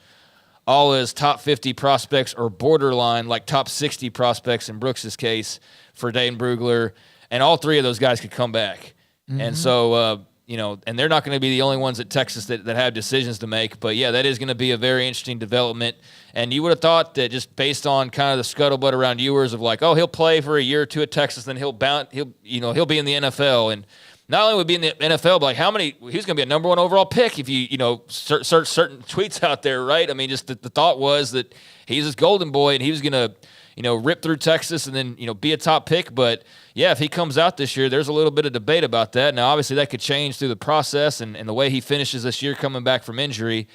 all as top 50 prospects or borderline, like top 60 prospects in Brooks' case for Dane Brugler, and all 3 of those guys could come back. Mm-hmm. And so, and they're not going to be the only ones at Texas that have decisions to make. But, yeah, that is going to be a very interesting development. And you would have thought that just based on kind of the scuttlebutt around Ewers of like, oh, he'll play for a year or 2 at Texas, then he'll be in the NFL. And not only would be in the NFL, but like he's going to be a number 1 overall pick if you search certain tweets out there, right? I mean, just the thought was that he's this golden boy and he was going to, rip through Texas and then, be a top pick. But, yeah, if he comes out this year, there's a little bit of debate about that. Now, obviously, that could change through the process and the way he finishes this year coming back from injury.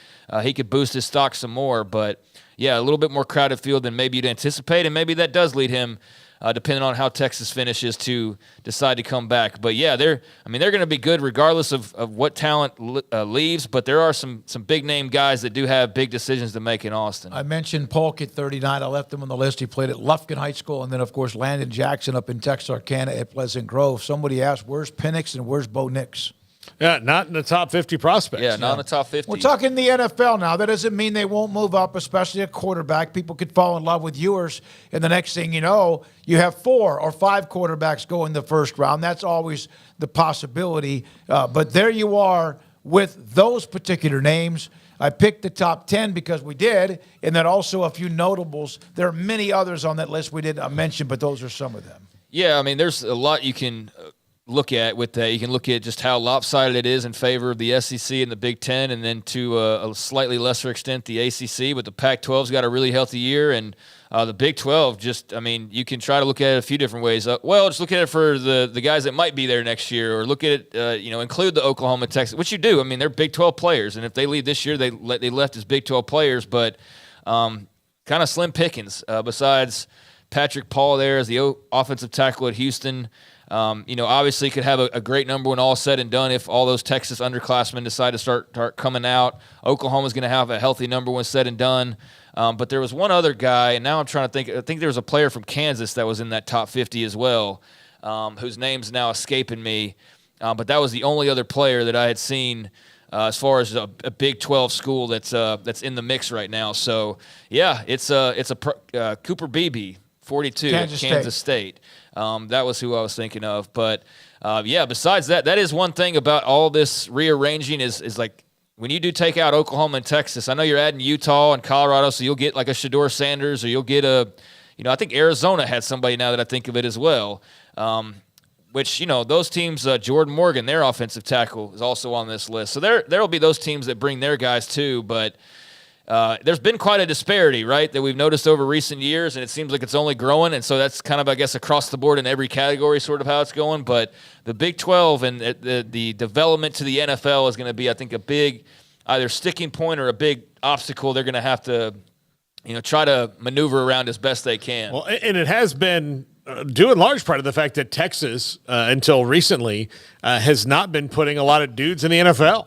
He could boost his stock some more. But, yeah, a little bit more crowded field than maybe you'd anticipate, and maybe that does lead him, depending on how Texas finishes, to decide to come back. But, yeah, they're going to be good regardless of what talent leaves, but there are some big-name guys that do have big decisions to make in Austin. I mentioned Polk at 39. I left him on the list. He played at Lufkin High School, and then, of course, Landon Jackson up in Texarkana at Pleasant Grove. Somebody asked, where's Penix and where's Bo Nix? Yeah, not in the top 50 prospects. Yeah, not in the top 50. We're talking the NFL now. That doesn't mean they won't move up, especially a quarterback. People could fall in love with Ewers, and the next thing you know, you have 4 or 5 quarterbacks go in the first round. That's always the possibility. But there you are with those particular names. I picked the top 10 because we did, and then also a few notables. There are many others on that list we didn't mention, but those are some of them. Yeah, I mean, there's a lot you can look at with that. You can look at just how lopsided it is in favor of the SEC and the Big Ten, and then to a slightly lesser extent the ACC. But the Pac-12's got a really healthy year, and the Big 12 you can try to look at it a few different ways. Just look at it for the guys that might be there next year, or look at it, include the Oklahoma, Texas, which you do. I mean, they're Big 12 players, and if they leave this year, they left as Big 12 players, but kind of slim pickings besides Patrick Paul there as the offensive tackle at Houston. Obviously could have a great number when all said and done if all those Texas underclassmen decide to start coming out. Oklahoma's going to have a healthy number when said and done. But there was one other guy, and now I'm trying to think. I think there was a player from Kansas that was in that top 50 as well, whose name's now escaping me. But that was the only other player that I had seen as far as a Big 12 school that's in the mix right now. So, yeah, it's Cooper Beebe, 42, Kansas State. That was who I was thinking of. But, besides that is one thing about all this rearranging is like when you do take out Oklahoma and Texas, I know you're adding Utah and Colorado, so you'll get like a Shador Sanders, or you'll get I think Arizona had somebody now that I think of it as well, which, those teams, Jordan Morgan, their offensive tackle, is also on this list. So there will be those teams that bring their guys too, but there's been quite a disparity, right, that we've noticed over recent years, and it seems like it's only growing, and so that's kind of, I guess, across the board in every category sort of how it's going. But the Big 12 and the development to the NFL is going to be, I think, a big either sticking point or a big obstacle they're going to have to, try to maneuver around as best they can. Well, and it has been due in large part to the fact that Texas, until recently, has not been putting a lot of dudes in the NFL.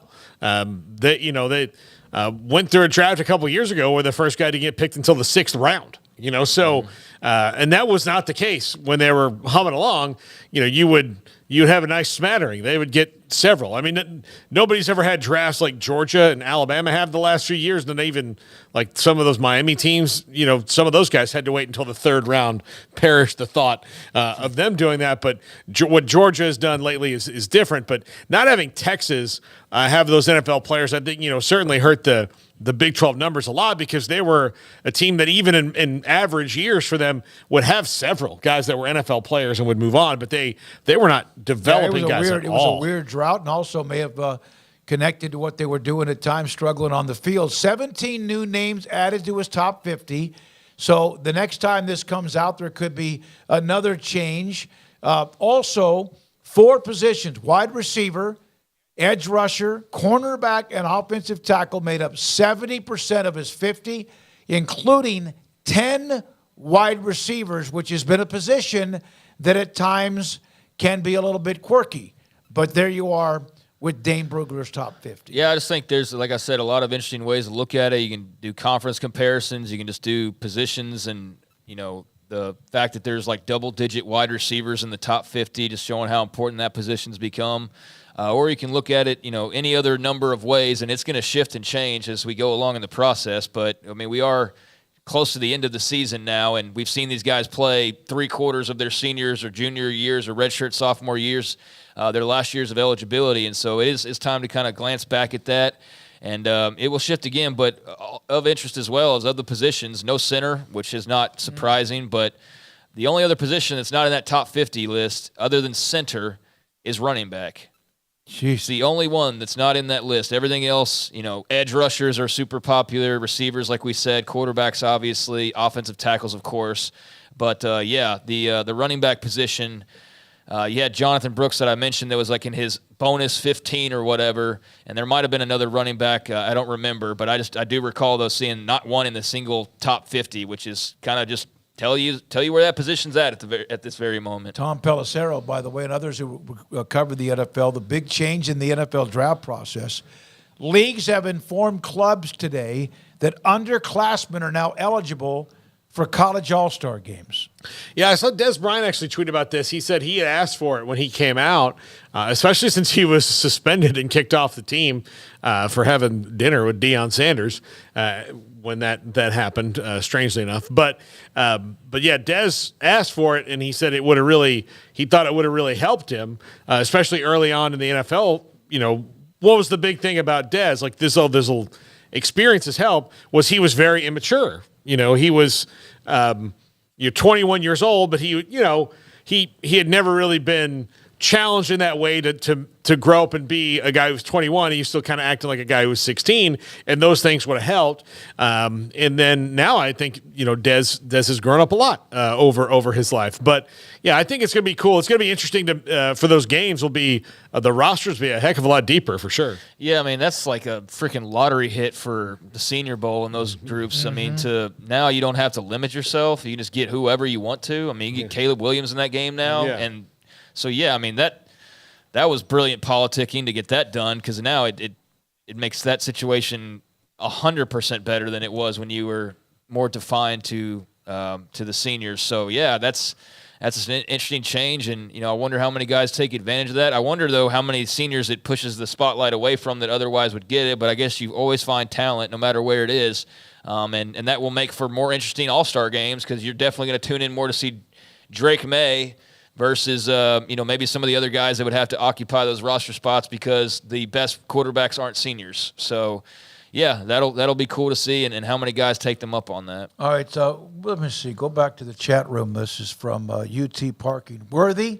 They went through a draft a couple years ago where the first guy didn't get picked until the 6th round. So, and that was not the case when they were humming along. You'd have a nice smattering. They would get several. I mean, nobody's ever had drafts like Georgia and Alabama have the last few years. And then even like some of those Miami teams, some of those guys had to wait until the third round. Perished the thought of them doing that. But what Georgia has done lately is different. But not having Texas have those NFL players, I think, certainly hurt the Big 12 numbers a lot, because they were a team that even in average years for them would have several guys that were NFL players and would move on, but they were not developing guys at all. It was a weird drought, and also may have connected to what they were doing at times, struggling on the field. 17 new names added to his top 50. So the next time this comes out, there could be another change. Also, 4 positions: wide receiver, edge rusher, cornerback, and offensive tackle made up 70% of his 50, including 10 wide receivers, which has been a position that at times can be a little bit quirky. But there you are with Dane Brugler's top 50. Yeah, I just think there's, like I said, a lot of interesting ways to look at it. You can do conference comparisons. You can just do positions, and, the fact that there's like double-digit wide receivers in the top 50, just showing how important that position's become. Or you can look at it, any other number of ways, and it's going to shift and change as we go along in the process. But, we are close to the end of the season now, and we've seen these guys play 3/4 of their seniors or junior years or redshirt sophomore years, their last years of eligibility. And so it's time to kind of glance back at that. And it will shift again, but of interest as well as other positions. No center, which is not surprising, but the only other position that's not in that top 50 list other than center is running back. It's the only one that's not in that list. Everything else, edge rushers are super popular, receivers, like we said, quarterbacks, obviously, offensive tackles, of course. But, the running back position, you had Jonathan Brooks that I mentioned that was like in his bonus 15 or whatever, and there might have been another running back. I don't remember, but I do recall, though, seeing not one in the single top 50, which is kind of just tell you where that position's at this very moment. Tom Pelissero, by the way, and others who cover the NFL, the big change in the NFL draft process. Leagues have informed clubs today that underclassmen are now eligible for college all-star games. Yeah, I saw Des Bryant actually tweet about this. He said he had asked for it when he came out, especially since he was suspended and kicked off the team for having dinner with Deion Sanders when that happened, strangely enough. But yeah, Des asked for it, and he said he thought it would have really helped him, especially early on in the NFL. What was the big thing about Des? Like this experience's help was he was very immature. He was 21 years old, but he had never really been challenged in that way to grow up and be a guy who's 21. He was still kind of acting like a guy who was 16, and those things would have helped. And then now I think Des has grown up a lot over his life. But yeah, I think it's going to be cool. It's going to be interesting for those games. Will be the rosters be a heck of a lot deeper for sure. Yeah, I mean that's like a freaking lottery hit for the Senior Bowl and those groups. Mm-hmm. I mean, now you don't have to limit yourself. You can just get whoever you want to. I mean, you get Caleb Williams in that game now, and so yeah, I mean that was brilliant politicking to get that done, because now it makes that situation 100% better than it was when you were more defined to the seniors. So yeah, that's an interesting change, and I wonder how many guys take advantage of that. I wonder though how many seniors it pushes the spotlight away from that otherwise would get it. But I guess you always find talent no matter where it is, and that will make for more interesting all-star games, because you're definitely going to tune in more to see Drake May versus maybe some of the other guys that would have to occupy those roster spots because the best quarterbacks aren't seniors. So yeah, that'll be cool to see, and how many guys take them up on that. All right, so let me see. Go back to the chat room. This is from UT Parking. Worthy,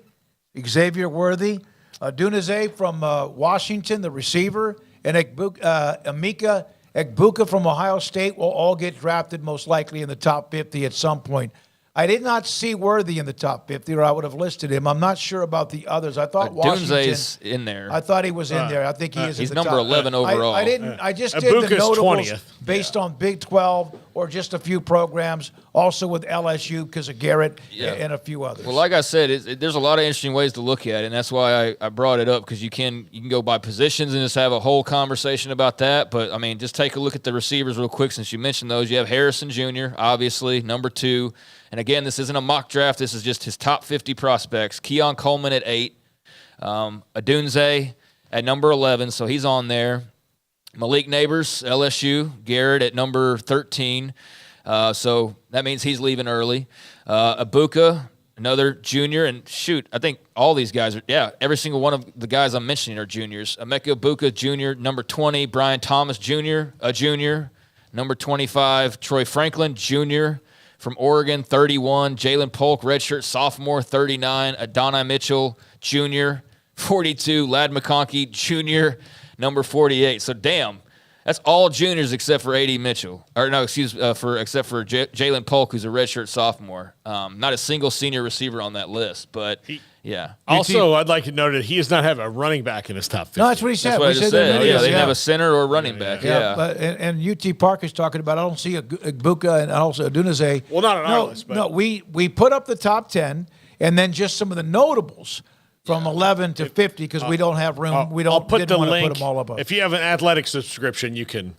Xavier Worthy, Dunaze from Washington, the receiver, and Emeka Egbuka from Ohio State will all get drafted most likely in the top 50 at some point. I did not see Worthy in the top 50, or I would have listed him. I'm not sure about the others. I thought Washington. Dunze's in there. I thought he was in there. I think he is. He's in the number top. 11 overall. I didn't. I just did the Ibuka's notables 20th. based on Big 12 or just a few programs. Also with LSU because of Garrett and a few others. Well, like I said, there's a lot of interesting ways to look at it, and that's why I brought it up, because you can go by positions and just have a whole conversation about that. But, I mean, just take a look at the receivers real quick since you mentioned those. You have Harrison Jr., obviously, number 2. And, again, this isn't a mock draft. This is just his top 50 prospects. Keon Coleman at 8. Adunze at number 11, so he's on there. Malik Neighbors, LSU. Garrett at number 13. So that means he's leaving early. Ibuka, another junior. And, shoot, I think all these guys are, every single one of the guys I'm mentioning are juniors. Emeka Ibuka, junior, number 20. Brian Thomas, junior, a junior. Number 25, Troy Franklin, junior. From Oregon, 31. Jalen Polk, redshirt sophomore, 39. Adonai Mitchell, junior, 42. Ladd McConkey, junior, number 48. So, damn, that's all juniors except for A.D. Mitchell. Or, no, except for Jalen Polk, who's a redshirt sophomore. Not a single senior receiver on that list, but yeah. Also, I'd like to note that he does not have a running back in his top 50. No, that's what he said. That's what I just said. Yeah, Yeah, they didn't have a center or a running back. Yeah. But, and UT Parker's talking about, I don't see Ibuka and also Adunze. Well, not on our list. But. No, we put up the top 10 and then just some of the notables from 11 to 50 because we don't have room. We don't put the link. Put them all up. If you have an athletic subscription, you can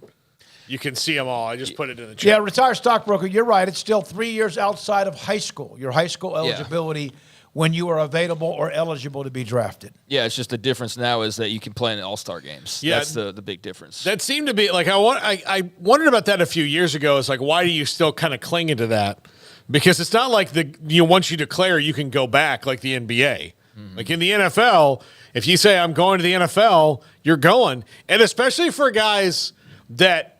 see them all. I just put it in the chat. Yeah, retired stockbroker, you're right. It's still 3 years outside of high school. Your high school eligibility when you are available or eligible to be drafted. Yeah, it's just the difference now is that you can play in the All-Star games. Yeah, that's the big difference. That seemed to be like I wondered about that a few years ago. It's like, why do you still kind of cling into that? Because it's not like once you declare you can go back like the NBA. Mm-hmm. Like in the NFL, if you say I'm going to the NFL, you're going. And especially for guys that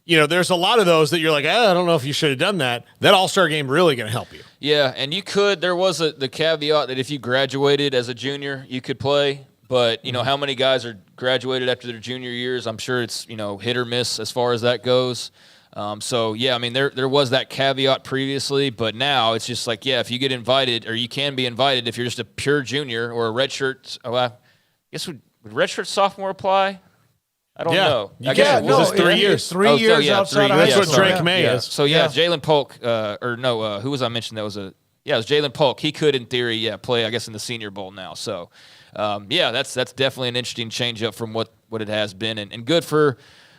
there's a lot of those that you're like, I don't know if you should have done that. That All-Star game really going to help you. Yeah, and you could. There was the caveat that if you graduated as a junior, you could play. But, how many guys are graduated after their junior years? I'm sure it's, hit or miss as far as that goes. There was that caveat previously, but now it's just like, if you get invited, or you can be invited if you're just a pure junior or a redshirt. I guess would redshirt sophomore apply? I don't know. It's 3 years. 3 years outside. That's what Drake May is. So, Jalen Polk, who was I mentioning that was it was Jalen Polk. He could, in theory, play, I guess, in the Senior Bowl now. So, that's definitely an interesting change-up from what it has been, and good for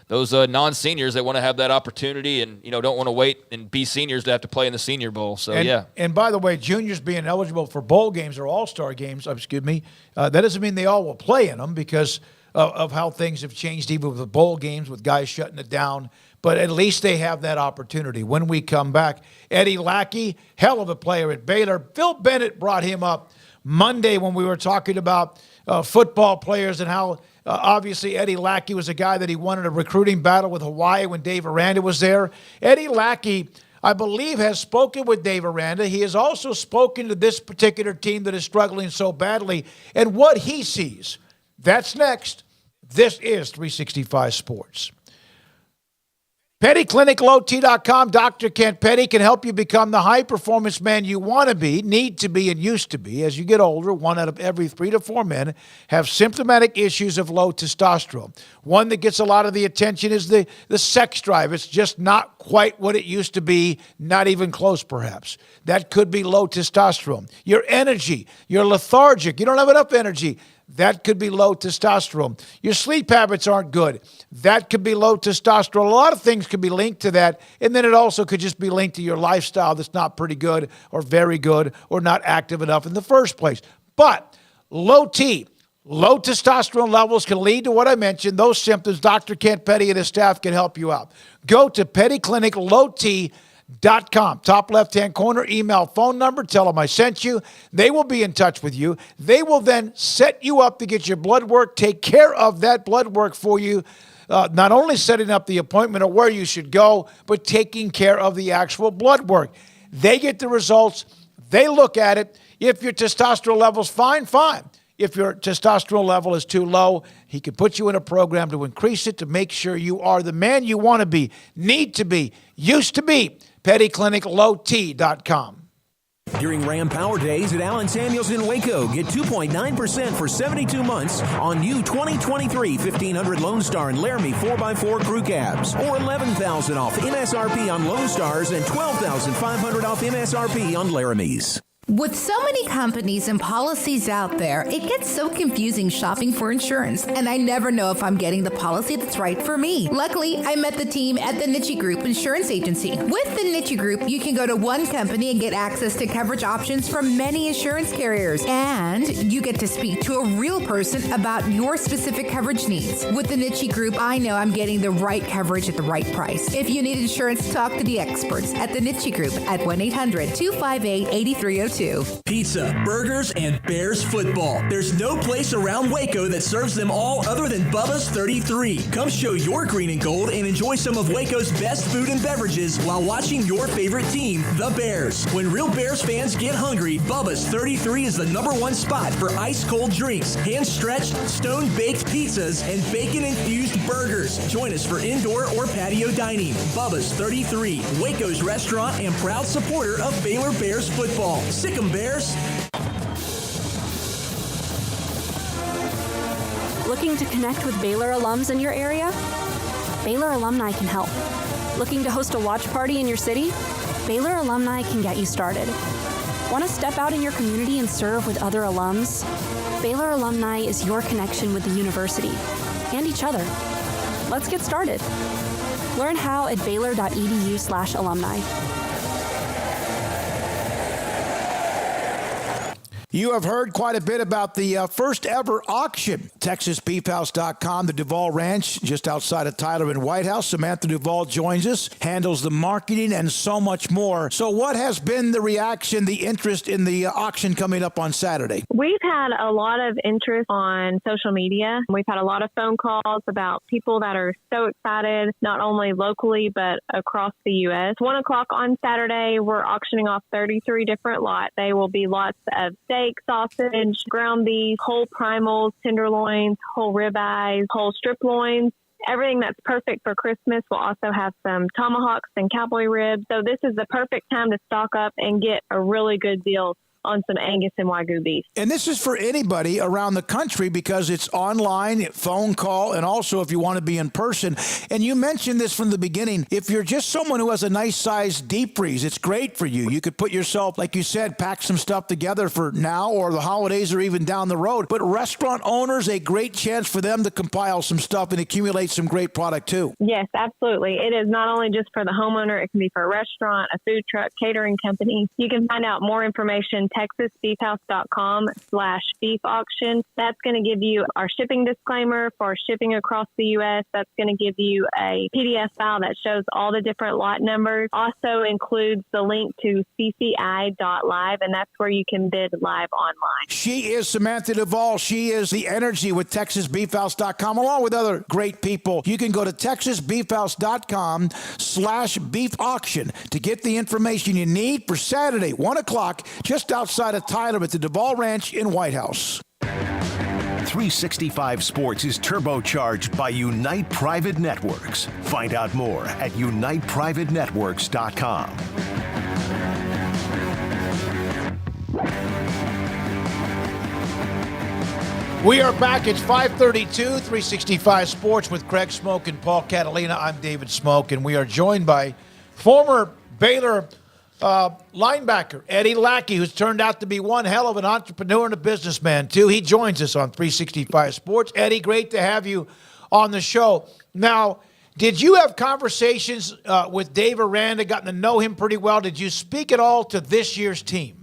those non-seniors that want to have that opportunity and, don't want to wait and be seniors to have to play in the Senior Bowl. So, And by the way, juniors being eligible for bowl games or all-star games, that doesn't mean they all will play in them because of how things have changed even with the bowl games with guys shutting it down. But at least they have that opportunity. When we come back, Eddie Lackey, hell of a player at Baylor. Phil Bennett brought him up Monday when we were talking about football players and how obviously Eddie Lackey was a guy that he wanted a recruiting battle with Hawaii when Dave Aranda was there. Eddie Lackey, I believe, has spoken with Dave Aranda. He has also spoken to this particular team that is struggling so badly and what he sees. That's next. This is 365 Sports. PettyClinicLowT.com. Dr. Kent Petty can help you become the high-performance man you want to be, need to be, and used to be. As you get older, 1 out of every 3 to 4 men have symptomatic issues of low testosterone. One that gets a lot of the attention is the sex drive. It's just not quite what it used to be, not even close perhaps. That could be low testosterone. Your energy, you're lethargic, you don't have enough energy. That could be low testosterone. Your sleep habits aren't good. That could be low testosterone. A lot of things could be linked to that. And then it also could just be linked to your lifestyle that's not pretty good or very good or not active enough in the first place. But low T, low testosterone levels can lead to what I mentioned. Those symptoms, Dr. Kent Petty and his staff can help you out. Go to PettyClinicLowT.com. Top left-hand corner, email, phone number, tell them I sent you. They will be in touch with you. They will then set you up to get your blood work, take care of that blood work for you, not only setting up the appointment or where you should go, but taking care of the actual blood work. They get the results. They look at it. If your testosterone level's fine. If your testosterone level is too low, he can put you in a program to increase it to make sure you are the man you want to be, need to be, used to be. PettyClinicLowT.com. During Ram Power Days at Allen Samuels in Waco, get 2.9% for 72 months on new 2023 1500 Lone Star and Laramie 4x4 crew cabs, or $11,000 off MSRP on Lone Stars and $12,500 off MSRP on Laramies. With so many companies and policies out there, it gets so confusing shopping for insurance, and I never know if I'm getting the policy that's right for me. Luckily, I met the team at the Niche Group Insurance Agency. With the Niche Group, you can go to one company and get access to coverage options from many insurance carriers, and you get to speak to a real person about your specific coverage needs. With the Niche Group, I know I'm getting the right coverage at the right price. If you need insurance, talk to the experts at the Niche Group at 1-800-258-8302. Pizza, burgers, and Bears football. There's no place around Waco that serves them all other than Bubba's 33. Come show your green and gold and enjoy some of Waco's best food and beverages while watching your favorite team, the Bears. When real Bears fans get hungry, Bubba's 33 is the #1 spot for ice-cold drinks, hand-stretched, stone-baked pizzas, and bacon-infused burgers. Join us for indoor or patio dining. Bubba's 33, Waco's restaurant and proud supporter of Baylor Bears football. Sick 'em, Bears. Looking to connect with Baylor alums in your area? Baylor Alumni can help. Looking to host a watch party in your city? Baylor Alumni can get you started. Want to step out in your community and serve with other alums? Baylor Alumni is your connection with the university and each other. Let's get started. Learn how at baylor.edu/alumni. You have heard quite a bit about the first ever auction. TexasBeefHouse.com, the Duvall Ranch, just outside of Tyler and White House. Samantha Duvall joins us, handles the marketing and so much more. So what has been the reaction, the interest in the auction coming up on Saturday? We've had a lot of interest on social media. We've had a lot of phone calls about people that are so excited, not only locally, but across the U.S. 1 o'clock on Saturday, we're auctioning off 33 different lots. They will be lots of steak, sausage, ground beef, whole primals, tenderloins, whole ribeyes, whole strip loins. Everything that's perfect for Christmas. We'll also have some tomahawks and cowboy ribs. So this is the perfect time to stock up and get a really good deal on some Angus and Wagyu beef. And this is for anybody around the country because it's online, phone call, and also if you want to be in person. And you mentioned this from the beginning. If you're just someone who has a nice size deep freeze, it's great for you. You could put yourself, like you said, pack some stuff together for now or the holidays or even down the road. But restaurant owners, a great chance for them to compile some stuff and accumulate some great product too. Yes, absolutely. It is not only just for the homeowner. It can be for a restaurant, a food truck, catering company. You can find out more information TexasBeefHouse.com/beef auction. That's going to give you our shipping disclaimer for shipping across the U.S. That's going to give you a PDF file that shows all the different lot numbers. Also includes the link to cci.live, and that's where you can bid live online. She is Samantha Duvall. She is the energy with TexasBeefHouse.com, along with other great people. You can go to TexasBeefHouse.com/beef auction to get the information you need for Saturday, 1 o'clock, just outside of Tyler at the Duvall Ranch in White House. 365 Sports is turbocharged by Unite Private Networks. Find out more at UnitePrivateNetworks.com. We are back. It's 5:32, 365 Sports with Craig Smoak and Paul Catalina. I'm David Smoak, and we are joined by former Baylor linebacker Eddie Lackey, who's turned out to be one hell of an entrepreneur and a businessman, too. He joins us on 365 Sports. Eddie, great to have you on the show. Now, did you have conversations with Dave Aranda, gotten to know him pretty well? Did you speak at all to this year's team?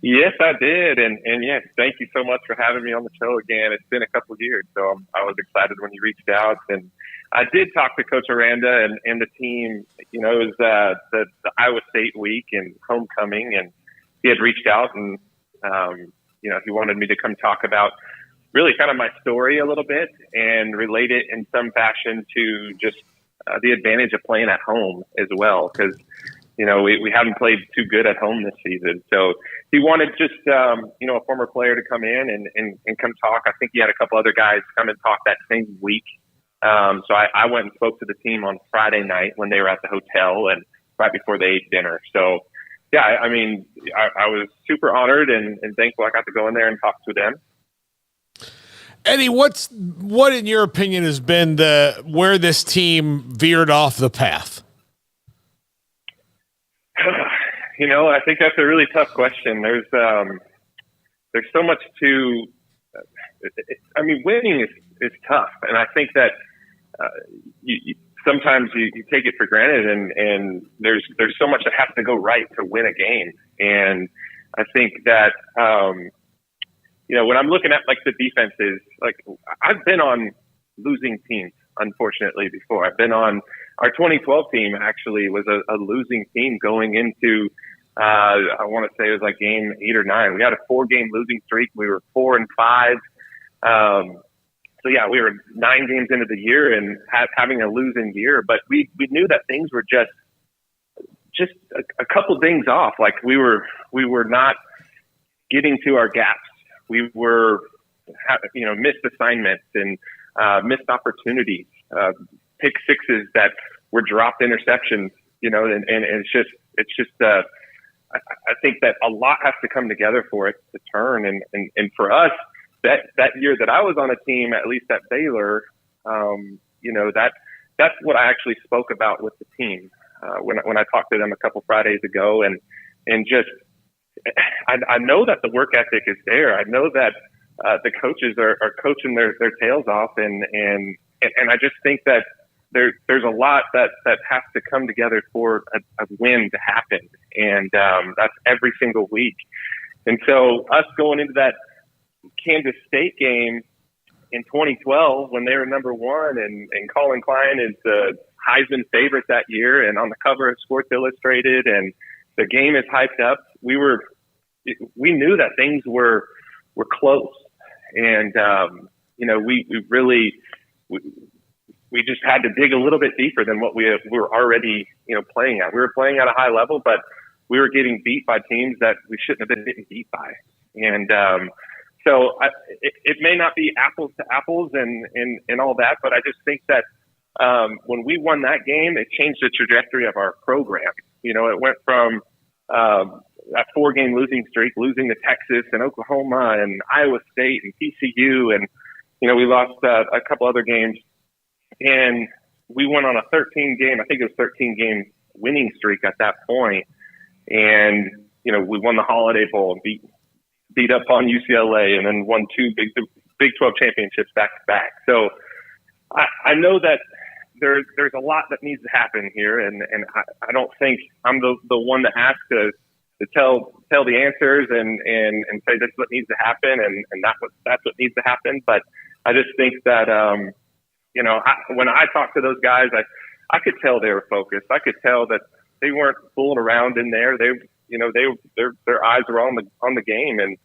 Yes, I did. And yes, thank you so much for having me on the show again. It's been a couple of years, so I was excited when you reached out. And I did talk to Coach Aranda and the team. You know, it was the Iowa State week and homecoming, and he had reached out and, you know, he wanted me to come talk about really kind of my story a little bit and relate it in some fashion to just the advantage of playing at home as well. Because, you know, we haven't played too good at home this season. So he wanted just, you know, a former player to come in and come talk. I think he had a couple other guys come and talk that same week. So I went and spoke to the team on Friday night when they were at the hotel and right before they ate dinner. So yeah, I mean, I was super honored and thankful I got to go in there and talk to them. Eddie, what in your opinion has been where this team veered off the path? I think that's a really tough question. There's so much to. I mean, winning is tough, and I think that sometimes you take it for granted, and there's so much that has to go right to win a game. And I think that when I'm looking at like the defenses, like I've been on losing teams, unfortunately, before. I've been on our 2012 team. Actually, was a losing team going into. I want to say it was like game 8 or 9. We had a 4-game losing streak. We were 4-5. So yeah, we were 9 games into the year and having a losing year, but we knew that things were just a couple things off. Like we were not getting to our gaps. We were, missed assignments and missed opportunities, pick sixes that were dropped interceptions, and it's just I think that a lot has to come together for it to turn. And for us, that year that I was on a team, at least at Baylor, that's what I actually spoke about with the team when I talked to them a couple Fridays ago. And just, I know that the work ethic is there. I know that the coaches are coaching their tails off. And I just think that there's a lot that has to come together for a win to happen. And that's every single week. And so us going into that Kansas State game in 2012 when they were number 1 and Colin Klein is the Heisman favorite that year and on the cover of Sports Illustrated and the game is hyped up, we knew that things were close. And, we just had to dig a little bit deeper than what we were already, playing at. We were playing at a high level, but we were getting beat by teams that we shouldn't have been getting beat by. And so it may not be apples to apples and all that, but I just think that when we won that game, it changed the trajectory of our program. It went from that 4-game losing streak, losing to Texas and Oklahoma and Iowa State and TCU, and we lost a couple other games. And we went on a 13-game winning streak at that point. And, we won the Holiday Bowl and beat up on UCLA and then won 2 Big 12 championships back to back. So I know that there's a lot that needs to happen here. And I don't think I'm the one to ask to tell the answers and say this is what needs to happen and that's what needs to happen. But I just think that, when I talked to those guys, I could tell they were focused. I could tell that they weren't fooling around in there. Their eyes were on the game, and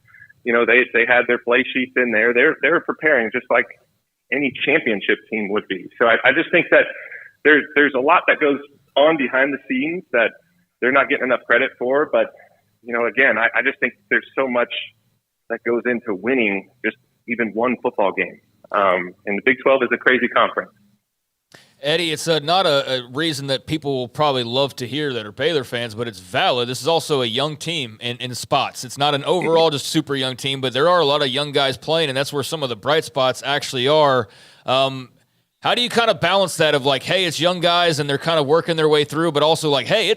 they had their play sheets in there. They were preparing just like any championship team would be. So I just think that there's a lot that goes on behind the scenes that they're not getting enough credit for. But again, I just think there's so much that goes into winning just even one football game. And the Big 12 is a crazy conference. Eddie, it's not a reason that people will probably love to hear that are Baylor fans, but it's valid. This is also a young team in spots. It's not an overall just super young team, but there are a lot of young guys playing, and that's where some of the bright spots actually are. How do you kind of balance that of like, hey, it's young guys and they're kind of working their way through, but also like, hey,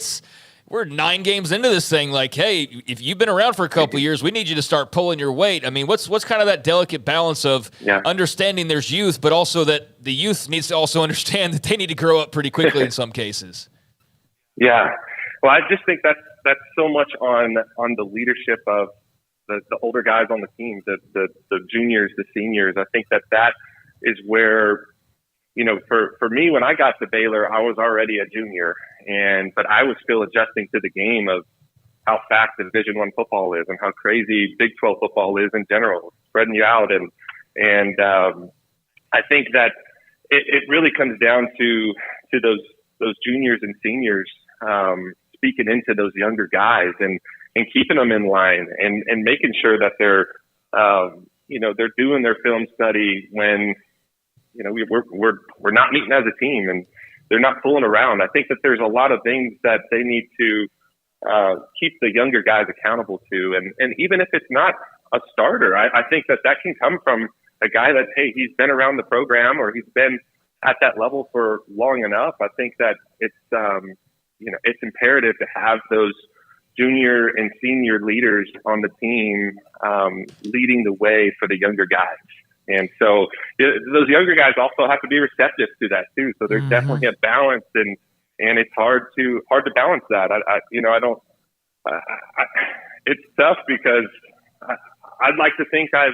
we're 9 games into this thing. Like, hey, if you've been around for a couple of years, we need you to start pulling your weight. I mean, what's kind of that delicate balance of understanding there's youth, but also that the youth needs to also understand that they need to grow up pretty quickly in some cases? Yeah. Well, I just think that's so much on the leadership of the older guys on the team, the juniors, the seniors. I think that is where, for me, when I got to Baylor, I was already a junior, but I was still adjusting to the game of how fast Division I football is and how crazy Big 12 football is in general, spreading you out. And I think that it really comes down to those juniors and seniors speaking into those younger guys and keeping them in line and making sure that they're doing their film study when we're not meeting as a team and they're not fooling around. I think that there's a lot of things that they need to keep the younger guys accountable to. And even if it's not a starter, I think that can come from a guy that, hey, he's been around the program or he's been at that level for long enough. I think that it's imperative to have those junior and senior leaders on the team leading the way for the younger guys. And so those younger guys also have to be receptive to that too. So there's definitely a balance, and it's hard to balance that. It's tough because I'd like to think I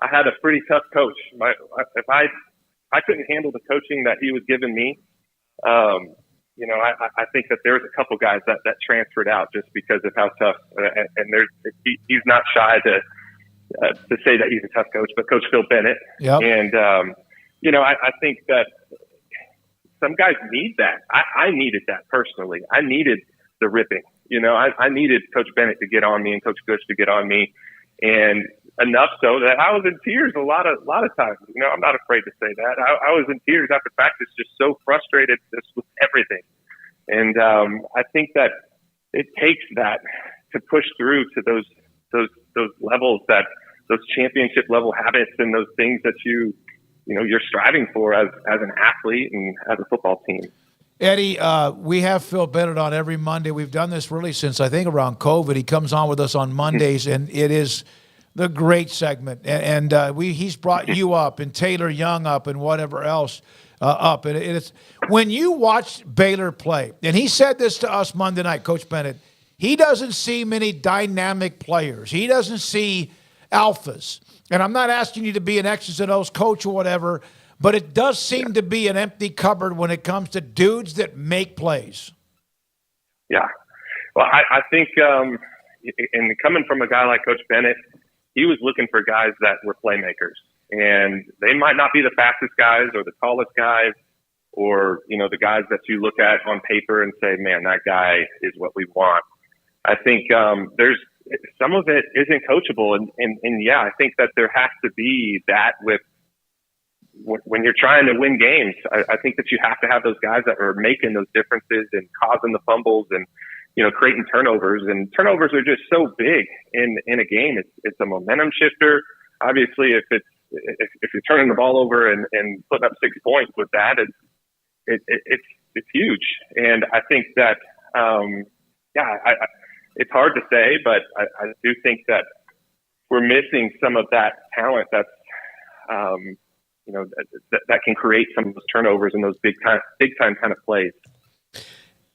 had a pretty tough coach. If I couldn't handle the coaching that he was giving me, I think that there's a couple guys that transferred out just because of how tough. And he's not shy to say that he's a tough coach, but Coach Phil Bennett. Yep. And I think that some guys need that. I needed that personally. I needed the ripping. I needed Coach Bennett to get on me and Coach Gush to get on me, and enough so that I was in tears a lot of times. I'm not afraid to say that. I was in tears after practice, just so frustrated just with everything. And I think that it takes that to push through to those levels, that those championship level habits and those things that you're striving for as an athlete and as a football team. Eddie, we have Phil Bennett on every Monday. We've done this really since, I think, around COVID. He comes on with us on Mondays, and it is the great segment. And he's brought you up and Taylor Young up and whatever else up. And it's when you watch Baylor play, and he said this to us Monday night, Coach Bennett, he doesn't see many dynamic players. He doesn't see alphas. And I'm not asking you to be an X's and O's coach or whatever, but it does seem to be an empty cupboard when it comes to dudes that make plays. Yeah. Well, I think, and coming from a guy like Coach Bennett, he was looking for guys that were playmakers. And they might not be the fastest guys or the tallest guys or, the guys that you look at on paper and say, man, that guy is what we want. I think there's some of it isn't coachable. And yeah, I think that there has to be that with when you're trying to win games. I think that you have to have those guys that are making those differences and causing the fumbles and, creating turnovers. And turnovers are just so big in a game. It's a momentum shifter. Obviously, if you're turning the ball over and putting up 6 points with that, it's huge. And I think that, it's hard to say, but I do think that we're missing some of that talent that's, that can create some of those turnovers and those big time kind of plays.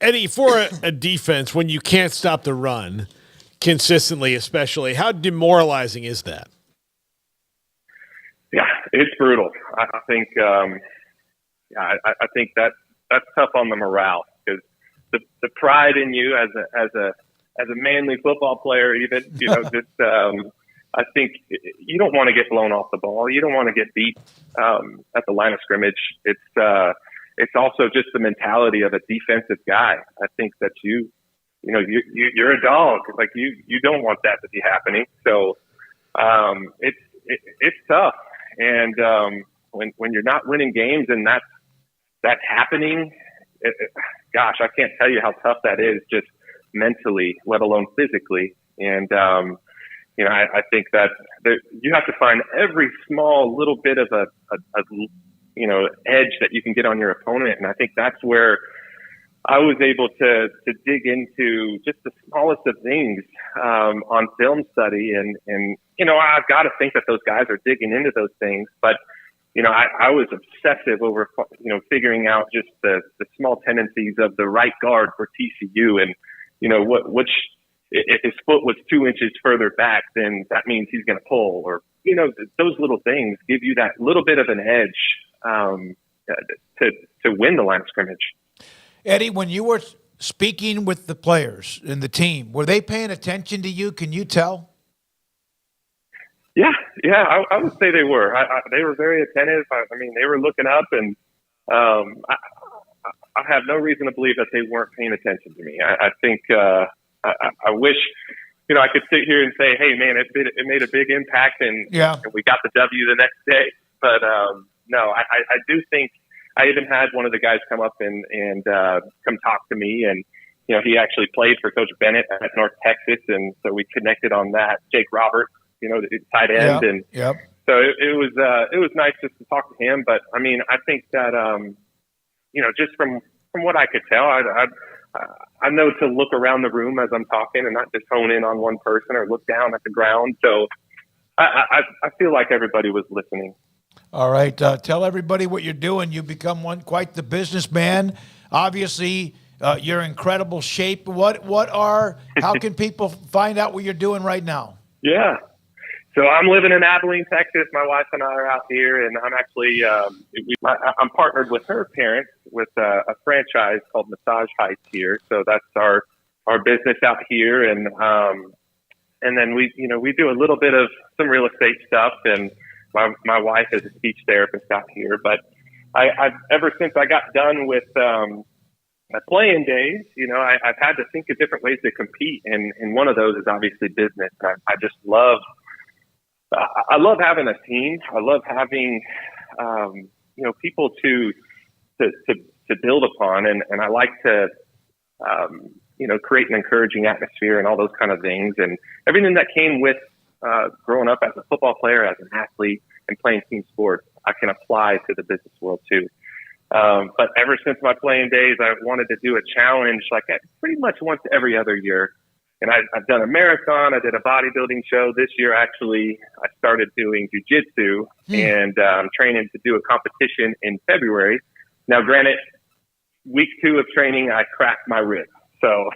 Eddie, for a defense, when you can't stop the run consistently, especially, how demoralizing is that? Yeah, it's brutal. I think, I think that's tough on the morale, because the pride in you as a manly football player, even, I think you don't want to get blown off the ball. You don't want to get beat at the line of scrimmage. It's also just the mentality of a defensive guy. I think that you're a dog. Like you don't want that to be happening. So it's tough. And when you're not winning games and that's happening, gosh, I can't tell you how tough that is, just mentally, let alone physically. And I think that you have to find every small little bit of a edge that you can get on your opponent. And I think that's where I was able to dig into just the smallest of things on film study. And I've got to think that those guys are digging into those things. But, I was obsessive over, figuring out just the small tendencies of the right guard for TCU and, which if his foot was 2 inches further back, then that means he's going to pull, or, those little things give you that little bit of an edge to win the line of scrimmage. Eddie, when you were speaking with the players and the team, were they paying attention to you? Can you tell? Yeah, I would say they were. They were very attentive. I mean, they were looking up, and I have no reason to believe that they weren't paying attention to me. I think I wish, I could sit here and say, hey, man, it made a big impact, and we got the W the next day. But no, I do think I even had one of the guys come up and come talk to me, and he actually played for Coach Bennett at North Texas, and so we connected on that. Jake Roberts, the tight end, and so it was nice just to talk to him. But I mean, I think that just from what I could tell, I know to look around the room as I'm talking and not just hone in on one person or look down at the ground. So I feel like everybody was listening. All right. Tell everybody what you're doing. You've become quite the businessman. Obviously, you're in incredible shape. How can people find out what you're doing right now? Yeah. So I'm living in Abilene, Texas. My wife and I are out here, and I'm actually I'm partnered with her parents with a franchise called Massage Heights here. So that's our business out here, and then we do a little bit of some real estate stuff, and my wife is a speech therapist out here. But I've ever since I got done with my playing days, I've had to think of different ways to compete, and one of those is obviously business. I just love. I love having a team. I love having, people to build upon, and I like to, create an encouraging atmosphere and all those kind of things, and everything that came with growing up as a football player, as an athlete, and playing team sports, I can apply to the business world too. But ever since my playing days, I wanted to do a challenge like pretty much once every other year. And I've done a marathon. I did a bodybuilding show. This year, actually, I started doing jiu-jitsu, and I'm training to do a competition in February. Now, granted, week 2 of training, I cracked my rib. So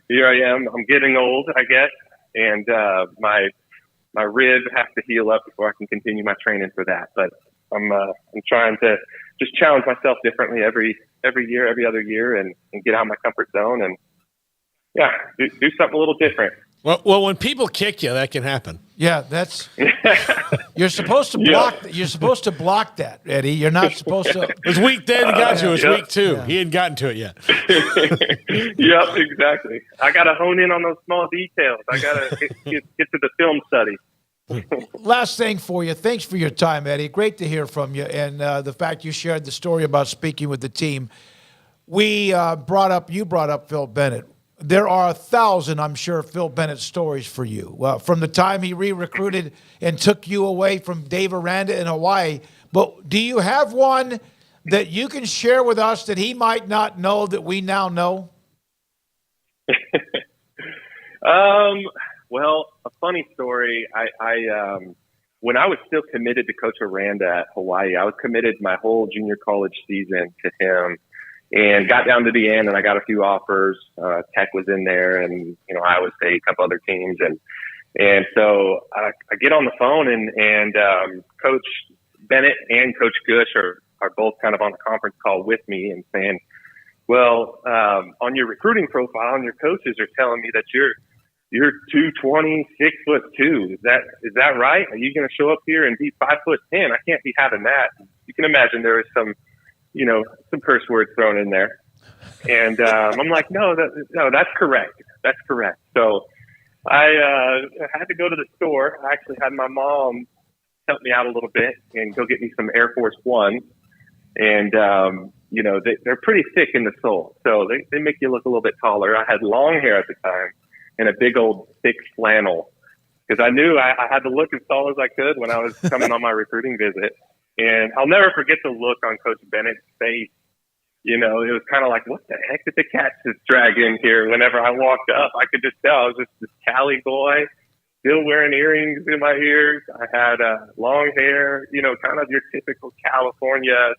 here I am. I'm getting old, I guess, and my rib has to heal up before I can continue my training for that. But I'm trying to just challenge myself differently every year, every other year, and get out of my comfort zone and do something a little different. Well, when people kick you, that can happen. Yeah, that's you're supposed to block. You're supposed to block that, Eddie. You're not supposed to. It was week 10. He got to it. It was week 2. Yeah. He hadn't gotten to it yet. Yep, exactly. I got to hone in on those small details. I got to get to the film study. Last thing for you. Thanks for your time, Eddie. Great to hear from you, and the fact you shared the story about speaking with the team. You brought up Phil Bennett. There are 1,000, I'm sure, Phil Bennett stories for you. From the time he re-recruited and took you away from Dave Aranda in Hawaii. But do you have one that you can share with us that he might not know that we now know? Well, a funny story. I when I was still committed to Coach Aranda at Hawaii, I was committed my whole junior college season to him. And got down to the end, and I got a few offers. Tech was in there, and Iowa State, a couple other teams, and so I get on the phone, and Coach Bennett and Coach Gush are both kind of on a conference call with me and saying, "Well, on your recruiting profile, and your coaches are telling me that you're 220, 6'2". Is that right? Are you going to show up here and be 5'10"? I can't be having that. You can imagine there is some curse words thrown in there. And I'm like, no, that's correct. That's correct. So I had to go to the store. I actually had my mom help me out a little bit and go get me some Air Force One. And, they're pretty thick in the sole. So they make you look a little bit taller. I had long hair at the time and a big old thick flannel because I knew I had to look as tall as I could when I was coming on my recruiting visit. And I'll never forget the look on Coach Bennett's face. It was kind of like, what the heck did the cats just drag in here? Whenever I walked up, I could just tell I was just this Cali boy, still wearing earrings in my ears. I had long hair, kind of your typical California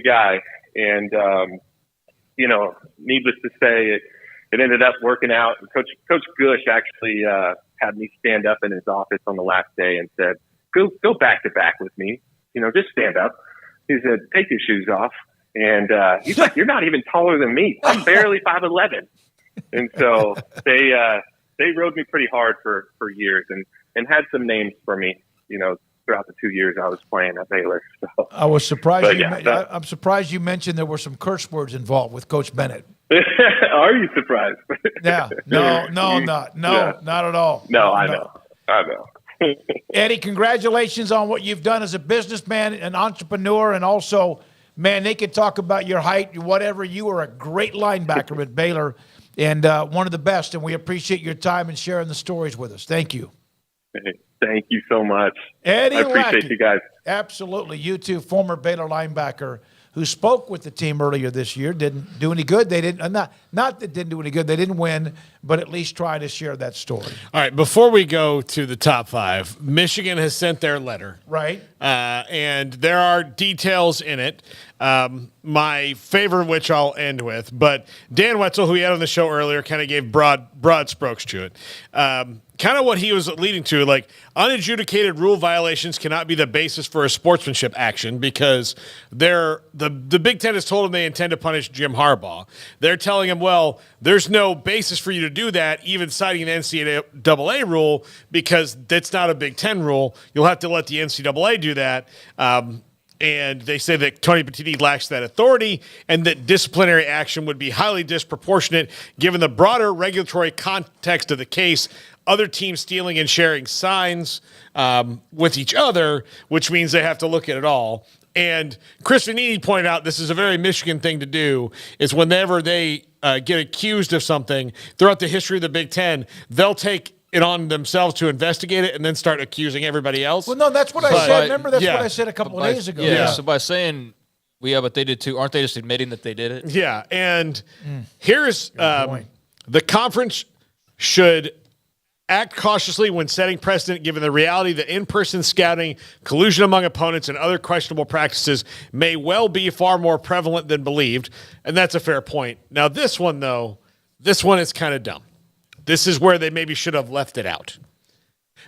guy. And, needless to say, it ended up working out. Coach Gush actually had me stand up in his office on the last day and said, go back to back with me. Just stand up. He said, take your shoes off. And he's like, you're not even taller than me. I'm barely 5'11". And so they rode me pretty hard for years and had some names for me, throughout the 2 years I was playing at Baylor. So I was surprised. I'm surprised you mentioned there were some curse words involved with Coach Bennett. Are you surprised? Yeah. Not at all. No, I know. Eddie, congratulations on what you've done as a businessman, an entrepreneur, and also Man, they could talk about your height, whatever. You were a great linebacker at Baylor and one of the best, and we appreciate your time and sharing the stories with us. Thank you. Thank you so much. Eddie I appreciate Lackey. you guys. Absolutely. You too, former Baylor linebacker who spoke with the team earlier this year. Didn't do any good. They didn't, not that didn't do any good. They didn't win, but at least try to share that story. All right, before we go to the top 5, Michigan has sent their letter. Right. And there are details in it. My favorite, which I'll end with, but Dan Wetzel, who we had on the show earlier, kind of gave broad strokes to it. Kind of what he was leading to, like unadjudicated rule violations cannot be the basis for a sportsmanship action because the Big Ten has told him they intend to punish Jim Harbaugh. They're telling him, well, there's no basis for you to do that, even citing the NCAA rule, because that's not a Big Ten rule. You'll have to let the NCAA do that. And they say that Tony Petitti lacks that authority and that disciplinary action would be highly disproportionate given the broader regulatory context of the case, other teams stealing and sharing signs with each other, which means they have to look at it all. And Chris Vanini pointed out this is a very Michigan thing to do, is whenever they get accused of something throughout the history of the Big Ten, they'll take it on themselves to investigate it and then start accusing everybody else. Well, no, that's what I said. Remember, that's what I said a couple of days ago. Yeah, so by saying, but they did too, aren't they just admitting that they did it? Yeah, and here's the conference should act cautiously when setting precedent given the reality that in-person scouting, collusion among opponents, and other questionable practices may well be far more prevalent than believed, and that's a fair point. Now, this one is kind of dumb. This is where they maybe should have left it out.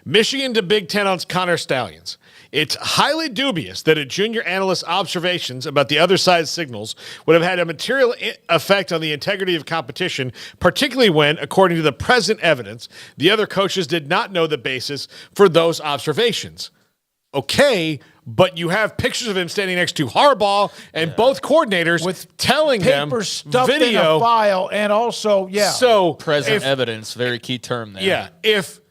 Michigan to Big Ten on Connor Stallions. It's highly dubious that a junior analyst's observations about the other side's signals would have had a material effect on the integrity of competition, particularly when, according to the present evidence, the other coaches did not know the basis for those observations. Okay, but you have pictures of him standing next to Harbaugh and both coordinators with telling them Paper stuffed video in a file, and also, So present evidence, very key term there. Yeah, if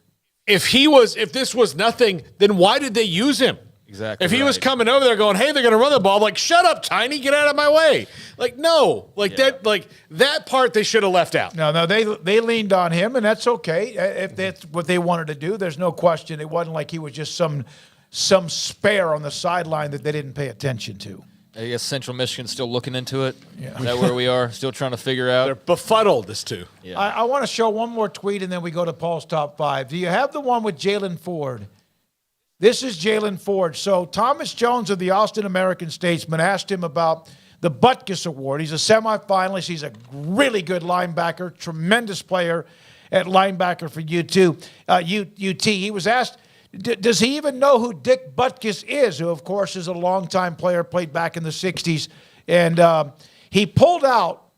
this was nothing, then why did they use him? Exactly. If he was coming over there going, "Hey, they're going to run the ball," I'm like, "Shut up, Tiny, get out of my way!" Like, no, that part they should have left out. No, they leaned on him, and that's okay if that's what they wanted to do. There's no question. It wasn't like he was just some spare on the sideline that they didn't pay attention to. I guess Central Michigan's still looking into it. Yeah. Is that where we are? Still trying to figure out? They're befuddled, this too. Yeah. I want to show one more tweet, and then we go to Paul's top 5. Do you have the one with Jalen Ford? This is Jalen Ford. So Thomas Jones of the Austin American-Statesman asked him about the Butkus Award. He's a semifinalist. He's a really good linebacker, tremendous player at linebacker for UT. He was asked, does he even know who Dick Butkus is, who, of course, is a longtime player, played back in the 60s. And he pulled out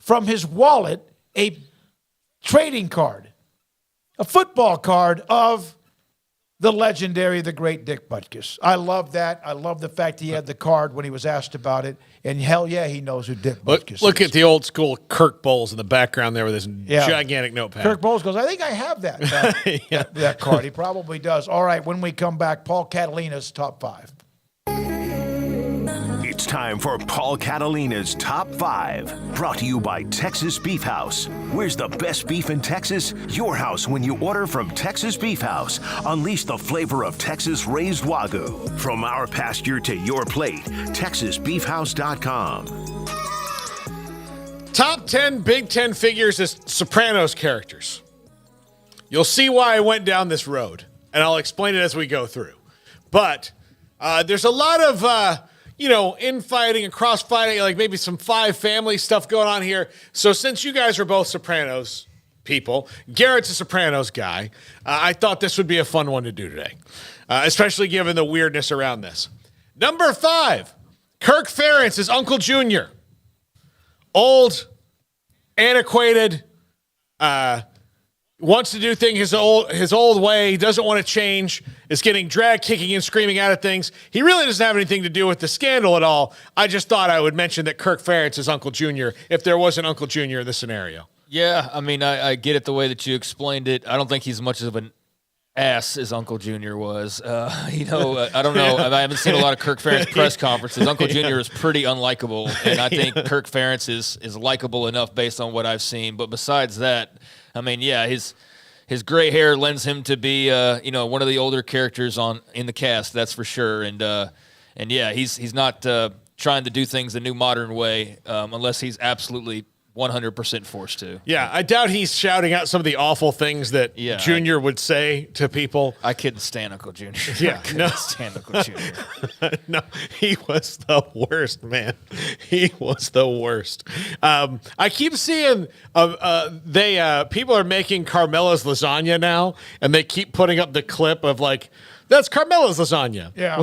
from his wallet a trading card, a football card of the legendary, the great Dick Butkus. I love that. I love the fact he had the card when he was asked about it. And hell yeah, he knows who Dick Butkus is. Look at the old school Kirk Bowles in the background there with his gigantic notepad. Kirk Bowles goes, I think I have that that card. He probably does. All right, when we come back, Paul Catalina's top 5. It's time for Paul Catalina's Top 5, brought to you by Texas Beef House. Where's the best beef in Texas? Your house when you order from Texas Beef House. Unleash the flavor of Texas-raised Wagyu. From our pasture to your plate, TexasBeefHouse.com. Top 10 Big Ten figures as Sopranos characters. You'll see why I went down this road, and I'll explain it as we go through. But there's a lot of... infighting and crossfighting, like maybe some Five Family stuff going on here. So since you guys are both Sopranos people, Garrett's a Sopranos guy, I thought this would be a fun one to do today, especially given the weirdness around this. Number 5, Kirk Ferentz is Uncle Junior. Old, antiquated, wants to do things his old way, doesn't want to change, is getting dragged, kicking and screaming out of things. He really doesn't have anything to do with the scandal at all. I just thought I would mention that Kirk Ferentz is Uncle Junior if there was an Uncle Junior in this scenario. Yeah, I mean, I get it the way that you explained it. I don't think he's much of an ass as Uncle Junior was. I don't know. I haven't seen a lot of Kirk Ferentz press conferences. Uncle Junior is pretty unlikable, and I think Kirk Ferentz is likable enough based on what I've seen. But besides that, I mean, yeah, his gray hair lends him to be one of the older characters in the cast. That's for sure. And yeah, he's not trying to do things the new modern way unless he's absolutely 100% forced to. Yeah, I doubt he's shouting out some of the awful things that Junior would say to people. I couldn't stand Uncle Junior. Yeah, stand Uncle Junior. No, he was the worst, man. He was the worst. I keep seeing people are making Carmela's lasagna now, and they keep putting up the clip of like, that's Carmela's lasagna. Yeah.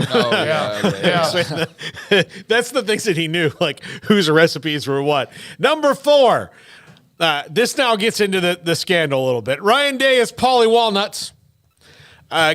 That's the things that he knew, like whose recipes were what. Number 4. This now gets into the scandal a little bit. Ryan Day is Paulie Walnuts.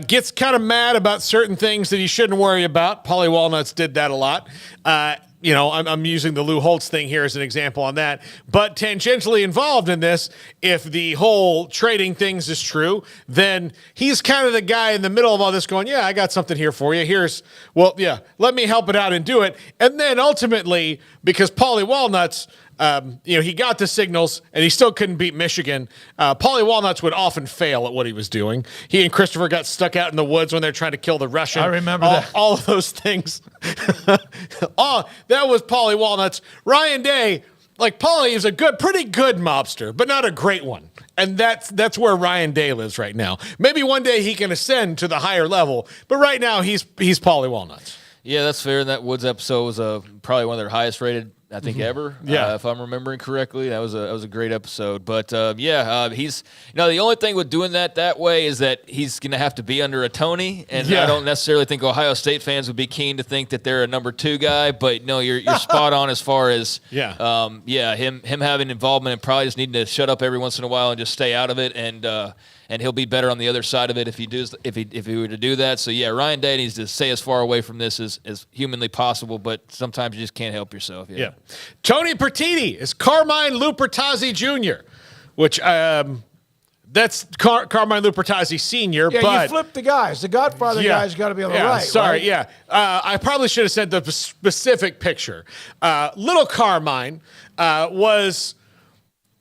Gets kind of mad about certain things that he shouldn't worry about. Paulie Walnuts did that a lot. I'm using the Lou Holtz thing here as an example on that. But tangentially involved in this, if the whole trading things is true, then he's kind of the guy in the middle of all this going, yeah, I got something here for you. Let me help it out and do it. And then ultimately, because Paulie Walnuts, he got the signals and he still couldn't beat Michigan. Paulie Walnuts would often fail at what he was doing. He and Christopher got stuck out in the woods when they're trying to kill the Russian. I remember that. All of those things. That was Paulie Walnuts. Ryan Day, like Paulie is a pretty good mobster, but not a great one. And that's where Ryan Day lives right now. Maybe one day he can ascend to the higher level, but right now he's Paulie Walnuts. Yeah, that's fair. And that Woods episode was probably one of their highest rated, I think, ever. Yeah, if I'm remembering correctly, that was a great episode. But he's the only thing with doing that way is that he's going to have to be under a Tony, and I don't necessarily think Ohio State fans would be keen to think that they're a number 2 guy. But no, you're spot on as far as him having involvement and probably just needing to shut up every once in a while and just stay out of it, and he'll be better on the other side of it if he were to do that. So, yeah, Ryan Day needs to stay as far away from this as humanly possible, but sometimes you just can't help yourself. Yeah. Tony Pertini is Carmine Lupertazzi Jr., which that's Carmine Lupertazzi Sr., Yeah, but you flip the guys. The Godfather guy's got to be on the right. Sorry, right? yeah. I probably should have sent the specific picture. Little Carmine was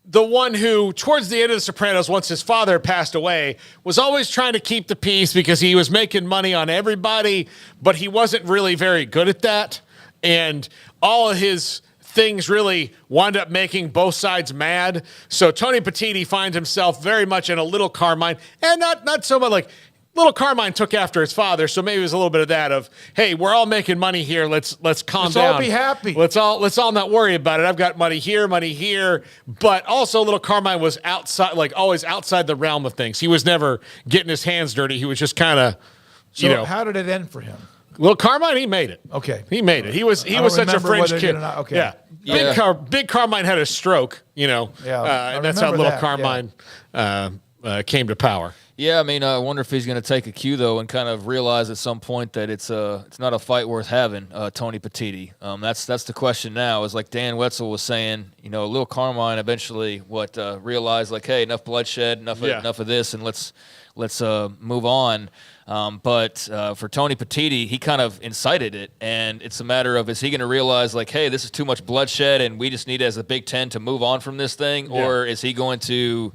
the one who, towards the end of The Sopranos, once his father passed away, was always trying to keep the peace because he was making money on everybody, but he wasn't really very good at that. And all of his things really wound up making both sides mad. So Tony Petiti finds himself very much in a Little Carmine, and not so much like Little Carmine took after his father, so maybe it was a little bit of that of, hey, we're all making money here. Let's calm down. Let's all be happy. Let's all not worry about it. I've got money here. But also Little Carmine was outside, like always outside the realm of things. He was never getting his hands dirty. He was just kind of, how did it end for him? Little Carmine, he made it. Okay. He made it. He was such a fringe kid. Okay. Yeah. Big Carmine had a stroke, and that's how Little Carmine came to power. Yeah, I mean, I wonder if he's going to take a cue, though, and kind of realize at some point that it's not a fight worth having, Tony Petiti. That's the question now, is like Dan Wetzel was saying, Little Carmine eventually realized, like, hey, enough bloodshed, enough of this, and let's move on. But for Tony Petiti, he kind of incited it, and it's a matter of, is he going to realize, like, hey, this is too much bloodshed, and we just need, as a Big Ten, to move on from this thing, or is he going to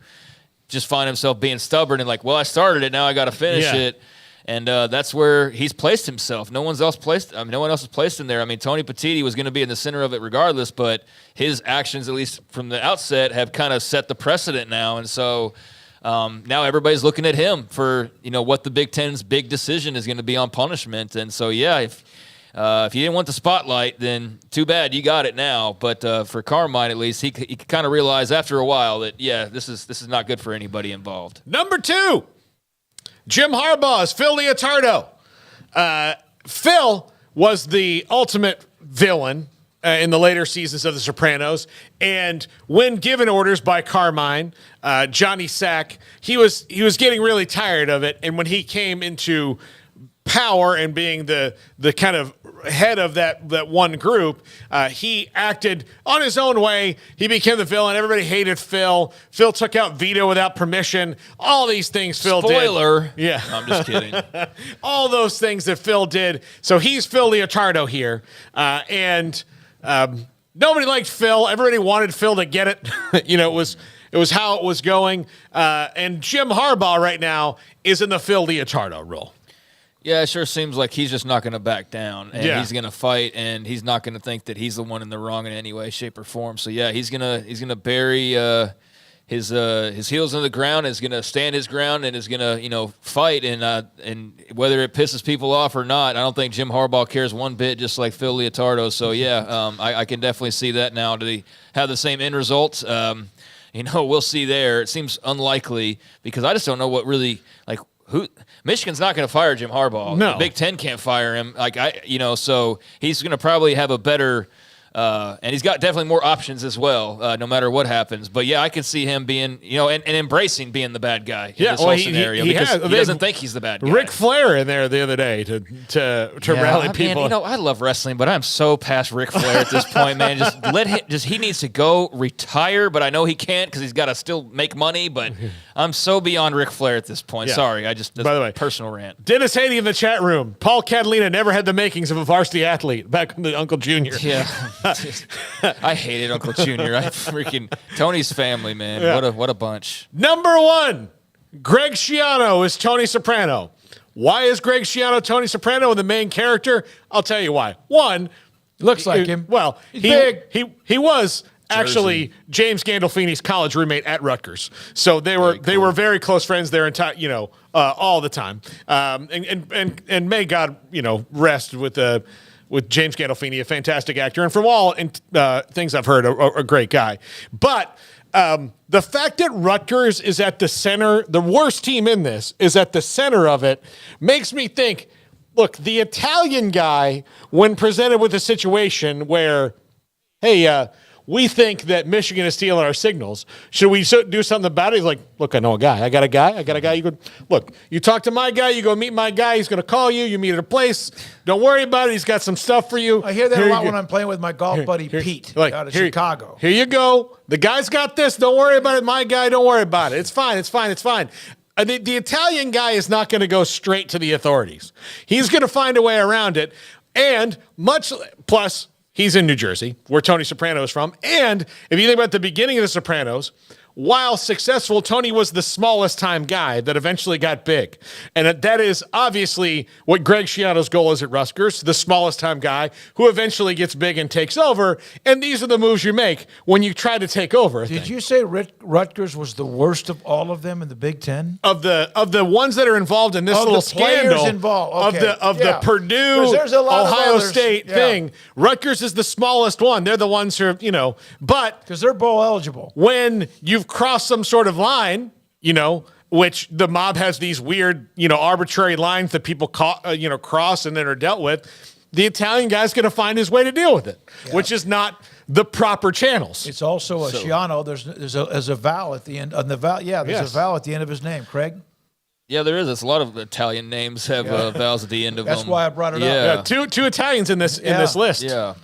just find himself being stubborn and like, well, I started it, now I got to finish it. And that's where he's placed himself. No one else has placed him there. I mean, Tony Petiti was going to be in the center of it regardless, but his actions, at least from the outset, have kind of set the precedent now. And so now everybody's looking at him for, what the Big Ten's big decision is going to be on punishment. And so, yeah, if you didn't want the spotlight, then too bad, you got it now. But for Carmine, at least, he kind of realized after a while that, this is not good for anybody involved. Number 2, Jim Harbaugh's Phil Leotardo. Phil was the ultimate villain in the later seasons of The Sopranos, and when given orders by Carmine, Johnny Sack, he was getting really tired of it, and when he came into power and being the kind of head of that one group, he acted on his own way. He became the villain. Everybody hated Phil. Phil took out Vito without permission. All these things Phil did. Spoiler. Yeah. No, I'm just kidding. All those things that Phil did. So he's Phil Leotardo here. And nobody liked Phil. Everybody wanted Phil to get it. It was how it was going. And Jim Harbaugh right now is in the Phil Leotardo role. Yeah, it sure seems like he's just not going to back down, and Yeah. he's going to fight, and he's not going to think that he's the one in the wrong in any way, shape, or form. So yeah, he's gonna bury his heels in the ground, is gonna stand his ground, and is gonna fight, and whether it pisses people off or not, I don't think Jim Harbaugh cares one bit, just like Phil Leotardo. So yeah, I can definitely see that now. Do they have the same end result? We'll see there. It seems unlikely because I just don't know what really who. Michigan's not going to fire Jim Harbaugh. No. The Big Ten can't fire him. So he's going to probably have a better, and he's got definitely more options as well, no matter what happens. But yeah, I could see him being, and embracing being the bad guy in this whole scenario because he doesn't think he's the bad guy. Ric Flair in there the other day to rally people. I love wrestling, but I'm so past Ric Flair at this point, man. Just let him. He needs to go retire, but I know he can't because he's got to still make money. But I'm so beyond Ric Flair at this point. Yeah. Sorry, By the way, personal rant. Dennis Haney in the chat room. Paul Catalina never had the makings of a varsity athlete. Back with Uncle Junior. Yeah. I hated Uncle Junior. I freaking Tony's family, man. Yeah. What a bunch. Number 1, Greg Schiano is Tony Soprano. Why is Greg Schiano Tony Soprano and the main character? I'll tell you why. One, looks like him. Well, He's big. He was actually James Gandolfini's college roommate at Rutgers. So they were very close friends there all the time. And may God, rest with James Gandolfini, a fantastic actor, and from all things I've heard, a great guy. But the fact that Rutgers is at the center, the worst team in this, is at the center of it, makes me think, look, the Italian guy, when presented with a situation where, hey, we think that Michigan is stealing our signals. Should we do something about it? He's like, look, I know a guy. I got a guy. You go, look, you talk to my guy. You go meet my guy. He's going to call you. You meet at a place. Don't worry about it. He's got some stuff for you. I hear that a lot when I'm playing with my golf buddy Pete out of Chicago. Here you go. The guy's got this. Don't worry about it. My guy, don't worry about it. It's fine. The Italian guy is not going to go straight to the authorities. He's going to find a way around it. And plus, he's in New Jersey, where Tony Soprano is from. And if you think about the beginning of The Sopranos, while successful, Tony was the smallest time guy that eventually got big. And that is obviously what Greg Schiano's goal is at Rutgers, the smallest time guy who eventually gets big and takes over. And these are the moves you make when you try to take over. Did you say Rutgers was the worst of all of them in the Big Ten? Of the ones that are involved in this little scandal, involved. Okay. of the Purdue, Ohio State thing, Rutgers is the smallest one. They're the ones who are, but because they're bowl eligible. When you've crossed some sort of line, which the mob has these weird, arbitrary lines that people cross and then are dealt with, the Italian guy's going to find his way to deal with it, which is not the proper channels. It's also a Schiano. There's a vowel at the end. On the vowel, there's a vowel at the end of his name. Craig. Yeah, there is. It's a lot of Italian names have vowels at the end of them. That's why I brought it up. Yeah, two Italians in this list. Yeah,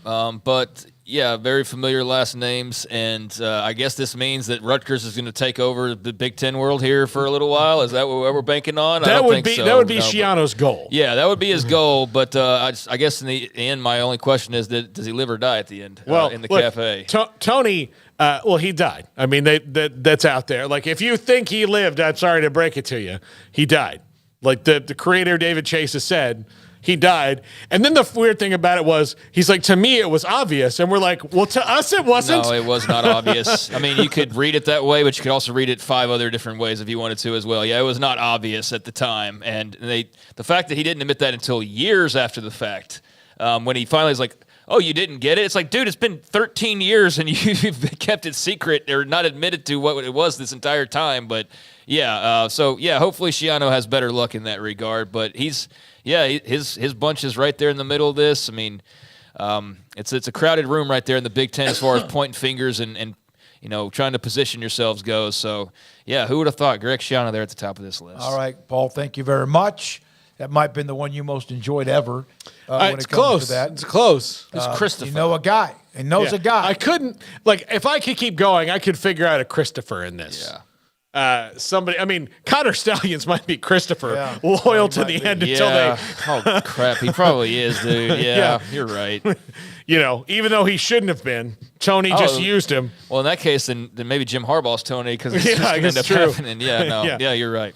but very familiar last names, and I guess this means that Rutgers is going to take over the Big Ten world here for a little while. Is that what we're banking on? That would be Schiano's goal. Yeah, that would be his goal. But I guess in the end, my only question is that does he live or die at the end? In the cafe. Tony. He died. I mean, that's out there. Like, if you think he lived, I'm sorry to break it to you, he died. Like the creator David Chase has said, he died. And then the weird thing about it was, he's like, to me, it was obvious. And we're like, well, to us, it wasn't. No, it was not obvious. I mean, you could read it that way, but you could also read it 5 other different ways if you wanted to as well. Yeah, it was not obvious at the time. And the fact that he didn't admit that until years after the fact, when he finally was like, oh, you didn't get it? It's like, dude, it's been 13 years and you've kept it secret or not admitted to what it was this entire time. But hopefully Schiano has better luck in that regard. But his bunch is right there in the middle of this. I mean, it's a crowded room right there in the Big Ten as far as pointing fingers and trying to position yourselves goes. So, who would have thought Greg Schiano there at the top of this list? All right, Paul, thank you very much. That might have been the one you most enjoyed ever. When it's it comes close. to that. It's close. It's Christopher. You know a guy. And knows a guy. I couldn't, if I could keep going, I could figure out a Christopher in this. Yeah. Connor Stallions might be Christopher, loyal to the end until they. Oh, crap. He probably is, dude. Yeah, you're right. Even though he shouldn't have been, Tony just used him. Well, in that case, then maybe Jim Harbaugh's Tony because it's just going to end up happening. Yeah, you're right.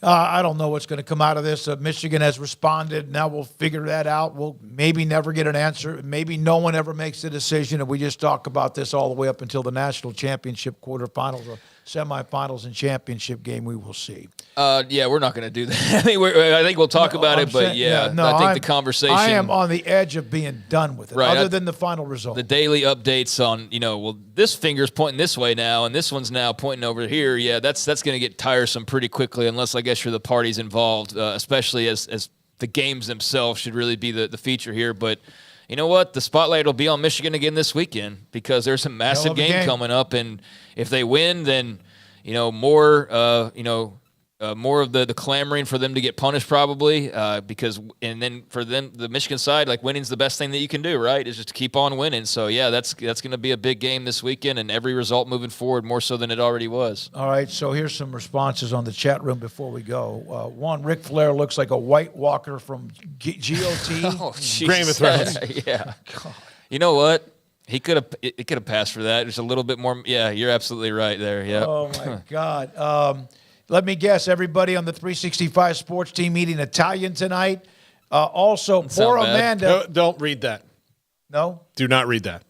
I don't know what's going to come out of this. Michigan has responded. Now we'll figure that out. We'll maybe never get an answer. Maybe no one ever makes a decision, and we just talk about this all the way up until the national championship quarterfinals or semifinals and championship game. We will see. We're not going to do that. I think we'll talk about it, but I think the conversation. I am on the edge of being done with it, other than the final result. The daily updates on, this finger's pointing this way now, and this one's now pointing over here. Yeah, that's going to get tiresome pretty quickly, unless I guess you're the parties involved, especially as the games themselves should really be the feature here. But you know what? The spotlight will be on Michigan again this weekend because there's a massive game coming up, and if they win, then more of the clamoring for them to get punished probably and then for them the Michigan side, winning's the best thing that you can do, right? Is just to keep on winning. So that's going to be a big game this weekend, and every result moving forward more so than it already was. All right, so here's some responses on the chat room before we go. One, Ric Flair looks like a White Walker from GOT. Oh, Game of Thrones. Yeah. God. You know what? It could have passed for that. There's a little bit more. Yeah, you're absolutely right there. Yeah. Oh my God. Let me guess, everybody on the 365 Sports Team eating Italian tonight. Also, poor Amanda. No, don't read that. No? Do not read that.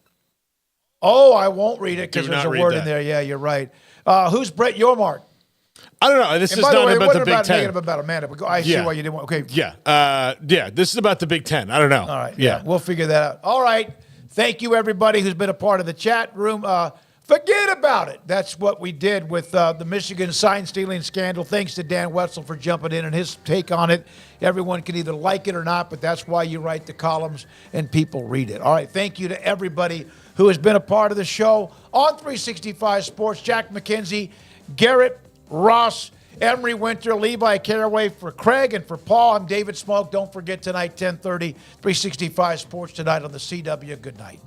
Oh, I won't read it because Do there's a not read word that. in there. Yeah, you're right. Who's Brett Yormark? I don't know. This And is by the not way, about what the Big about Ten. negative about Amanda? But I see why you didn't want. Okay. Yeah. This is about the Big Ten. I don't know. All right. Yeah. We'll figure that out. All right. Thank you, everybody who's been a part of the chat room. Forget about it. That's what we did with the Michigan sign-stealing scandal. Thanks to Dan Wetzel for jumping in and his take on it. Everyone can either like it or not, but that's why you write the columns and people read it. All right, thank you to everybody who has been a part of the show on 365 Sports. Jack McKenzie, Garrett, Ross, Emery Winter, Levi Caraway for Craig and for Paul. I'm David Smoak. Don't forget tonight, 10:30, 365 Sports tonight on the CW. Good night.